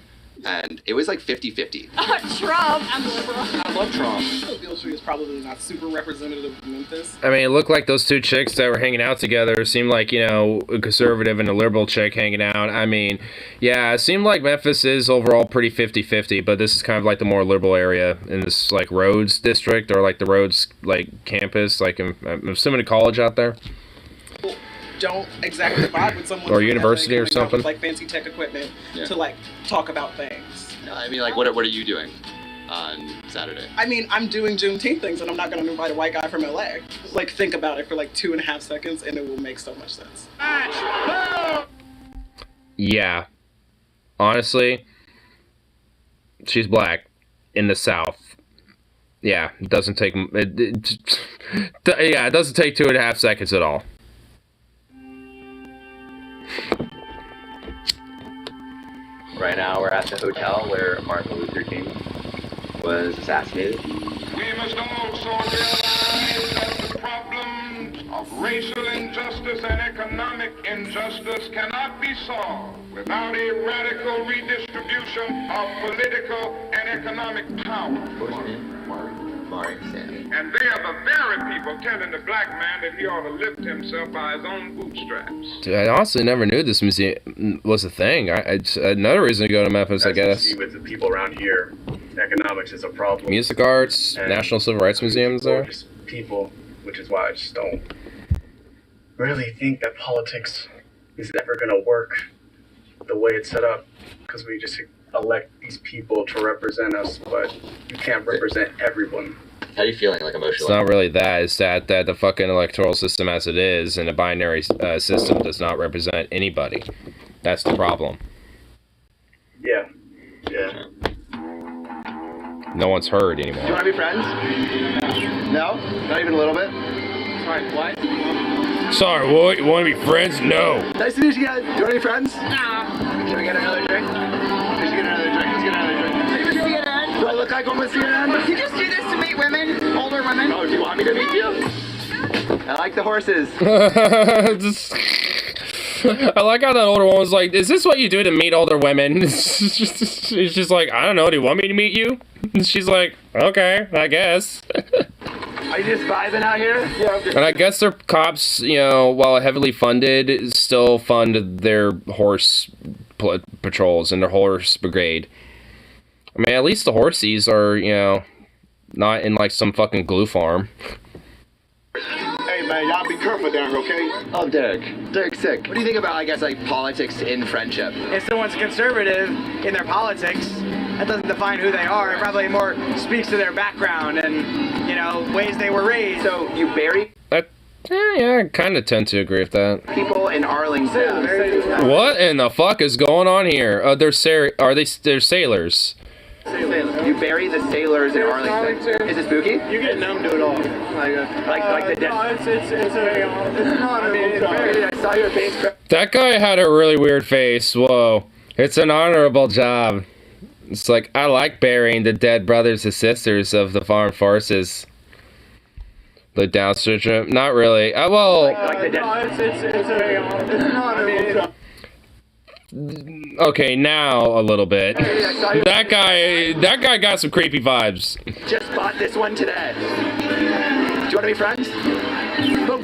S5: and it was like 50-50.
S19: Trump. I'm liberal.
S8: I love Trump. Beale Street is probably not super representative of Memphis.
S1: I mean, it looked like those two chicks that were hanging out together seemed like, you know, a conservative and a liberal chick hanging out. I mean, yeah, it seemed like Memphis is overall pretty 50-50, but this is kind of like the more liberal area in this, like, Rhodes district or, like, the Rhodes, like, campus. Like, I'm assuming a college out there.
S8: Don't exactly vibe with someone
S1: or university or something
S8: with, like fancy tech equipment to like talk about things.
S5: I mean, like, what are you doing on Saturday?
S8: I mean, I'm doing Juneteenth things, and I'm not going to invite a white guy from LA. Like, think about it for like 2.5 seconds, and it will make so much sense.
S1: Yeah, honestly, she's black in the South. Yeah, it doesn't take it doesn't take 2.5 seconds at all.
S5: Right now we're at the hotel where Martin Luther King was assassinated.
S13: We must also realize that the problems of racial injustice and economic injustice cannot be solved without a radical redistribution of political and economic power. And they are the very people telling the black man that he ought to lift himself by his own bootstraps.
S1: Dude, I honestly never knew this museum was a thing. Another reason to go to Memphis, I guess.
S24: See with the people around here, economics is a problem.
S1: Music Arts, and National Civil Rights Museum is there.
S24: Just people, which is why I just don't really think that politics is ever going to work the way it's set up, because we just elect these people to represent us, but you can't represent everyone.
S5: How are you feeling, like, emotionally?
S1: It's not really that. It's that the fucking electoral system as it is and the binary system does not represent anybody. That's the problem.
S24: Yeah.
S1: No one's heard anymore.
S21: Do you want to be friends? No? Not even a little bit?
S8: Sorry, what?
S1: Sorry, what? You want to be friends? No.
S21: Nice to meet you guys. Do you want to be friends? No. Should we get another drink? Let's get another drink. Do I look like I'm with CNN?
S19: You just do this to meet women, older women.
S21: Oh, do you want me to meet you? I like the horses.
S1: I like how that older one was like, is this what you do to meet older women? She's just like, I don't know, do you want me to meet you? And she's like, okay, I guess.
S21: Are you just vibing out here? Yeah.
S1: And I guess their cops, you know, while heavily funded, still fund their horse patrols and their horse brigade. I mean, at least the horsies are, you know, not in like some fucking glue farm.
S21: Hey man, y'all be careful down here, okay?
S5: Oh, Derek's sick. What do you think about, I guess, like, politics in friendship?
S6: If someone's conservative in their politics, that doesn't define who they are. It probably more speaks to their background and, you know, ways they were raised.
S21: So you bury
S1: Yeah, I kind of tend to agree with that.
S21: people in Arlington.
S1: What in the fuck is going on here? They're sailors.
S21: You bury the sailors in Arlington. Is it spooky?
S6: You get numb to it all.
S21: Like the dead.
S24: No, it's an honorable job.
S21: I saw your face.
S1: That guy had a really weird face. Whoa. It's an honorable job. It's like, I like burying the dead brothers and sisters of the foreign forces. The Down syndrome? Not really. Well...
S24: No, it's an honorable job.
S1: Okay, now a little bit. That guy got some creepy vibes.
S21: Just bought this one today. Do you want to be friends?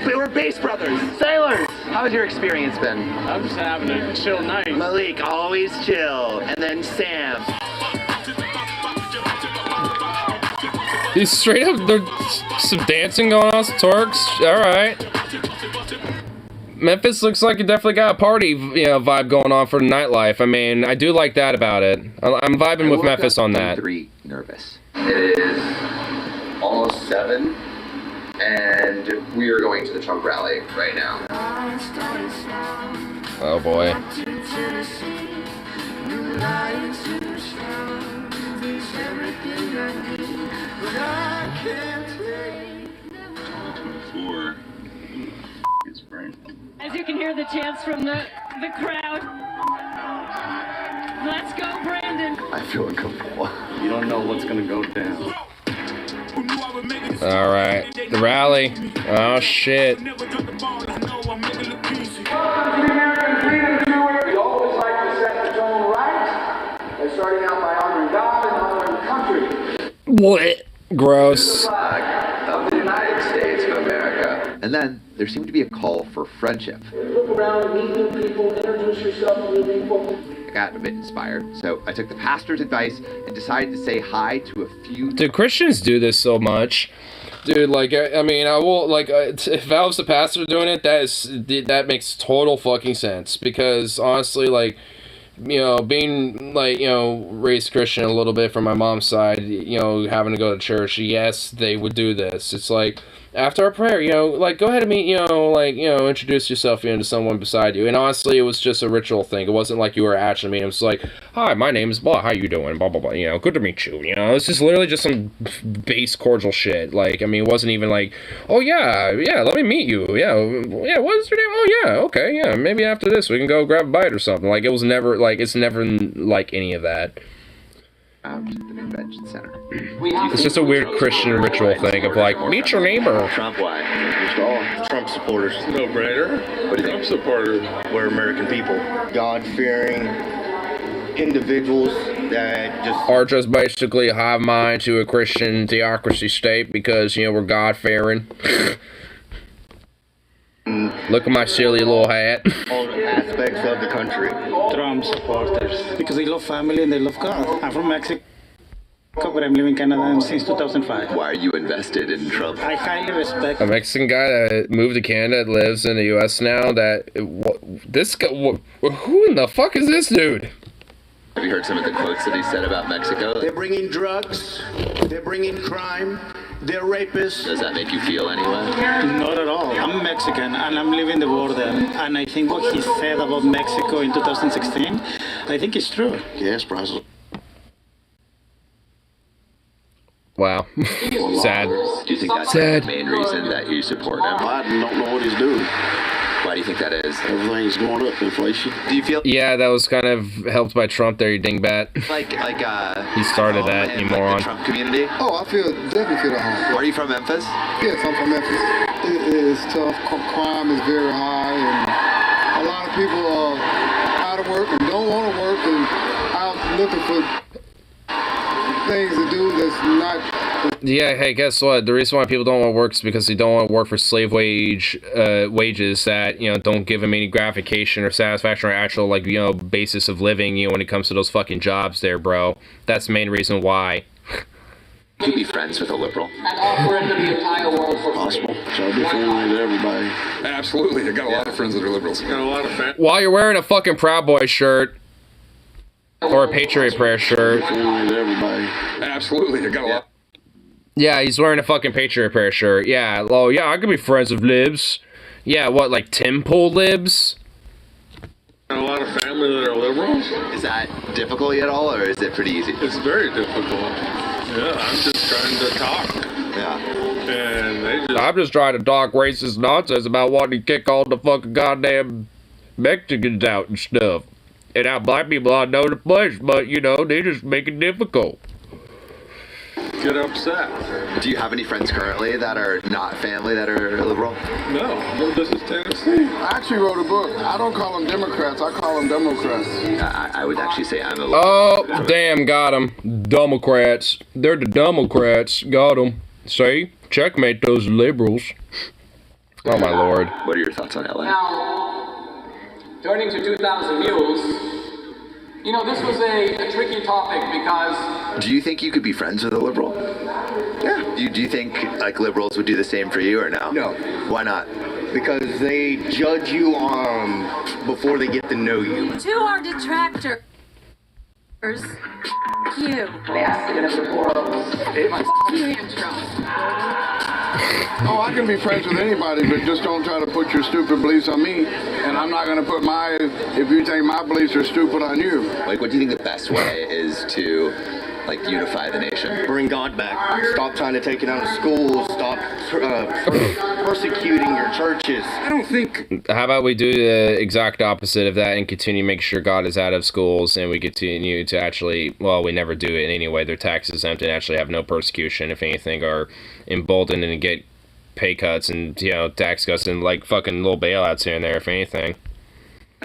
S21: We're base brothers, sailors. How's your experience been?
S12: I'm just having a chill night.
S21: Malik, always chill. And then Sam.
S1: He's straight up, there's some dancing going on, some twerks. Alright. Memphis looks like it definitely got a party, vibe going on for the nightlife. I mean, I do like that about it. I'm vibing with Memphis on that.
S3: Nervous. It is almost 7, and we are going to the Trump rally right now.
S1: Oh boy.
S10: As you can hear the chants from the crowd. Let's go, Brandon.
S3: I feel uncomfortable.
S17: You don't know what's gonna go down.
S1: Alright. The rally. Oh shit.
S13: We always like to set the tone right. They're starting out by honoring God and honoring country.
S1: What? Gross.
S3: Of the United States of America. And then there seemed to be a call for friendship.
S13: Look around, meet new people, introduce yourself to new people.
S3: I got a bit inspired, so I took the pastor's advice and decided to say hi to a few.
S1: Do Christians do this so much? Dude, like, I mean, I will, like, if I was the pastor doing it, that makes total fucking sense. Because, honestly, like, being, like, raised Christian a little bit from my mom's side, having to go to church, yes, they would do this. It's like, after a prayer, like, go ahead and meet, introduce yourself, to someone beside you. And honestly, it was just a ritual thing. It wasn't like you were actually meeting. It was like, hi, my name is blah, how you doing, blah, blah, blah, good to meet you, It's just literally just some base cordial shit. Like, I mean, it wasn't even like, oh, yeah, let me meet you, yeah, what's your name? Oh, yeah, okay, yeah, maybe after this we can go grab a bite or something. Like, it was never, like, it's never, like, any of that.
S3: Out to the convention center.
S1: It's just a weird Christian ritual thing of like, meet your neighbor.
S17: Trump, why? Trump supporters. No brainer. What do you think? Trump supporters. We're American people. God-fearing individuals that just
S1: are just basically a hive mind to a Christian theocracy state because, we're God-fearing. Look at my silly little hat.
S17: all aspects of the country.
S11: Trump supporters. Because they love family and they love God. I'm from Mexico, but I'm living in Canada since 2005.
S3: Why are you invested in Trump?
S11: I highly respect
S1: a Mexican guy that moved to Canada, lives in the U.S. now. This guy, who in the fuck is this dude?
S3: Have you heard some of the quotes that he said about Mexico?
S21: They're bringing drugs. They're bringing crime. They're rapists.
S3: Does that make you feel anyway?
S11: Not at all. I'm Mexican and I'm living the border. And I think what he said about Mexico in 2016, I think it's true.
S17: Yes, Brazil.
S1: Wow. Sad.
S3: Do you think that's the main reason that you support him?
S17: Biden don't know what he's doing.
S3: Why do you think that is?
S17: Everything's going up, inflation.
S3: Do you feel?
S1: Yeah, that was kind of helped by Trump there, you dingbat.
S3: He
S1: started that, you moron.
S3: The Trump community?
S14: Oh, I definitely feel at home.
S3: Are you from Memphis?
S14: Yes, I'm from Memphis. It is tough. Crime is very high, and a lot of people are out of work and don't want to work and out looking for things to do that's not.
S1: Yeah, hey, guess what? The reason why people don't want to work is because they don't want to work for slave wages that, don't give them any gratification or satisfaction or actual, basis of living, when it comes to those fucking jobs there, bro. That's the main reason why.
S3: You could be friends with a liberal.
S17: And offer into the entire world for possible. So I'll be friendly to everybody.
S9: Absolutely. I got a lot of friends that are liberals.
S17: Got a lot of fans.
S1: While you're wearing a fucking Proud Boy shirt. Or a Patriot Prayer shirt.
S17: Friendly to everybody.
S9: Absolutely. I got a lot.
S1: Yeah, he's wearing a fucking Patriot Prayer shirt. Yeah, well, yeah, I could be friends with libs. Yeah, what, like Tim Pool libs?
S17: Got a lot of family that are liberals.
S3: Is that difficult at all, or is it pretty easy?
S17: It's very difficult. Yeah, I'm just trying to talk. Yeah.
S15: And they just...
S1: I'm just trying to talk racist nonsense about wanting to kick all the fucking goddamn Mexicans out and stuff. And now black people I know the flesh, but you know, they just make it difficult.
S15: Get upset.
S3: Do you have any friends currently that are not family that are liberal?
S15: No, this is Tennessee.
S14: I actually wrote a book. I don't call them Democrats. I call them Democrats.
S3: I would actually say I'm a liberal.
S1: Oh, damn, got them. Democrats. They're the Democrats. Got them. See? Checkmate those liberals. Oh, my lord.
S3: What are your thoughts on LA?
S16: Now, turning to 2,000 Mules, you know, this was a tricky topic because...
S3: Do you think you could be friends with a liberal? Yeah. Do you think, like, liberals would do the same for you or no?
S17: No.
S3: Why not?
S17: Because they judge you before they get to know you.
S10: To our detractors, you.
S14: Oh, I can be friends with anybody, but just don't try to put your stupid beliefs on me. And I'm not going to put if you think my beliefs are stupid, on you.
S3: Like, what do you think the best way is to, like, unify the nation?
S17: Bring God back. Stop trying to take it out of schools. Stop persecuting your churches.
S15: I don't think...
S1: How about we do the exact opposite of that and continue to make sure God is out of schools, and we continue to actually, well, we never do it anyway. They're tax exempt and actually have no persecution. If anything, are emboldened and get pay cuts and, you know, tax cuts and, like, fucking little bailouts here and there, if anything.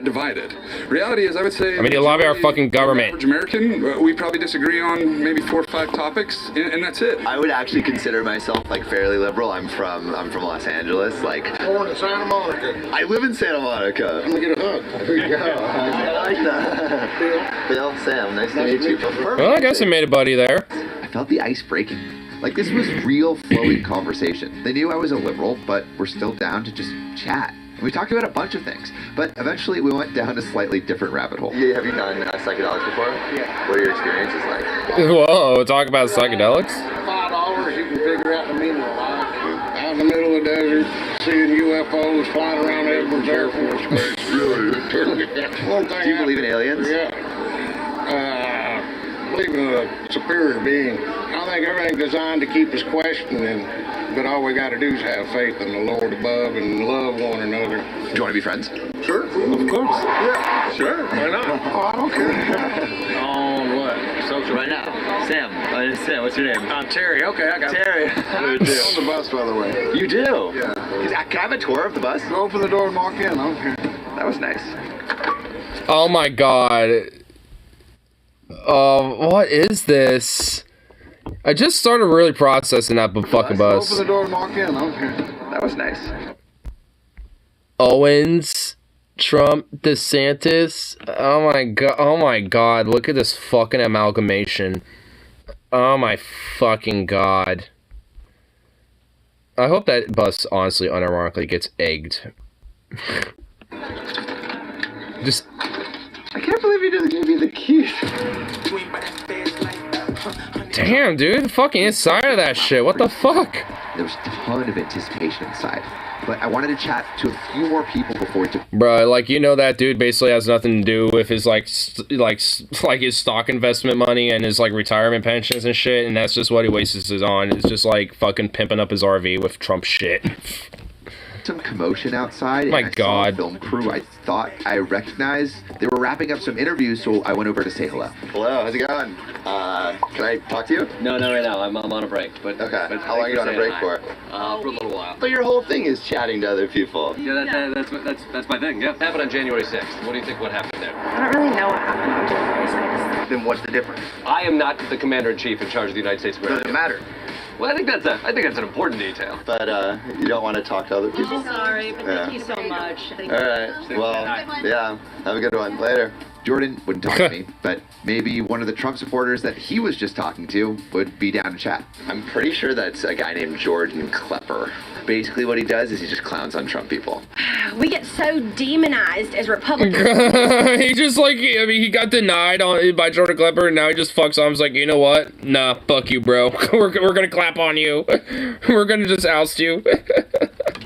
S15: Divided. Reality is, I would say...
S1: I mean, you lobby our fucking government.
S15: Average American, we probably disagree on maybe 4 or 5 topics, and that's it.
S3: I would actually consider myself, like, fairly liberal. I'm from Los Angeles, like...
S14: Born in Santa Monica.
S3: I live in Santa Monica.
S14: I'm gonna get a hug. There you go.
S3: I like that. Bill, Sam, nice to meet you.
S1: Well, I guess I made a buddy there.
S3: I felt the ice breaking. Like, this was real flowing conversation. They knew I was a liberal, but we're still down to just chat. And we talked about a bunch of things, but eventually we went down a slightly different rabbit hole. Yeah, have you done psychedelics before? Yeah. What are your experiences like?
S1: Whoa, talk about psychedelics?
S14: $5, you can figure out the meaning of life. Out in the middle of the desert, seeing UFOs flying around Edwards Air Force Base.
S3: Do you believe in aliens?
S14: Yeah. Believe in a superior being. I think everything's designed to keep us questioning, but all we got to do is have faith in the Lord above and love one another.
S3: Do you want to be friends?
S14: Sure, of course. Yeah,
S15: sure. Why not?
S14: Oh, I don't care.
S15: On what? Social
S2: right now. Sam, what's your name?
S15: Terry. Okay, I got
S2: Terry.
S14: On the bus, by the way.
S2: You do?
S14: Yeah.
S3: Can I have a tour of the bus?
S14: Go open the door and walk in. I don't care.
S3: That was nice.
S1: Oh my god. What is this? I just started really processing that fucking bus.
S14: Open the door and walk in. I don't care.
S3: That was nice.
S1: Owens, Trump, DeSantis. Oh my god. Look at this fucking amalgamation. Oh my fucking god. I hope that bus honestly unironically gets egged. Just...
S3: I can't believe he doesn't give me the keys.
S1: Damn, dude. The fucking inside of that shit. What the fuck?
S3: There was a ton of anticipation inside. But I wanted to chat to a few more people before we took...
S1: Bruh, like, you know that dude basically has nothing to do with his, like his stock investment money and his, like, retirement pensions and shit, and that's just what he wastes his on. It's just, like, fucking pimping up his RV with Trump shit.
S3: Some commotion outside.
S1: My
S3: and I
S1: God.
S3: saw a film crew I thought I recognized. They were wrapping up some interviews, so I went over to say hello.
S2: Hello, how's it going?
S3: Can I talk to you?
S2: No, not right now. I'm on a break. But
S3: okay. How long are you on a break for?
S2: For a little while.
S3: But your whole thing is chatting to other people.
S2: Yeah, that's my thing. Yeah. Happened on January 6th. What do you think? What happened there?
S19: I don't really know what happened on January 6th.
S2: Then what's the difference? I am not the commander-in-chief in charge of the United States of America.
S3: Doesn't matter.
S2: Well, I think that's an important detail.
S3: But you don't want to talk to other people?
S10: Sorry, but thank you so much.
S3: All right. Well, yeah. Have a good one. Later. Jordan wouldn't talk to me, but maybe one of the Trump supporters that he was just talking to would be down to chat. I'm pretty sure that's a guy named Jordan Klepper. Basically what he does is he just clowns on Trump people.
S22: We get so demonized as Republicans.
S1: He just, like, I mean, he got denied by Jordan Klepper, and now he just fucks on. He's like, you know what? Nah, fuck you, bro. We're gonna clap on you. We're gonna just oust you.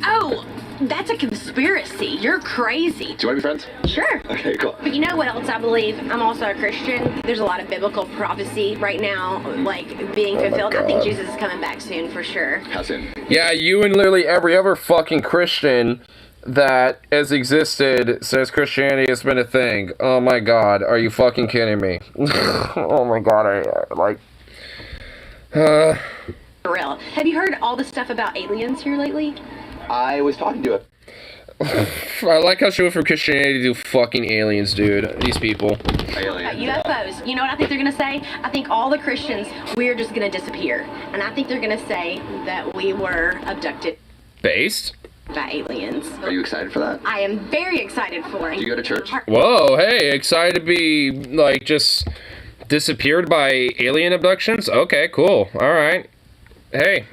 S22: Oh, That's a conspiracy. You're crazy.
S3: Do you want to be friends?
S22: Sure.
S3: Okay, cool.
S22: But you know what else I believe? I'm also a Christian. There's a lot of biblical prophecy right now, like, being fulfilled. I think Jesus is coming back soon, for sure.
S3: How soon?
S1: Yeah, you and literally every other fucking Christian that has existed since Christianity has been a thing. Oh my god, are you fucking kidding me? Oh my god,
S22: For real. Have you heard all the stuff about aliens here lately?
S3: I was talking to it.
S1: I like how she went from Christianity to fucking aliens, dude. These people.
S22: UFOs. You know what I think they're gonna say? I think all the Christians, we're just gonna disappear. And I think they're gonna say that we were abducted
S1: Based?
S22: by aliens.
S3: Are you excited for that?
S22: I am very excited for it.
S3: Do you go to church?
S1: Whoa, hey, excited to be, like, just disappeared by alien abductions? Okay, cool. Alright. Hey,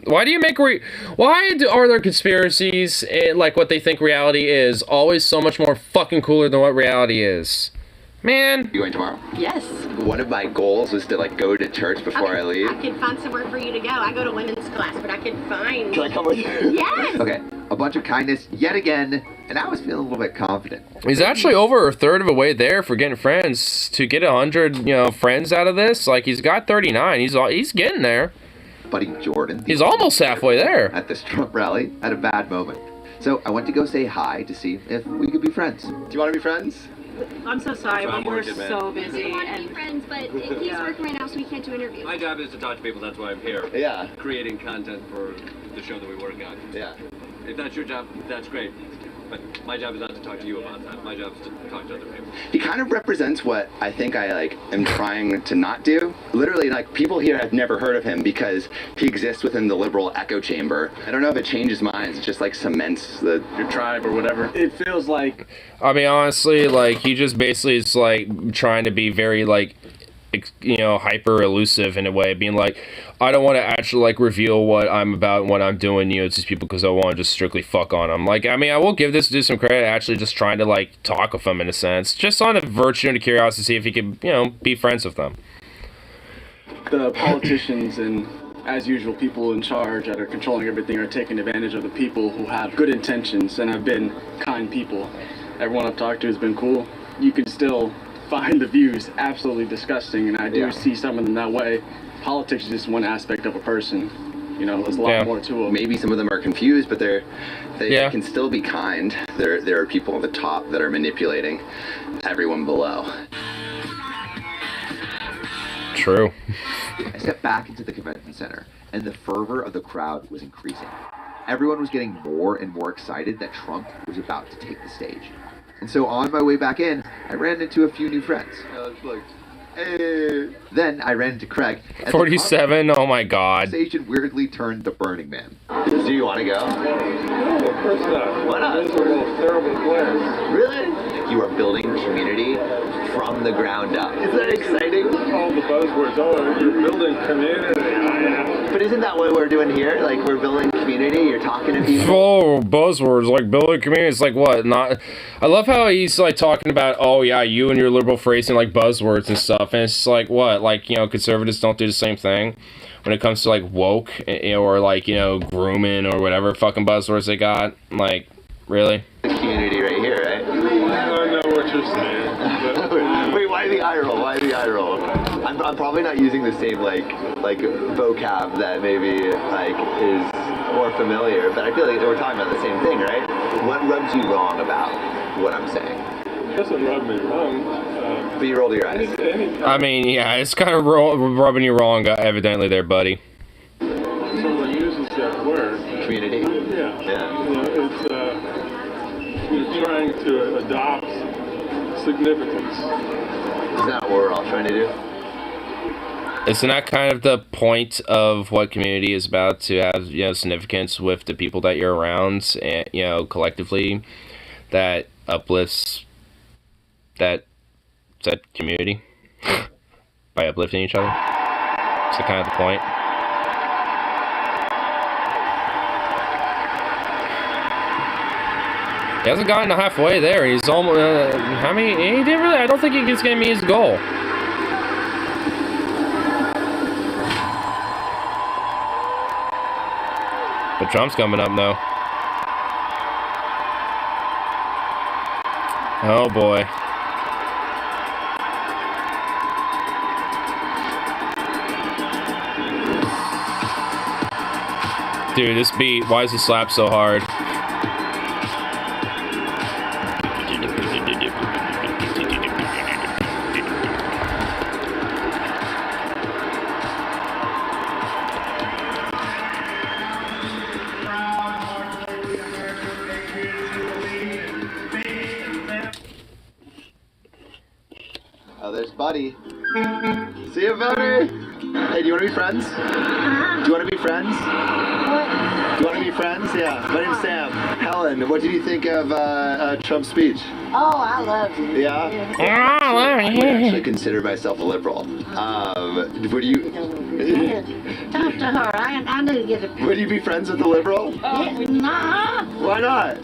S1: why do you make are there conspiracies, like what they think reality is, always so much more fucking cooler than what reality is? Man.
S3: You going tomorrow?
S22: Yes.
S3: One of my goals was to, like, go to church before I leave.
S22: I could find somewhere for you to go. I go to women's class, but I could find...
S3: Can I come with you?
S22: Yes!
S3: Okay, a bunch of kindness yet again, and I was feeling a little bit confident.
S1: He's actually over a third of a way there for getting friends. To get 100, friends out of this, like, he's got 39. He's getting there.
S3: Buddy Jordan.
S1: He's almost halfway there.
S3: At this Trump rally, at a bad moment. So I went to go say hi to see if we could be friends. Do you want to be friends?
S10: I'm so sorry, but we're
S3: working, man.
S10: so busy.
S4: We want to be friends, but he's working right now, so we can't do interviews.
S18: My job is to talk to people, that's why I'm here.
S3: Yeah.
S18: Creating content for the show that we work on.
S3: Yeah.
S18: If that's your job, that's great. But my job is not to talk to you about that. My job is to talk to other people.
S5: He kind of represents what I think I am trying to not do. Literally, people here have never heard of him because he exists within the liberal echo chamber. I don't know if it changes minds. It just cements your tribe or whatever.
S20: It feels like.
S1: I mean, honestly, he just basically is trying to be very hyper elusive in a way, being like, I don't want to actually reveal what I'm about and what I'm doing, to these people because I want to just strictly fuck on them. I will give this dude some credit, actually just trying to talk with them in a sense, just on the virtue and the curiosity to see if he could, be friends with them.
S20: The politicians and, as usual, people in charge that are controlling everything are taking advantage of the people who have good intentions and have been kind people. Everyone I've talked to has been cool. You can still find the views absolutely disgusting, and I do see some of them that way. Politics is just one aspect of a person. There's a lot more to them.
S5: Maybe some of them are confused, but they can still be kind. There are people at the top that are manipulating everyone below.
S1: True.
S3: I stepped back into the convention center, and the fervor of the crowd was increasing. Everyone was getting more and more excited that Trump was about to take the stage. And so on my way back in, I ran into a few new friends. Hey. Then I ran into Craig.
S1: 47, oh my god.
S3: The conversation weirdly turned to Burning Man.
S5: Do you want to go?
S13: No, of course not.
S5: Why not?
S13: This is the most terrible place.
S5: Really? You are building community from the ground up. Isn't that exciting?
S13: All the buzzwords. Oh, you're building community.
S5: But isn't that what we're doing here? We're building community, you're talking to people.
S1: Oh, buzzwords, building community, it's what? Not. I love how he's talking about, oh yeah, you and your liberal phrasing buzzwords and stuff, and it's what? Conservatives don't do the same thing when it comes to woke, or grooming or whatever fucking buzzwords they got. Really?
S5: Community right here, right?
S13: I know what you're saying.
S5: Wait, why the eye roll? Why the eye roll? I'm probably not using the same vocab that maybe is more familiar, but I feel like we're talking about the same thing, right? What rubs you wrong about what I'm saying?
S13: It doesn't rub me wrong.
S5: But you rolled your eyes.
S1: I mean, yeah, it's kind of rubbing you wrong, evidently there, buddy.
S13: Someone uses that word.
S5: Community?
S13: Yeah. It's you're trying to adopt significance.
S5: Isn't that what we're all trying to do?
S1: Isn't that kind of the point of what community is about, to have significance with the people that you're around, and collectively, that uplifts that community by uplifting each other? Is that kind of the point? He hasn't gotten halfway there. He's almost. He didn't really. I don't think he's gonna meet his goal. But Trump's coming up now. Oh boy. Dude, this beat, why is the slap so hard?
S5: Oh, there's Buddy. See you, Buddy. Hey, do you want to be friends? Do you want to be friends? What? Do you want to be friends? Yeah. My name's Sam. Helen, what did you think of Trump's speech?
S6: Oh, I loved it.
S5: Yeah? I would actually consider myself a liberal. Would you...
S6: Talk to her. I need to get a...
S5: Would you be friends with a liberal?
S6: Nah.
S5: Why not?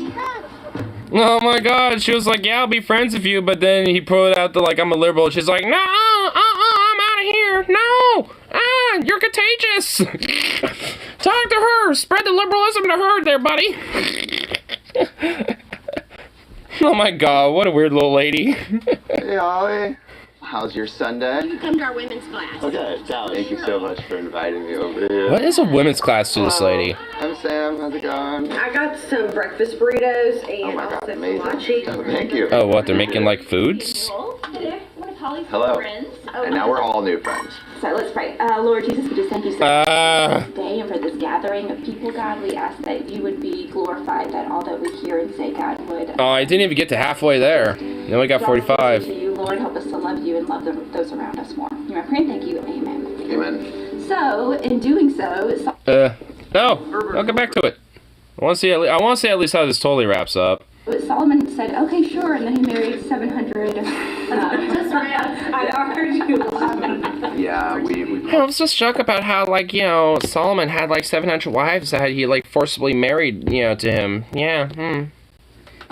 S1: Oh my god, she was like, yeah, I'll be friends with you, but then he put out the, like, I'm a liberal. She's like, no, I'm out of here. No, you're contagious. Talk to her. Spread the liberalism to her there, buddy. Oh my god, what a weird little lady.
S5: Hey, Ollie. How's your Sunday?
S22: You come to our women's class.
S5: Okay, thank you so much for inviting me over here.
S1: What is a women's class to this lady?
S5: I'm Sam, how's it going?
S22: I got some breakfast burritos and
S5: Oh my God,
S22: also
S5: amazing.
S22: kolache.
S5: Oh, thank you.
S1: Oh, what, they're making, like, foods?
S5: Hello. And now we're all new friends.
S22: So let's pray. Lord Jesus, we just thank you so much for this day and for this gathering of people, God. We ask that you would be glorified, that all that we hear and say, God, would...
S1: Oh, I didn't even get to halfway there. Then we got 45.
S22: To you, Lord, help us to love you and love those around us more. You know, I pray and thank you. Amen.
S5: Amen.
S22: So, in doing so...
S1: No, I'll get back to it. I want to see at least how this totally wraps up.
S22: Solomon said, okay, sure, and then he married 700. I heard you.
S5: Yeah,
S1: I was just shocked about how, like, you know, Solomon had, like, 700 wives that he, like, forcibly married, you know, to him. Yeah,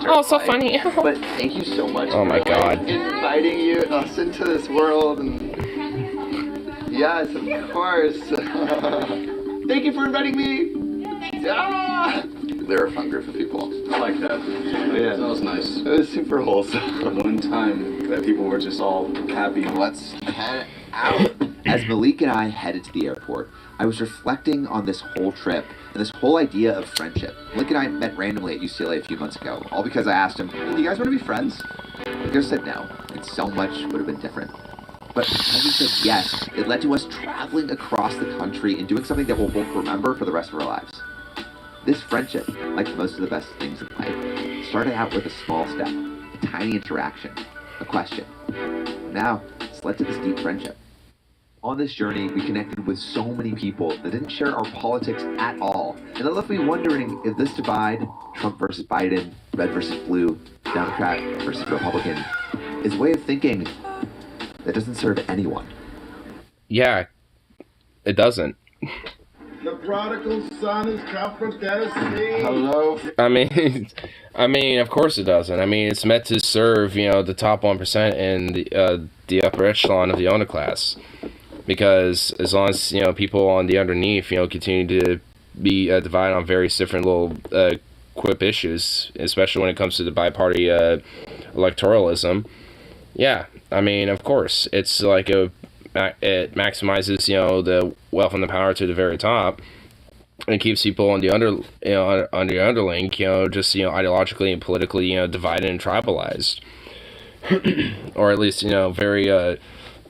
S1: Oh, so funny.
S5: But thank you so much
S1: Oh my
S5: for
S1: god.
S5: inviting us into this world. And yes, of course. Thank you for inviting me. Ah! They're a fun group of people.
S20: I like that.
S5: Yeah.
S20: That was nice.
S5: It was super wholesome.
S20: One time that people were just all happy.
S3: Let's head out. As Malik and I headed to the airport, I was reflecting on this whole trip and this whole idea of friendship. Malik and I met randomly at UCLA a few months ago, all because I asked him, hey, do you guys want to be friends? He just said no, and so much would have been different. But because he said yes, it led to us traveling across the country and doing something that we'll both remember for the rest of our lives. This friendship, like most of the best things in life, started out with a small step, a tiny interaction, a question. Now, it's led to this deep friendship. On this journey, we connected with so many people that didn't share our politics at all, and that left me wondering if this divide, Trump versus Biden, red versus blue, Democrat versus Republican, is a way of thinking that doesn't serve anyone.
S1: Yeah, it doesn't.
S21: The prodigal son has come from Tennessee. Hello.
S1: I mean, of course it doesn't. I mean, it's meant to serve, you know, the top 1% and the upper echelon of the owner class. Because as long as, you know, people on the underneath, you know, continue to be divided on various different little quip issues, especially when it comes to the bi-party electoralism. Yeah, I mean, of course, it's like it maximizes, you know, the wealth and the power to the very top, and keeps people on the underling, you know, just, you know, ideologically and politically, you know, divided and tribalized, or at least, you know, very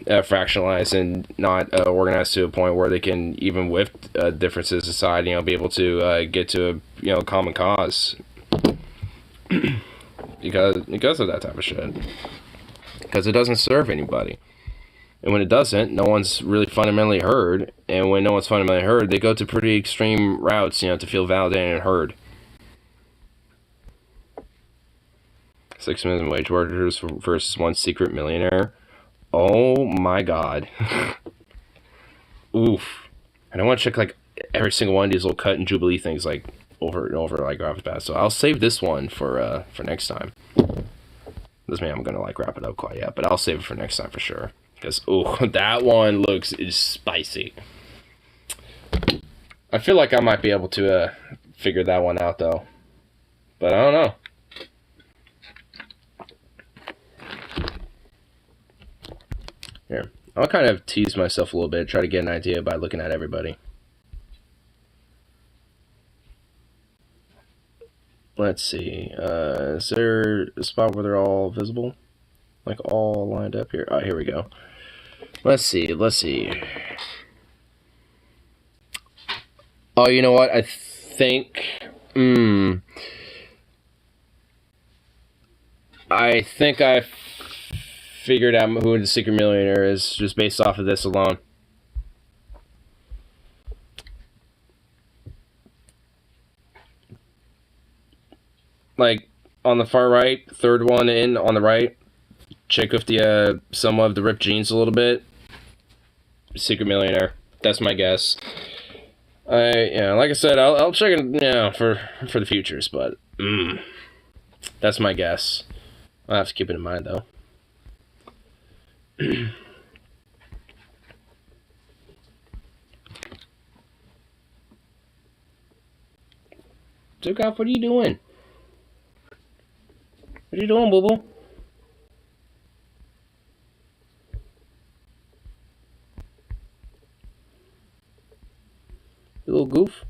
S1: fractionalized and not organized to a point where they can, even with differences aside, you know, be able to get to a, you know, common cause because of that type of shit. Because it doesn't serve anybody. And when it doesn't, no one's really fundamentally heard. And when no one's fundamentally heard, they go to pretty extreme routes, you know, to feel validated and heard. 6 minimum wage workers versus one secret millionaire. Oh my god. Oof. And I want to check, like, every single one of these little cut and jubilee things, like, over and over, like, right off the bat. So I'll save this one for next time. Doesn't mean I'm gonna, like, wrap it up quite yet, but I'll save it for next time for sure. Because, oh, that one is spicy. I feel like I might be able to figure that one out, though. But I don't know. Here, I'll kind of tease myself a little bit, try to get an idea by looking at everybody. Let's see. Is there a spot where they're all visible? Like all lined up here? Oh, here we go. Let's see. Oh, you know what? I think... I think I figured out who the secret millionaire is just based off of this alone. Like, on the far right, third one in on the right, chick with the, somewhat of the ripped jeans a little bit. Secret millionaire. That's my guess. Yeah, like I said, I'll check it, for the futures, but, that's my guess. I'll have to keep it in mind, though. Zukoff, what are you doing? What are you doing, boo-boo? You little goof?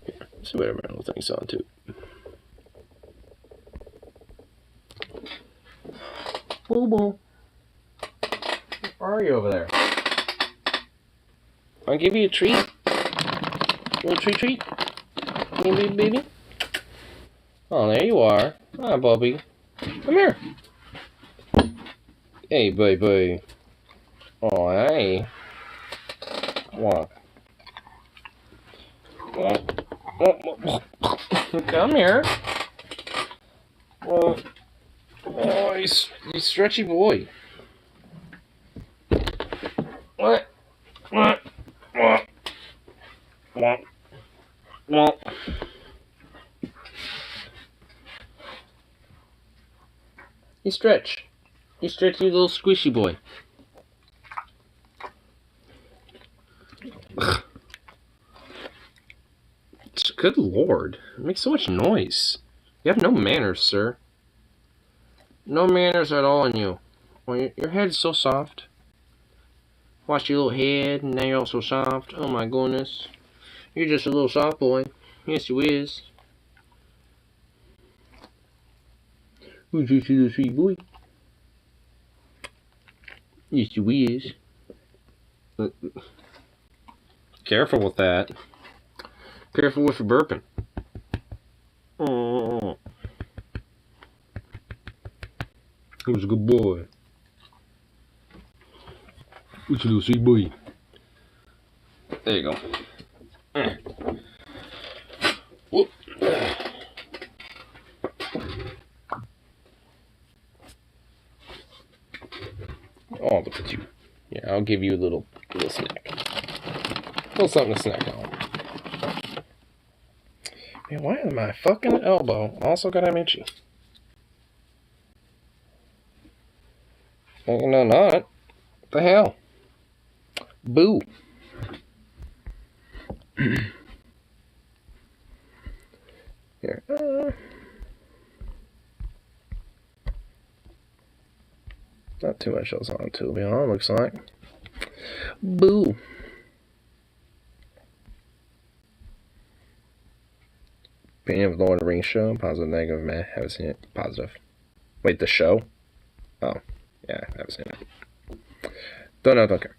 S1: Here, let's see whatever little thing's on, too. Boo-boo. Where are you over there? I'll give you a treat. You want a treat? Come here, baby. Oh, there you are. Hi, Bobby. Come here. Hey, baby. Oh, hey. What? Come here. Oh, you stretchy boy. What? You stretch. You stretch, you little squishy boy. Good lord. It makes so much noise. You have no manners, sir. No manners at all in you. Well, your head's so soft. Watch your little head, and now you're all so soft. Oh my goodness. You're just a little soft boy. Yes, you is. Who's just a little sweet boy? Yes, you is. Careful with that. Careful with your burping. Oh. Who's a good boy? Who's a little sweet boy? There you go. Whoop. Oh, look at you. Yeah, I'll give you a little snack. A little something to snack on. Man, why is my fucking elbow also got an itchy? No, not. What the hell? Boo. Here. Not too much else on to be honest, looks like. Boo. Opinion of Lord of the Rings show. Positive, negative, meh. Haven't seen it. Positive. Wait, the show? Oh. Yeah, I haven't seen it. Don't know, don't care.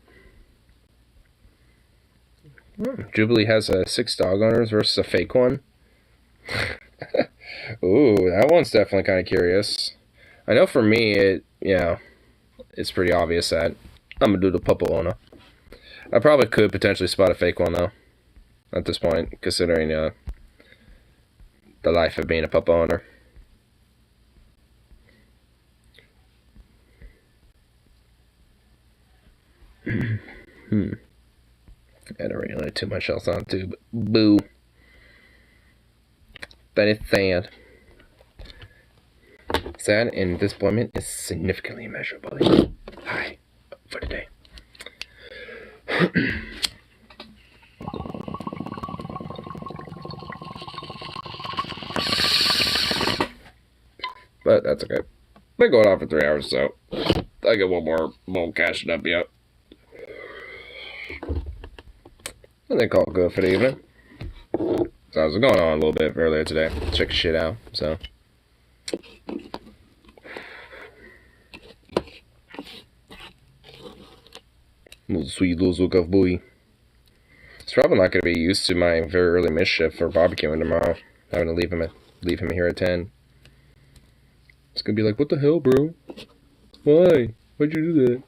S1: Jubilee has 6 dog owners versus a fake one. Ooh, that one's definitely kind of curious. I know for me, it's pretty obvious that I'm gonna do the puppo owner. I probably could potentially spot a fake one though, at this point, considering the life of being a puppo owner. I don't really know too much else on too, but boo. That is sad. Sad and disappointment is significantly immeasurable. Hi, for today. But that's okay. Been going on for 3 hours, so I get one more cashing up yet. And then call it good for the evening. So I was going on a little bit earlier today. Check shit out, so. Little sweet little Zukov boy. It's probably not going to be used to my very early missed shift for barbecuing tomorrow. I'm going to leave him here at 10. It's going to be like, what the hell, bro? Why? Why'd you do that?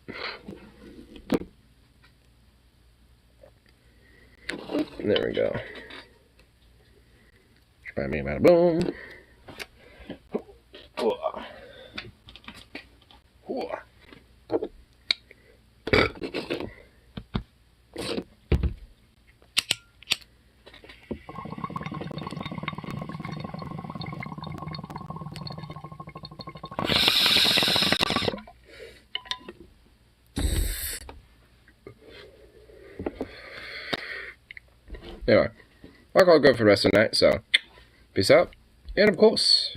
S1: There we go. Bam, bam, bam, boom. Anyway, I'll call it good for the rest of the night, so peace out, and of course,